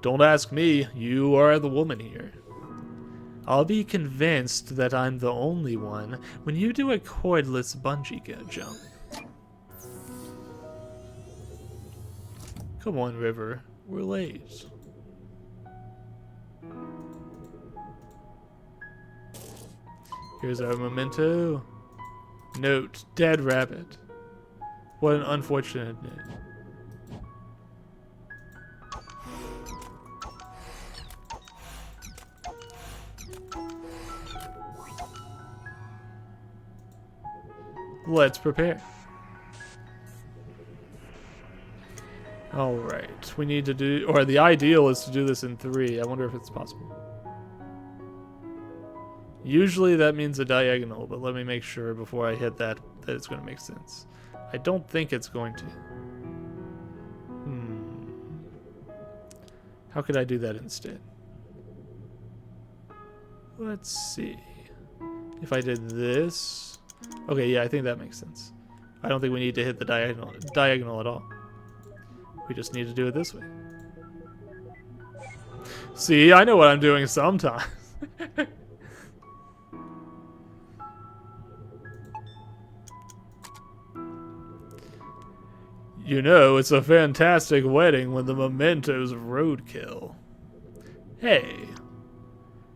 Don't ask me, you are the woman here. I'll be convinced that I'm the only one when you do a cordless bungee jump. Come on, River. We're late. Here's our memento. Note, dead rabbit. What an unfortunate name. Let's prepare. Alright, we need to do, or the ideal is to do this in 3. I wonder if it's possible. Usually that means a diagonal, but let me make sure before I hit that it's going to make sense. I don't think it's going to. How could I do that instead? Let's see. If I did this... Okay, yeah, I think that makes sense. I don't think we need to hit the diagonal at all. We just need to do it this way. See, I know what I'm doing sometimes. You know, it's a fantastic wedding when the memento's roadkill. Hey,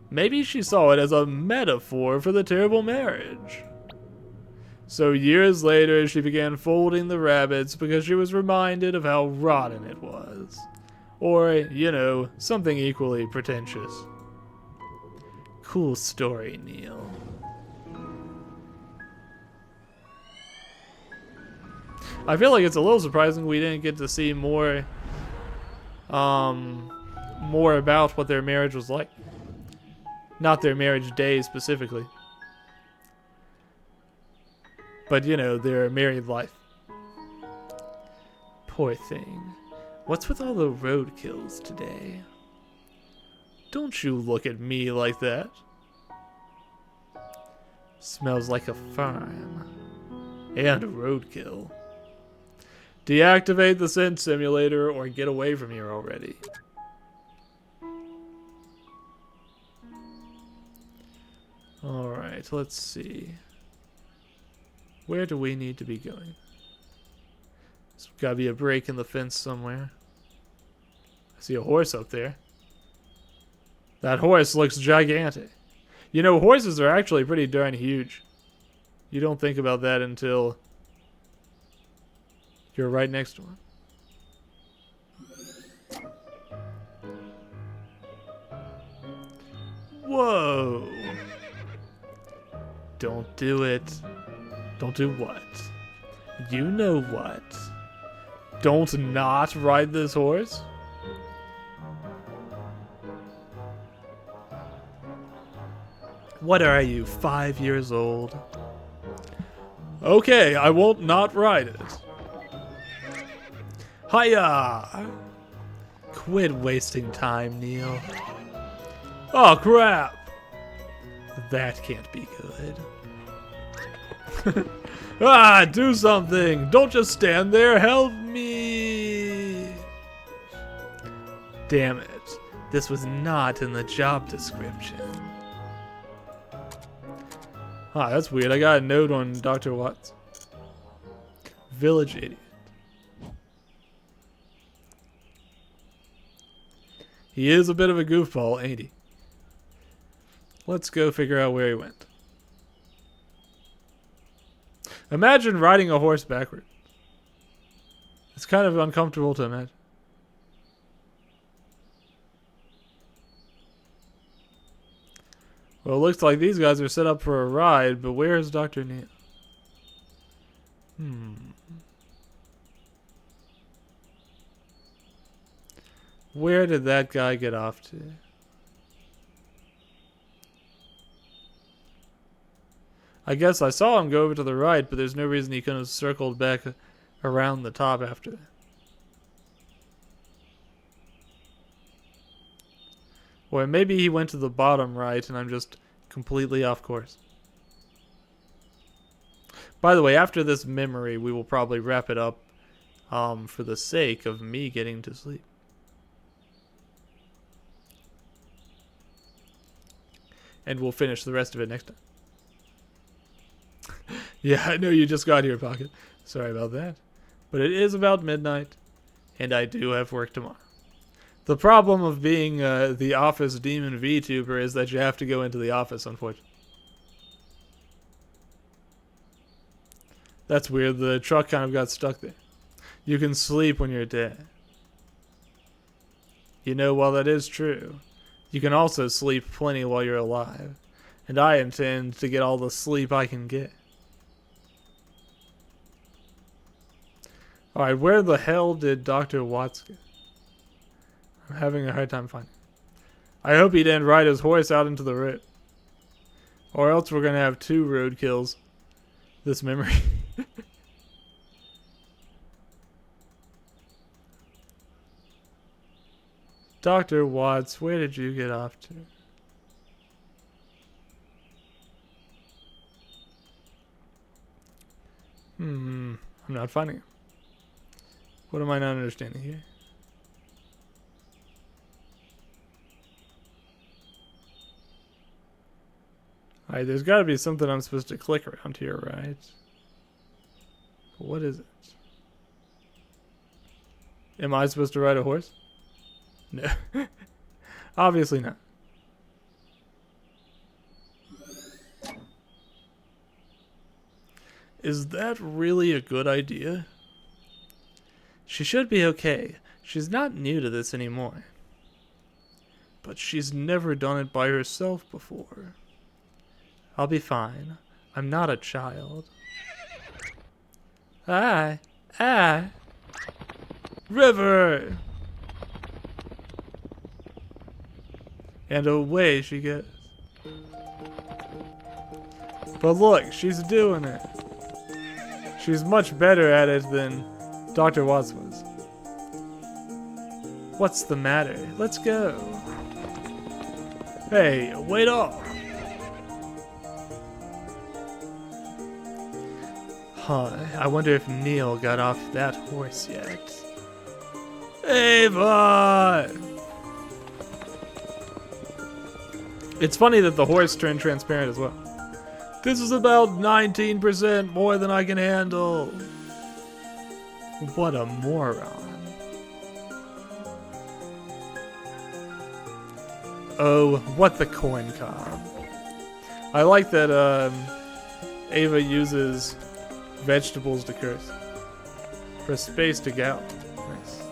maybe she saw it as a metaphor for the terrible marriage. So years later, she began folding the rabbits because she was reminded of how rotten it was. Or, you know, something equally pretentious. Cool story, Neil. I feel like it's a little surprising we didn't get to see more about what their marriage was like. Not their marriage day specifically. But, you know, their married life. Poor thing. What's with all the roadkills today? Don't you look at me like that. Smells like a farm. And a roadkill. Deactivate the scent simulator or get away from here already. Alright, let's see. Where do we need to be going? There's gotta be a break in the fence somewhere. I see a horse up there. That horse looks gigantic. You know, horses are actually pretty darn huge. You don't think about that until you're right next to one. Whoa! Don't do it. Don't do what? You know what? Don't not ride this horse? What are you, 5 years old? Okay, I won't not ride it. Hiya! Quit wasting time, Neil. Oh, crap! That can't be good. Ah, do something! Don't just stand there, help me! Damn it. This was not in the job description. Ah, that's weird. I got a note on Dr. Watts. Village idiot. He is a bit of a goofball, ain't he? Let's go figure out where he went. Imagine riding a horse backward. It's kind of uncomfortable to imagine. Well, it looks like these guys are set up for a ride, but where is Dr. Neil? Where did that guy get off to? I guess I saw him go over to the right, but there's no reason he couldn't have circled back around the top after that. Or maybe he went to the bottom right and I'm just completely off course. By the way, after this memory, we will probably wrap it up for the sake of me getting to sleep. And we'll finish the rest of it next time. Yeah, I know you just got here, Pocket. Sorry about that. But it is about midnight, and I do have work tomorrow. The problem of being the office demon VTuber is that you have to go into the office, unfortunately. That's weird. The truck kind of got stuck there. You can sleep when you're dead. You know, while that is true, you can also sleep plenty while you're alive. And I intend to get all the sleep I can get. Alright, where the hell did Dr. Watts go? I'm having a hard time finding him. I hope he didn't ride his horse out into the road. Or else we're going to have 2 road kills this memory. Dr. Watts, where did you get off to? I'm not finding him. What am I not understanding here? Alright, there's got to be something I'm supposed to click around here, right? What is it? Am I supposed to ride a horse? No. Obviously not. Is that really a good idea? She should be okay. She's not new to this anymore. But she's never done it by herself before. I'll be fine. I'm not a child. River! And away she goes. But look, she's doing it. She's much better at it than Dr. Watts was. What's the matter? Let's go. Hey, wait off. Huh, I wonder if Neil got off that horse yet. Ava! It's funny that the horse turned transparent as well. This is about 19% more than I can handle. What a moron. Oh, what the corn cob. I like that Ava uses vegetables to curse. Press space to gallop. Nice.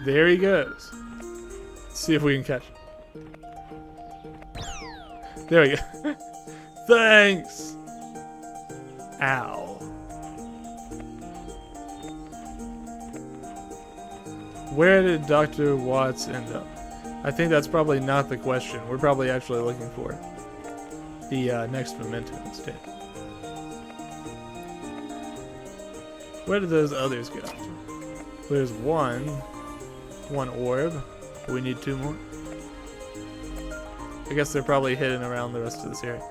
There he goes. Let's see if we can catch him. There we go. Thanks! Ow. Where did Dr. Watts end up? I think that's probably not the question. We're probably actually looking for the next memento instead. Where did those others go? There's one orb. We need 2 more. I guess they're probably hidden around the rest of this area.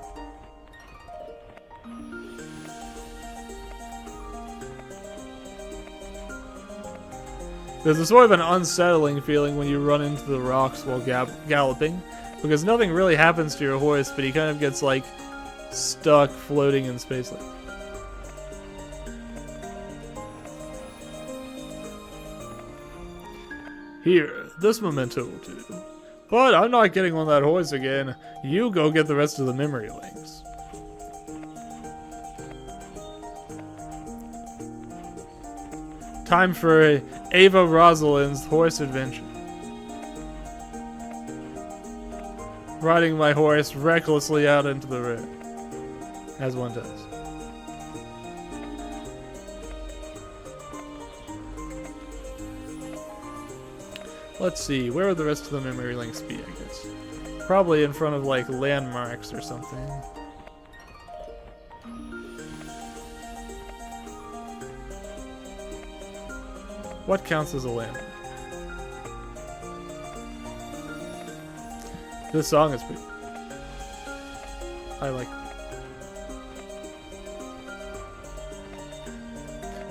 There's a sort of an unsettling feeling when you run into the rocks while galloping, because nothing really happens to your horse, but he kind of gets like stuck floating in space. Here, this memento will do. But I'm not getting on that horse again. You go get the rest of the memory links. Time for Ava Rosalind's horse adventure. Riding my horse recklessly out into the road. As one does. Let's see, where would the rest of the memory links be, I guess? Probably in front of, like, landmarks or something. What counts as a landmark? This song is pretty... I like it.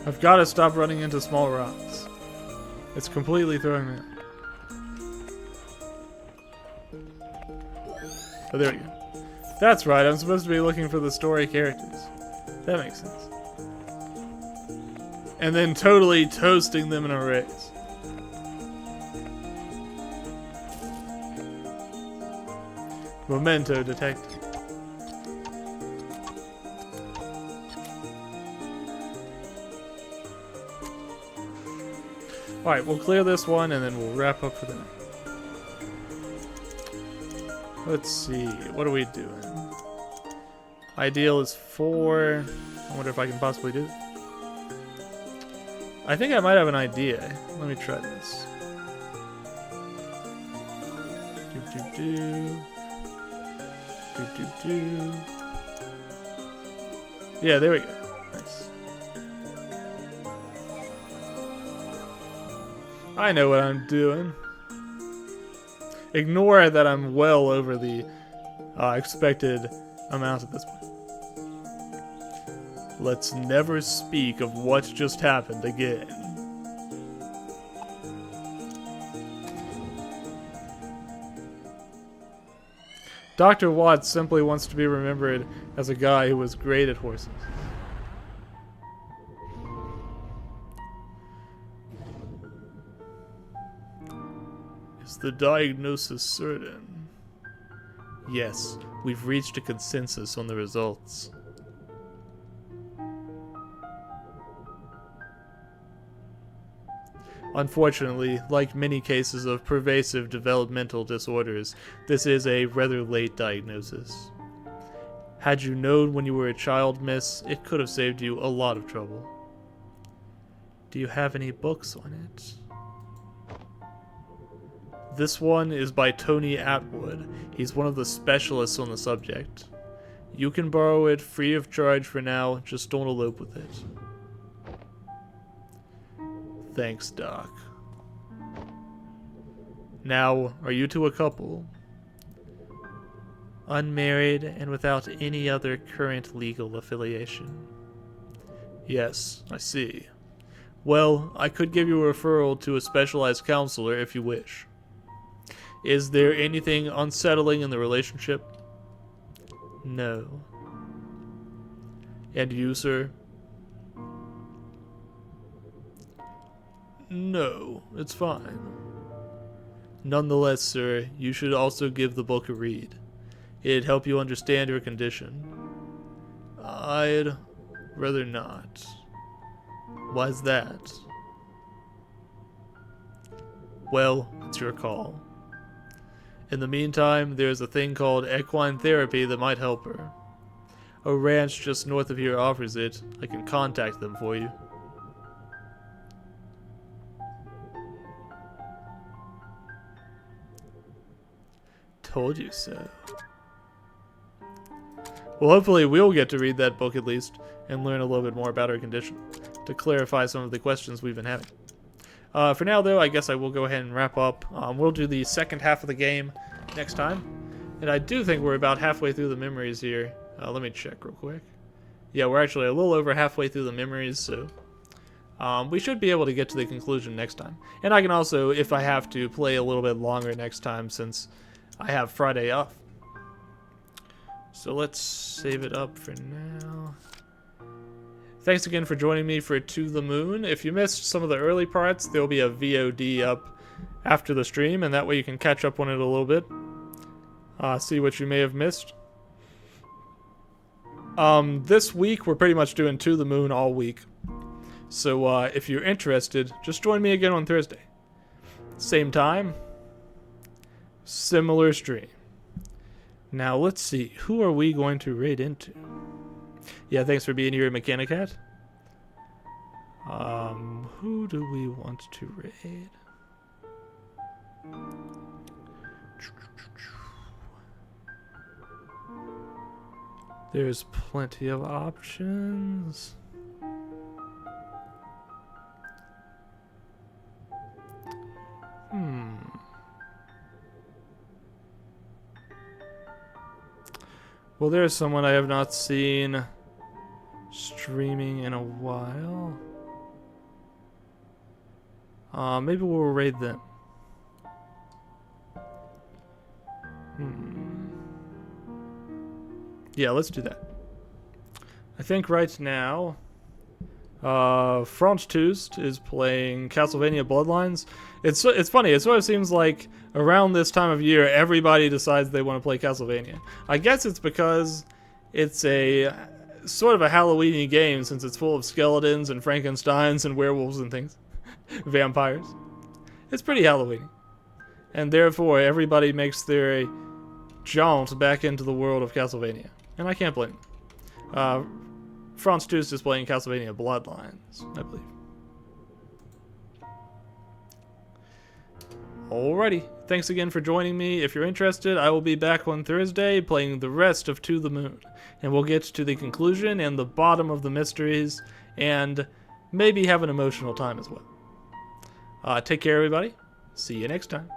I've got to stop running into small rocks. It's completely throwing me off. Oh, there we go. That's right, I'm supposed to be looking for the story characters. That makes sense. And then totally toasting them in a race. Memento detected. Alright, we'll clear this one and then we'll wrap up for the night. Let's see, what are we doing? Ideal is 4. I wonder if I can possibly do it. I think I might have an idea. Let me try this. Yeah, there we go. Nice. I know what I'm doing. Ignore that I'm well over the expected amount at this point. Let's never speak of what just happened again. Dr. Watts simply wants to be remembered as a guy who was great at horses. Is the diagnosis certain? Yes, we've reached a consensus on the results. Unfortunately, like many cases of pervasive developmental disorders, this is a rather late diagnosis. Had you known when you were a child, miss, it could have saved you a lot of trouble. Do you have any books on it? This one is by Tony Atwood. He's one of the specialists on the subject. You can borrow it free of charge for now, just don't elope with it. Thanks, Doc. Now, are you two a couple? Unmarried and without any other current legal affiliation. Yes, I see. Well, I could give you a referral to a specialized counselor if you wish. Is there anything unsettling in the relationship? No. And you, sir? No, it's fine. Nonetheless, sir, you should also give the book a read. It'd help you understand your condition. I'd rather not. Why's that? Well, it's your call. In the meantime, there's a thing called equine therapy that might help her. A ranch just north of here offers it. I can contact them for you. Told you so. Well, hopefully we'll get to read that book at least and learn a little bit more about her condition to clarify some of the questions we've been having. For now, though, I guess I will go ahead and wrap up. We'll do the second half of the game next time. And I do think we're about halfway through the memories here. Let me check real quick. Yeah, we're actually a little over halfway through the memories, so we should be able to get to the conclusion next time. And I can also, if I have to, play a little bit longer next time since I have Friday off. So let's save it up for now. Thanks again for joining me for To the Moon. If you missed some of the early parts, there'll be a VOD up after the stream, and that way you can catch up on it a little bit. See what you may have missed. This week, we're pretty much doing To the Moon all week. So if you're interested, just join me again on Thursday. Same time, similar stream. Now, let's see. Who are we going to raid into? Yeah, thanks for being here, Mechanicat. Who do we want to raid? There's plenty of options. Well, there's someone I have not seen streaming in a while. Maybe we'll raid them. Yeah, let's do that. I think right now, Franz Toost is playing Castlevania Bloodlines. It's funny. It sort of seems like around this time of year, everybody decides they want to play Castlevania. I guess it's because it's a sort of a Halloween-y game since it's full of skeletons and Frankensteins and werewolves and things. Vampires. It's pretty Halloween. And therefore, everybody makes their jaunt back into the world of Castlevania. And I can't blame them. Franz Toost is playing Castlevania Bloodlines, I believe. Alrighty. Thanks again for joining me. If you're interested, I will be back on Thursday playing the rest of To the Moon. And we'll get to the conclusion and the bottom of the mysteries and maybe have an emotional time as well. Take care, everybody. See you next time.